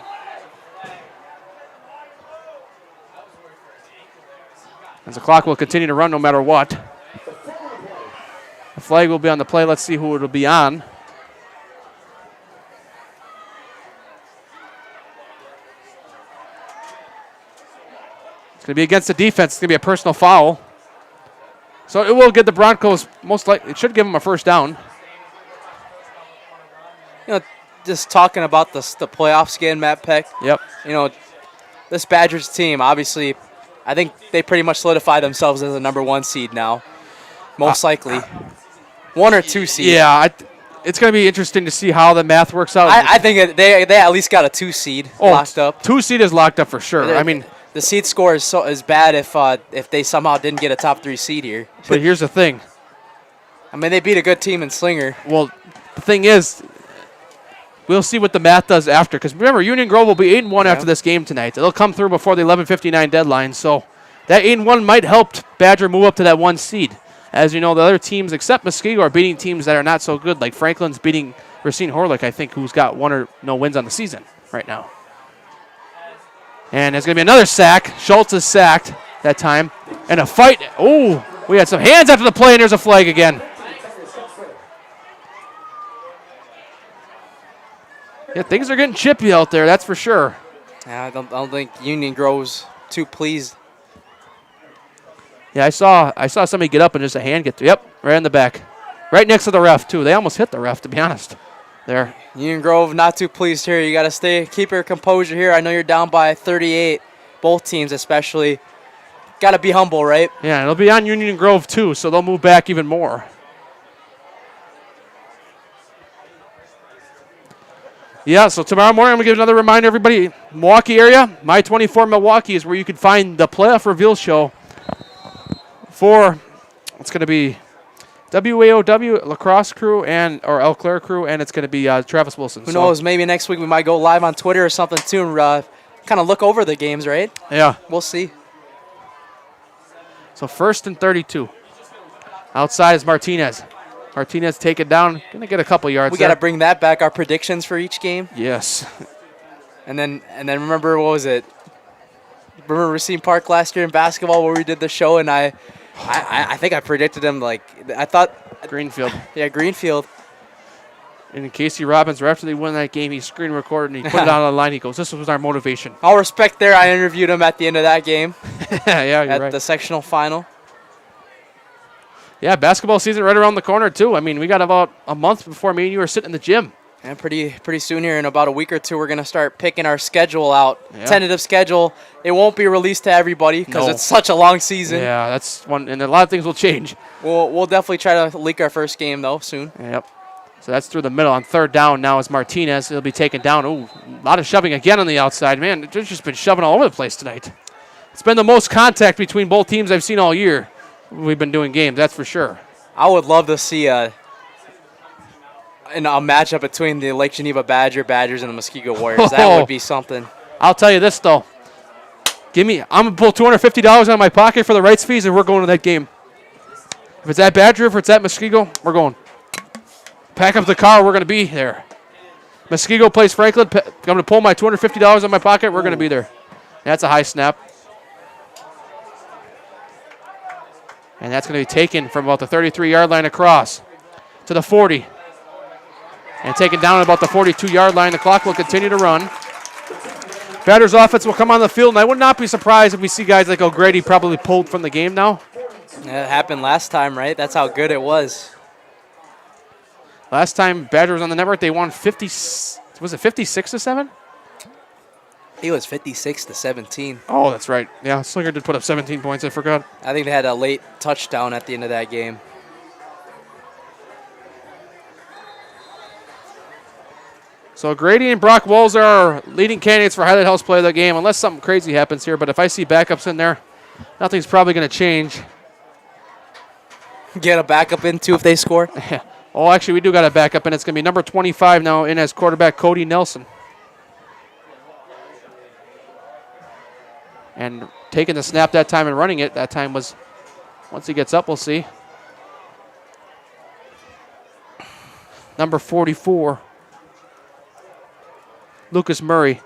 As the clock will continue to run no matter what. The flag will be on the play. Let's see who it'll be on. It's going to be against the defense. It's going to be a personal foul. So it will get the Broncos, most likely, it should give them a first down. Just talking about the playoffs again, Matt Peck. Yep. This Badgers team, obviously, I think they pretty much solidified themselves as a number 1 seed now. Most likely. 1 or 2 seed. Yeah, it's going to be interesting to see how the math works out. I think they at least got a 2 seed locked up. 2 seed is locked up for sure. The seed score is bad if they somehow didn't get a top 3 seed here. But here's the thing. They beat a good team in Slinger. Well, the thing is, we'll see what the math does after. Because remember, Union Grove will be 8-1 after this game tonight. They'll come through before the 11:59 deadline. So that 8-1 might help Badger move up to that 1 seed. As you know, the other teams except Muskego are beating teams that are not so good. Like Franklin's beating Racine Horlick, I think, who's got 1 or no wins on the season right now. And there's going to be another sack. Schultz is sacked that time. And a fight. Oh, we had some hands after the play, and there's a flag again. Yeah, things are getting chippy out there, that's for sure. Yeah, I don't think Union Grove's too pleased. Yeah, I saw somebody get up and just a hand get through. Yep, right in the back. Right next to the ref, too. They almost hit the ref, to be honest. There. Union Grove not too pleased here. You got to keep your composure here. I know you're down by 38, both teams especially. Got to be humble, right? Yeah, it'll be on Union Grove, too, so they'll move back even more. Yeah, so tomorrow morning I'm going to give another reminder, everybody. Milwaukee area, My 24 Milwaukee is where you can find the playoff reveal show for, it's going to be WAOW, Lacrosse crew, or Eau Claire crew, and it's going to be Travis Wilson. Who knows, maybe next week we might go live on Twitter or something too and kind of look over the games, right? Yeah. We'll see. So 1st and 32. Outside is Martinez. Martinez take it down. Going to get a couple yards. We got to bring that back, our predictions for each game. Yes. And then remember, what was it? Remember Racine Park last year in basketball where we did the show and I think I predicted him I thought Greenfield. Yeah, Greenfield. And Casey Robbins, right after they won that game, he screen recorded and he put it out on the line. He goes, "This was our motivation." All respect there. I interviewed him at the end of that game. Yeah, you're at right. the sectional final. Yeah, basketball season right around the corner too. I mean, we got about a month before me and you were sitting in the gym. And pretty soon here, in about a week or two, we're going to start picking our schedule out. Yeah. Tentative schedule. It won't be released to everybody because it's such a long season. Yeah, that's one, and a lot of things will change. We'll definitely try to leak our first game, though, soon. Yep. So that's through the middle. On 3rd down now is Martinez. He'll be taken down. Ooh, a lot of shoving again on the outside. Man, there's just been shoving all over the place tonight. It's been the most contact between both teams I've seen all year. We've been doing games, that's for sure. I would love to see a matchup between the Lake Geneva Badgers and the Muskego Warriors. That would be something. I'll tell you this, though. I'm going to pull $250 out of my pocket for the rights fees, and we're going to that game. If it's at Badger, if it's at Muskego, we're going. Pack up the car, we're going to be there. Muskego plays Franklin. I'm going to pull my $250 out of my pocket. We're going to be there. That's a high snap. And that's going to be taken from about the 33-yard line across to the 40. And taken down at about the 42-yard line. The clock will continue to run. Badgers offense will come on the field, and I would not be surprised if we see guys like O'Grady probably pulled from the game now. Yeah, it happened last time, right? That's how good it was. Last time Badger was on the network, they won 50. Was it 56-7? He was 56-17. Oh, that's right. Yeah, Slinger did put up 17 points. I forgot. I think they had a late touchdown at the end of that game. So Grady and Brock Walls are leading candidates for Highlight House Player of the game, unless something crazy happens here. But if I see backups in there, nothing's probably going to change. Get a backup in, too, if they score. Oh, actually, we do got a backup, and it's going to be number 25 now in as quarterback Cody Nelson. And taking the snap that time and running it, that time was, once he gets up, we'll see. Number 44. Lucas Murray.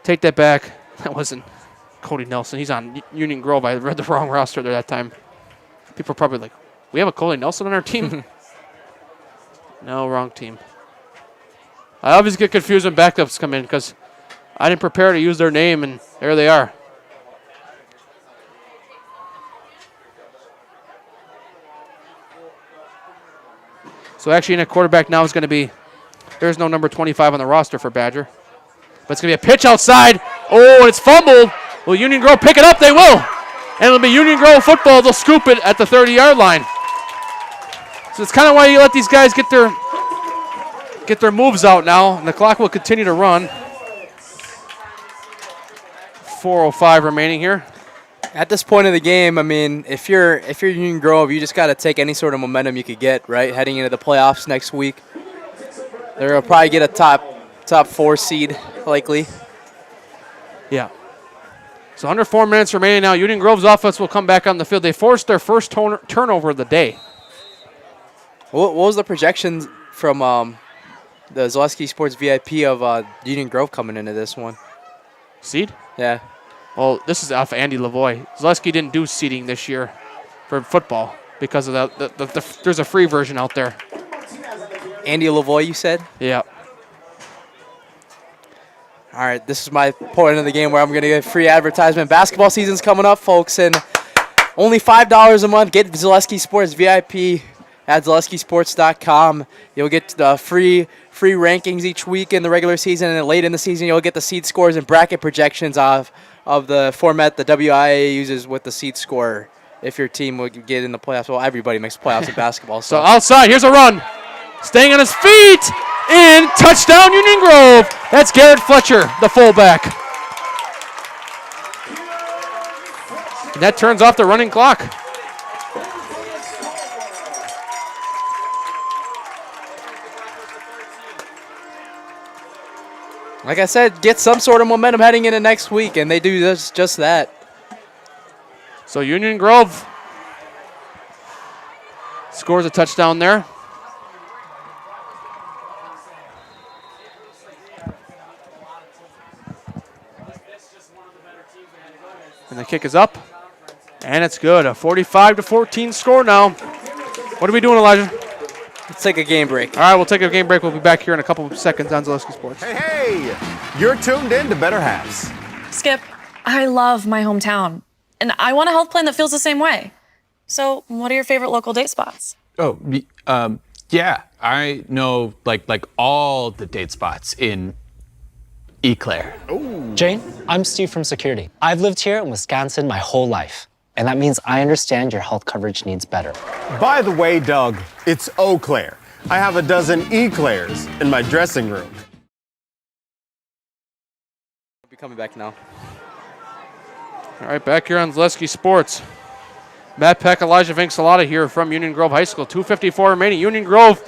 Take that back. That wasn't Cody Nelson. He's on Union Grove. I read the wrong roster there that time. People are probably like, we have a Cody Nelson on our team? No, wrong team. I always get confused when backups come in because I didn't prepare to use their name, and there they are. So actually, in a quarterback now is going to be, there's no number 25 on the roster for Badger. But it's going to be a pitch outside. Oh, and it's fumbled. Will Union Grove pick it up? They will. And it'll be Union Grove football. They'll scoop it at the 30-yard line. So it's kind of why you let these guys get their moves out now. And the clock will continue to run. 4:05 remaining here. At this point of the game, I mean, if you're Union Grove, you just got to take any sort of momentum you could get, right, heading into the playoffs next week. They're going to probably get a top top 4 seed, likely. Yeah. So under 4 minutes remaining now. Union Grove's offense will come back on the field. They forced their first turnover of the day. What was the projections from the Zaleski Sports VIP of Union Grove coming into this one? Seed? Yeah. Well, this is off Andy Lavoie. Zaleski didn't do seeding this year for football because of there's a free version out there. Andy Lavoie, you said? Yeah. All right, this is my point of the game where I'm going to get free advertisement. Basketball season's coming up, folks, and only $5 a month. Get Zaleski Sports VIP at ZaleskiSports.com. You'll get the free rankings each week in the regular season, and then late in the season you'll get the seed scores and bracket projections of the format the WIAA uses with the seed score if your team would get in the playoffs. Well, everybody makes playoffs in basketball. So outside, here's a run. Staying on his feet. In touchdown, Union Grove. That's Garrett Fletcher, the fullback. And that turns off the running clock. Like I said, get some sort of momentum heading into next week, and they do just that. So Union Grove scores a touchdown there. And the kick is up, and it's good. A 45-14 score now. What are we doing, Elijah? Let's take a game break. All right, we'll take a game break. We'll be back here in a couple of seconds on Zaleski Sports. Hey, you're tuned in to Better Halves. Skip, I love my hometown, and I want a health plan that feels the same way. So, what are your favorite local date spots? Oh, yeah. I know like all the date spots in Eclair. Jane, I'm Steve from security. I've lived here in Wisconsin my whole life, and that means I understand your health coverage needs better. By the way, Doug, it's Eau Claire. I have a dozen Eclairs in my dressing room. I'll be coming back now. All right, back here on Zaleski Sports. Matt Peck, Elijah Vincelata here from Union Grove High School. 2:54 remaining. Union Grove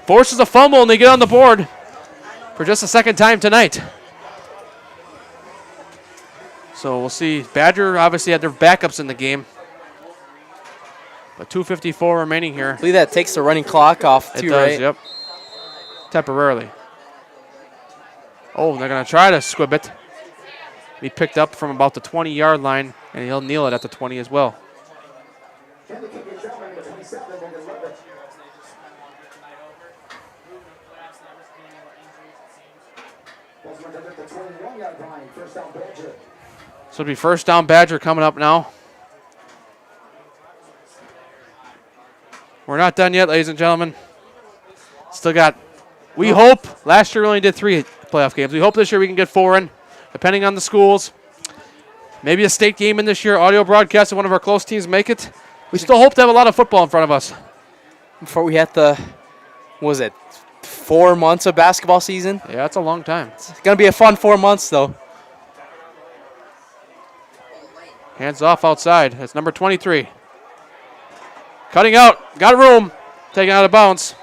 forces a fumble, and they get on the board for just the second time tonight. So we'll see. Badger obviously had their backups in the game. But 2:54 remaining here. I believe that takes the running clock off too, it does, right? Yep. Temporarily. Oh, they're going to try to squib it. He picked up from about the 20-yard line, and he'll kneel it at the 20 as well. So it'll be first down Badger coming up now. We're not done yet, ladies and gentlemen. Still got, we hope, last year we only did 3 playoff games. We hope this year we can get 4 in, depending on the schools. Maybe a state game in this year, audio broadcast, and one of our close teams make it. We still hope to have a lot of football in front of us. Before we hit the, what was it, 4 months of basketball season? Yeah, that's a long time. It's going to be a fun 4 months, though. Hands off outside. That's number 23. Cutting out. Got room. Taken out of bounds.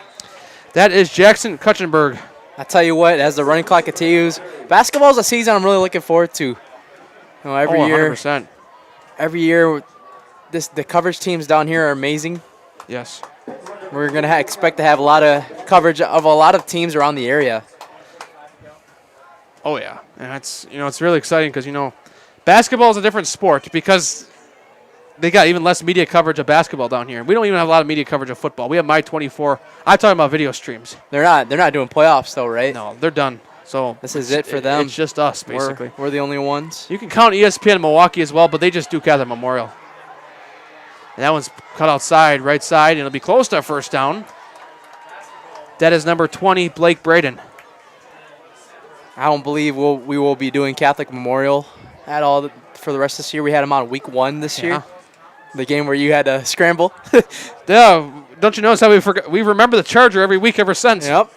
That is Jackson Kutchenberg. I tell you what, as the running clock continues, basketball is a season I'm really looking forward to. You know, every year, 100%. Every year, the coverage teams down here are amazing. Yes. We're going to expect to have a lot of coverage of a lot of teams around the area. Oh, yeah. And that's, it's really exciting because, basketball is a different sport because they got even less media coverage of basketball down here. We don't even have a lot of media coverage of football. We have My 24. I'm talking about video streams. They're not doing playoffs though, right? No, they're done. So this is it for them. It's just us, basically. We're the only ones. You can count ESPN in Milwaukee as well, but they just do Catholic Memorial. And that one's cut outside, right side, and it'll be close to a first down. That is number 20, Blake Braden. I don't believe we will be doing Catholic Memorial at all for the rest of this year. We had them on week 1 this year. The game where you had to scramble. Yeah, don't you notice how we remember the Charger every week ever since? Yep.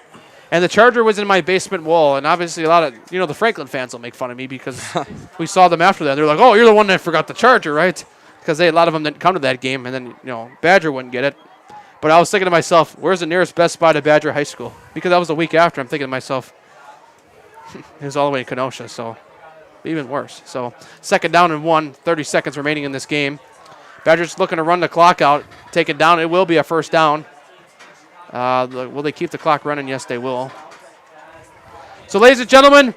And the Charger was in my basement wall, and obviously a lot of, the Franklin fans will make fun of me because we saw them after that. They're like, oh, you're the one that forgot the Charger, right? Because a lot of them didn't come to that game, and then, Badger wouldn't get it. But I was thinking to myself, where's the nearest Best Buy to Badger High School? Because that was the week after. I'm thinking to myself, He was all the way in Kenosha, so even worse. So 2nd down and 1, 30 seconds remaining in this game. Badgers looking to run the clock out, take it down. It will be a 1st down. Will they keep the clock running? Yes, they will. So, ladies and gentlemen,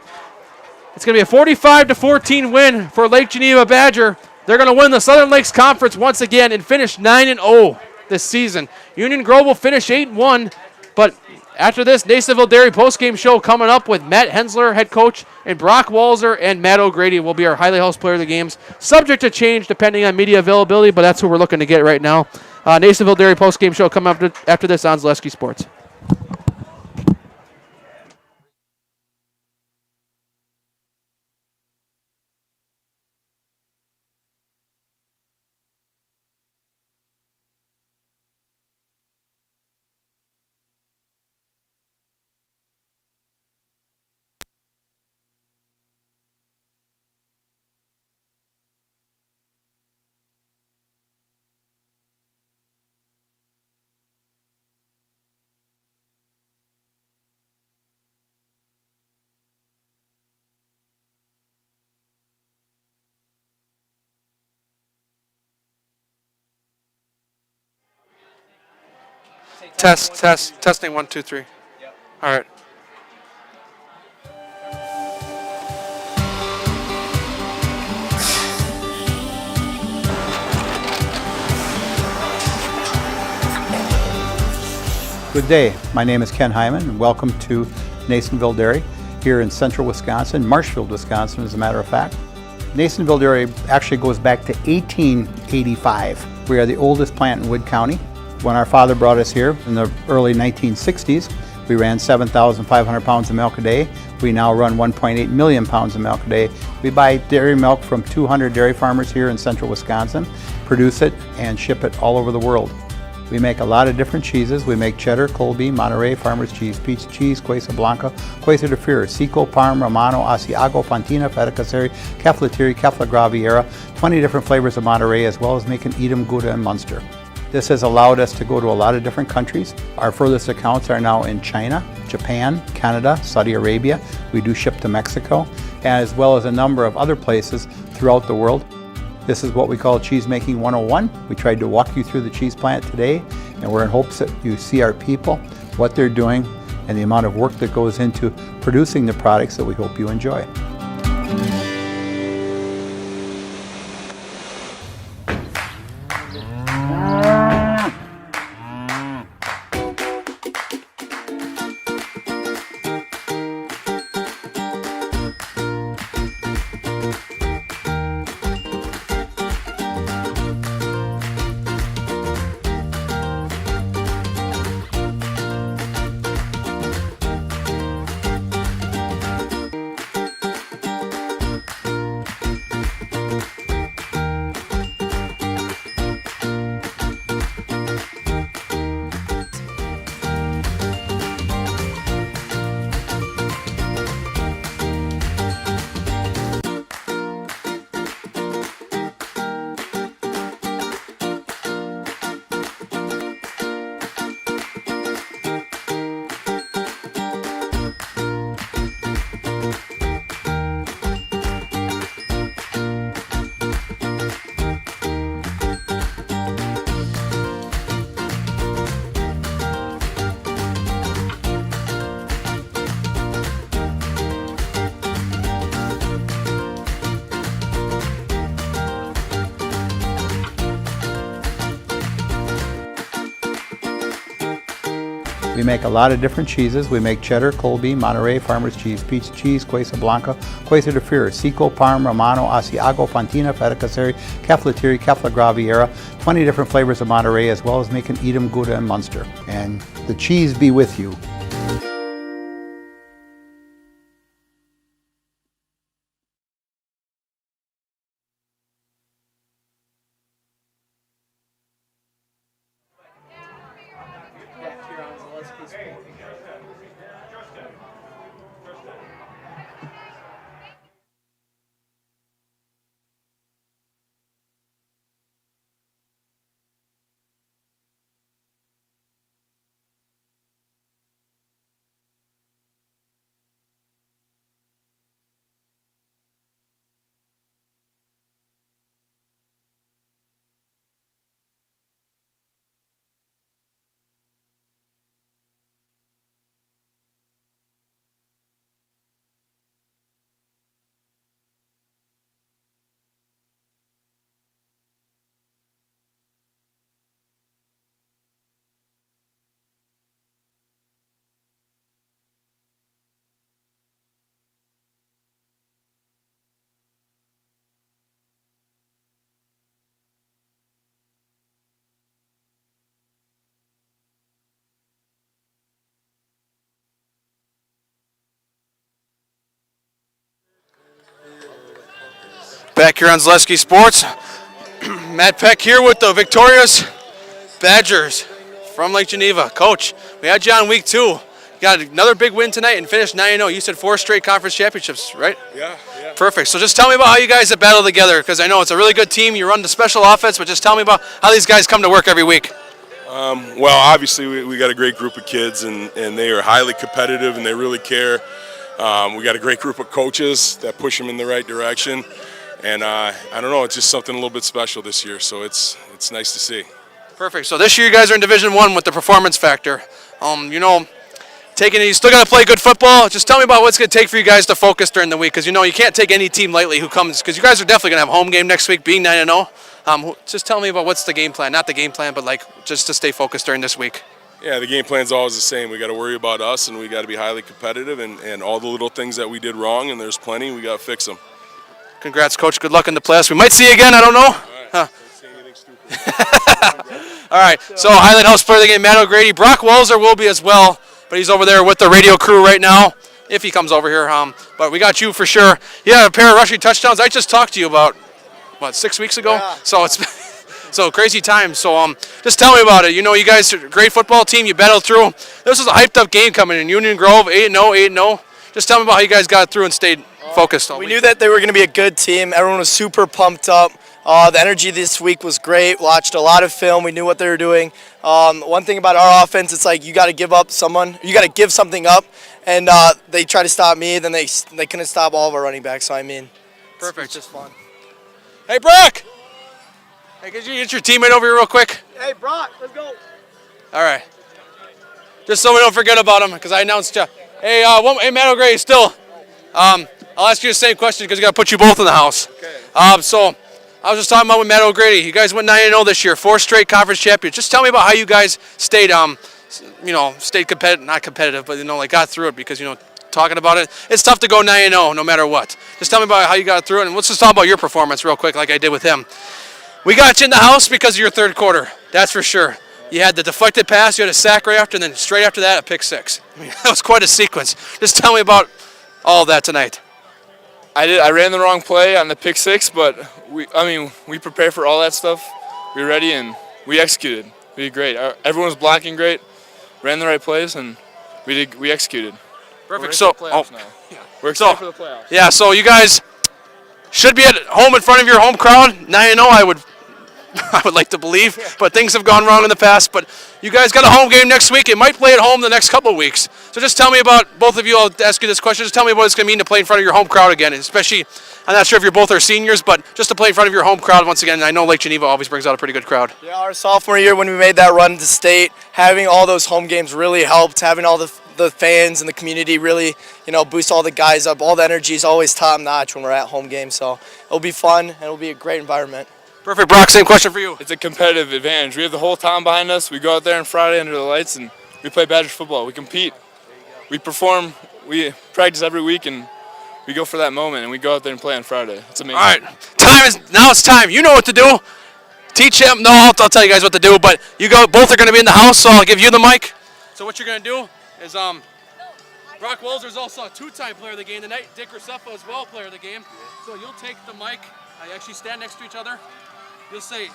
it's going to be a 45-14 win for Lake Geneva Badger. They're going to win the Southern Lakes Conference once again and finish 9-0 this season. Union Grove will finish 8-1, but after this, Nasonville Dairy postgame show coming up with Matt Hensler, head coach, and Brock Walzer and Matt O'Grady will be our highly housed player of the games. Subject to change depending on media availability, but that's who we're looking to get right now. Nasonville Dairy postgame show coming up after this on Zaleski Sports. Testing 1, 2, 3. All right. Good day. My name is Ken Hyman, and welcome to Nasonville Dairy here in central Wisconsin, Marshfield, Wisconsin, as a matter of fact. Nasonville Dairy actually goes back to 1885. We are the oldest plant in Wood County. When our father brought us here in the early 1960s, we ran 7,500 pounds of milk a day. We now run 1.8 million pounds of milk a day. We buy dairy milk from 200 dairy farmers here in central Wisconsin, produce it, and ship it all over the world. We make a lot of different cheeses. We make cheddar, Colby, Monterey, Farmer's Cheese, Peach Cheese, Quesa Blanca, Quesa de Freer, Seco, Parm, Romano, Asiago, Fontina, Feta Caseri, Caflatiri, Cafla Graviera, 20 different flavors of Monterey, as well as making Edam, Gouda, and Munster. This has allowed us to go to a lot of different countries. Our furthest accounts are now in China, Japan, Canada, Saudi Arabia. We do ship to Mexico, as well as a number of other places throughout the world. This is what we call Cheese Making 101. We tried to walk you through the cheese plant today, and we're in hopes that you see our people, what they're doing, and the amount of work that goes into producing the products that we hope you enjoy. We make a lot of different cheeses. We make cheddar, Colby, Monterey, Farmer's Cheese, Peach Cheese, Quesa Blanca, Quesa de Freer, Seco, Parm, Romano, Asiago, Fontina, Feta Caseri, Caflatiri, Cafla Graviera, 20 different flavors of Monterey, as well as making Edam, Gouda, and Munster. And the cheese be with you. Back here on Zaleski Sports. Matt Peck here with the victorious Badgers from Lake Geneva. Coach, we had you on week 2. You got another big win tonight and finished 9-0. You said 4 straight conference championships, right? Yeah. Perfect. So just tell me about how you guys have battled together, because I know it's a really good team. You run the special offense, but just tell me about how these guys come to work every week. Well, obviously we got a great group of kids, and they are highly competitive, and they really care. We got a great group of coaches that push them in the right direction. And I don't know, it's just something a little bit special this year, so it's nice to see. Perfect. So this year you guys are in Division 1 with the performance factor. You still got to play good football. Just tell me about what's going to take for you guys to focus during the week, because you can't take any team lightly who comes, because you guys are definitely going to have a home game next week, being 9-0. Just tell me about what's the game plan, not the game plan, but just to stay focused during this week. Yeah, the game plan's always the same. We got to worry about us, and we got to be highly competitive, and all the little things that we did wrong, and there's plenty, we got to fix them. Congrats, Coach. Good luck in the playoffs. We might see you again. I don't know. All right. All right. So Highland House player of the game, Matt O'Grady. Brock Walzer will be as well, but he's over there with the radio crew right now, if he comes over here. But we got you for sure. Yeah, a pair of rushing touchdowns. I just talked to you about, 6 weeks ago? Yeah. So it's so crazy time. So just tell me about it. You guys are a great football team. You battled through. This was a hyped-up game coming in. Union Grove, 8-0. Just tell me about how you guys got through and stayed focused all We week. knew that they were going to be a good team. Everyone was super pumped up. The energy this week was great. Watched a lot of film. We knew what they were doing. One thing about our offense, it's like you got to give something up, and they try to stop me. Then they couldn't stop all of our running backs. So Perfect. It's just fun. Hey, Brock. Hey, could you get your teammate over here real quick? Hey, Brock, let's go. All right. Just so we don't forget about him, because I announced you. Hey, Matt O'Grady, still. I'll ask you the same question because we got to put you both in the house. Okay. So I was just talking about with Matt O'Grady. You guys went 9-0 this year, 4 straight conference champions. Just tell me about how you guys stayed, stayed competitive, not competitive, but got through it, because talking about it, it's tough to go 9-0 no matter what. Just tell me about how you got through it, and let's just talk about your performance real quick, like I did with him. We got you in the house because of your third quarter. That's for sure. You had the deflected pass, you had a sack right after, and then straight after that, a pick 6. That was quite a sequence. Just tell me about all of that tonight. I ran the wrong play on the pick 6, but we prepared for all that stuff. We were ready and we executed. We did great. Everyone was blocking great, ran the right plays, and we executed. Perfect. We're excited for the playoffs. Yeah, so you guys should be at home in front of your home crowd. 9-0, I would like to believe, but things have gone wrong in the past. But you guys got a home game next week. It might play at home the next couple of weeks. So just tell me about, both of you, I'll ask you this question. Just tell me what it's going to mean to play in front of your home crowd again, especially, I'm not sure if you're both are seniors, but just to play in front of your home crowd once again. I know Lake Geneva always brings out a pretty good crowd. Yeah, our sophomore year when we made that run to state, having all those home games really helped. Having all the fans and the community really, boost all the guys up. All the energy is always top notch when we're at home games. So it'll be fun and it'll be a great environment. Perfect. Brock, same question for you. It's a competitive advantage. We have the whole town behind us. We go out there on Friday under the lights and we play Badger football. We compete. We perform. We practice every week and we go for that moment and we go out there and play on Friday. It's amazing. All right. Now it's time. You know what to do. Teach him. No, I'll tell you guys what to do, but both are going to be in the house, so I'll give you the mic. So what you're going to do is Brock Walzer is also a 2-time player of the game tonight. Dick Roseffa as well, player of the game. So you'll take the mic. I actually stand next to each other. You'll say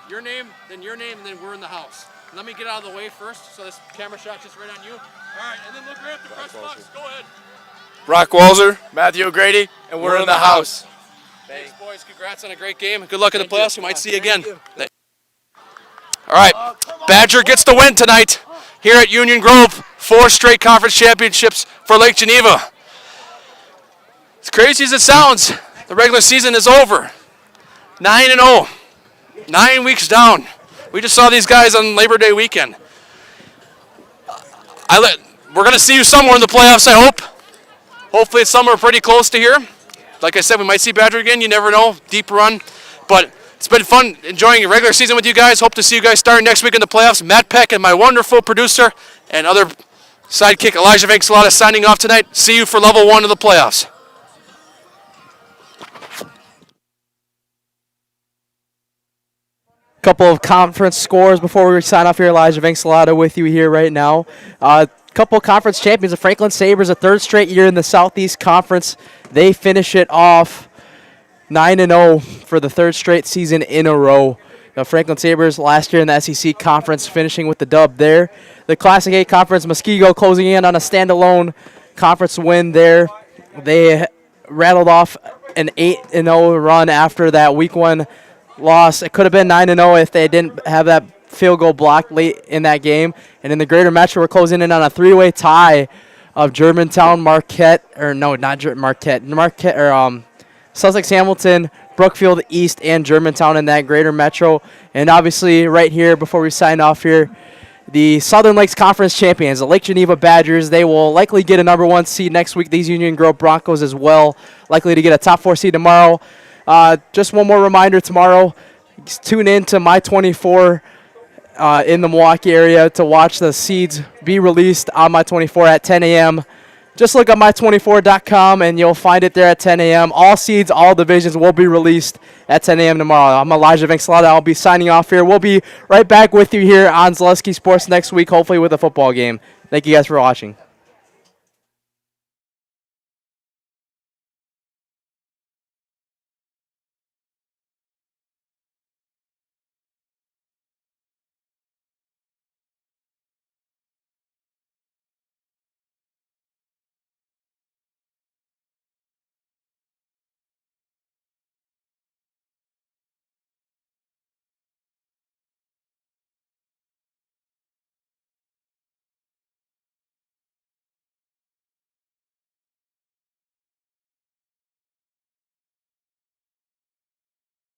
your name, and then we're in the house. Let me get out of the way first, so this camera shot just right on you. All right, and then look right up the press box. Go ahead. Brock Walzer, Matthew O'Grady, and we're in the house. Thanks, boys. Congrats on a great game. Good luck in the playoffs. We might see you again. All right, Badger gets the win tonight here at Union Grove. 4 straight conference championships for Lake Geneva. As crazy as it sounds, the regular season is over. 9-0. 9 weeks down. We just saw these guys on Labor Day weekend. We're going to see you somewhere in the playoffs, I hope. Hopefully it's somewhere pretty close to here. Like I said, we might see Badger again. You never know. Deep run. But it's been fun enjoying a regular season with you guys. Hope to see you guys starting next week in the playoffs. Matt Peck and my wonderful producer and other sidekick Elijah Vanxalata signing off tonight. See you for level 1 of the playoffs. Couple of conference scores before we sign off here. Elijah Vanxalata with you here right now. Couple of conference champions. The Franklin Sabres, a 3rd straight year in the Southeast Conference. They finish it off 9-0 for the third straight season in a row. The Franklin Sabres last year in the SEC Conference finishing with the dub there. The Classic A Conference, Muskego closing in on a standalone conference win there. They rattled off an 8-0 run after that week 1 loss. It could have been 9-0 if they didn't have that field goal blocked late in that game. And in the Greater Metro, we're closing in on a 3-way tie of Germantown, Marquette, or no, not Marquette, or Sussex Hamilton, Brookfield East, and Germantown in that Greater Metro. And obviously right here, before we sign off here, the Southern Lakes Conference champions, the Lake Geneva Badgers, they will likely get a number 1 seed next week. These Union Grove Broncos as well, likely to get a top 4 seed tomorrow. Just one more reminder tomorrow, tune in to My 24 in the Milwaukee area to watch the seeds be released on My 24 at 10 a.m. Just look up my24.com and you'll find it there at 10 a.m. All seeds, all divisions will be released at 10 a.m. tomorrow. I'm Elijah Vincelada. I'll be signing off here. We'll be right back with you here on Zaleski Sports next week, hopefully with a football game. Thank you guys for watching.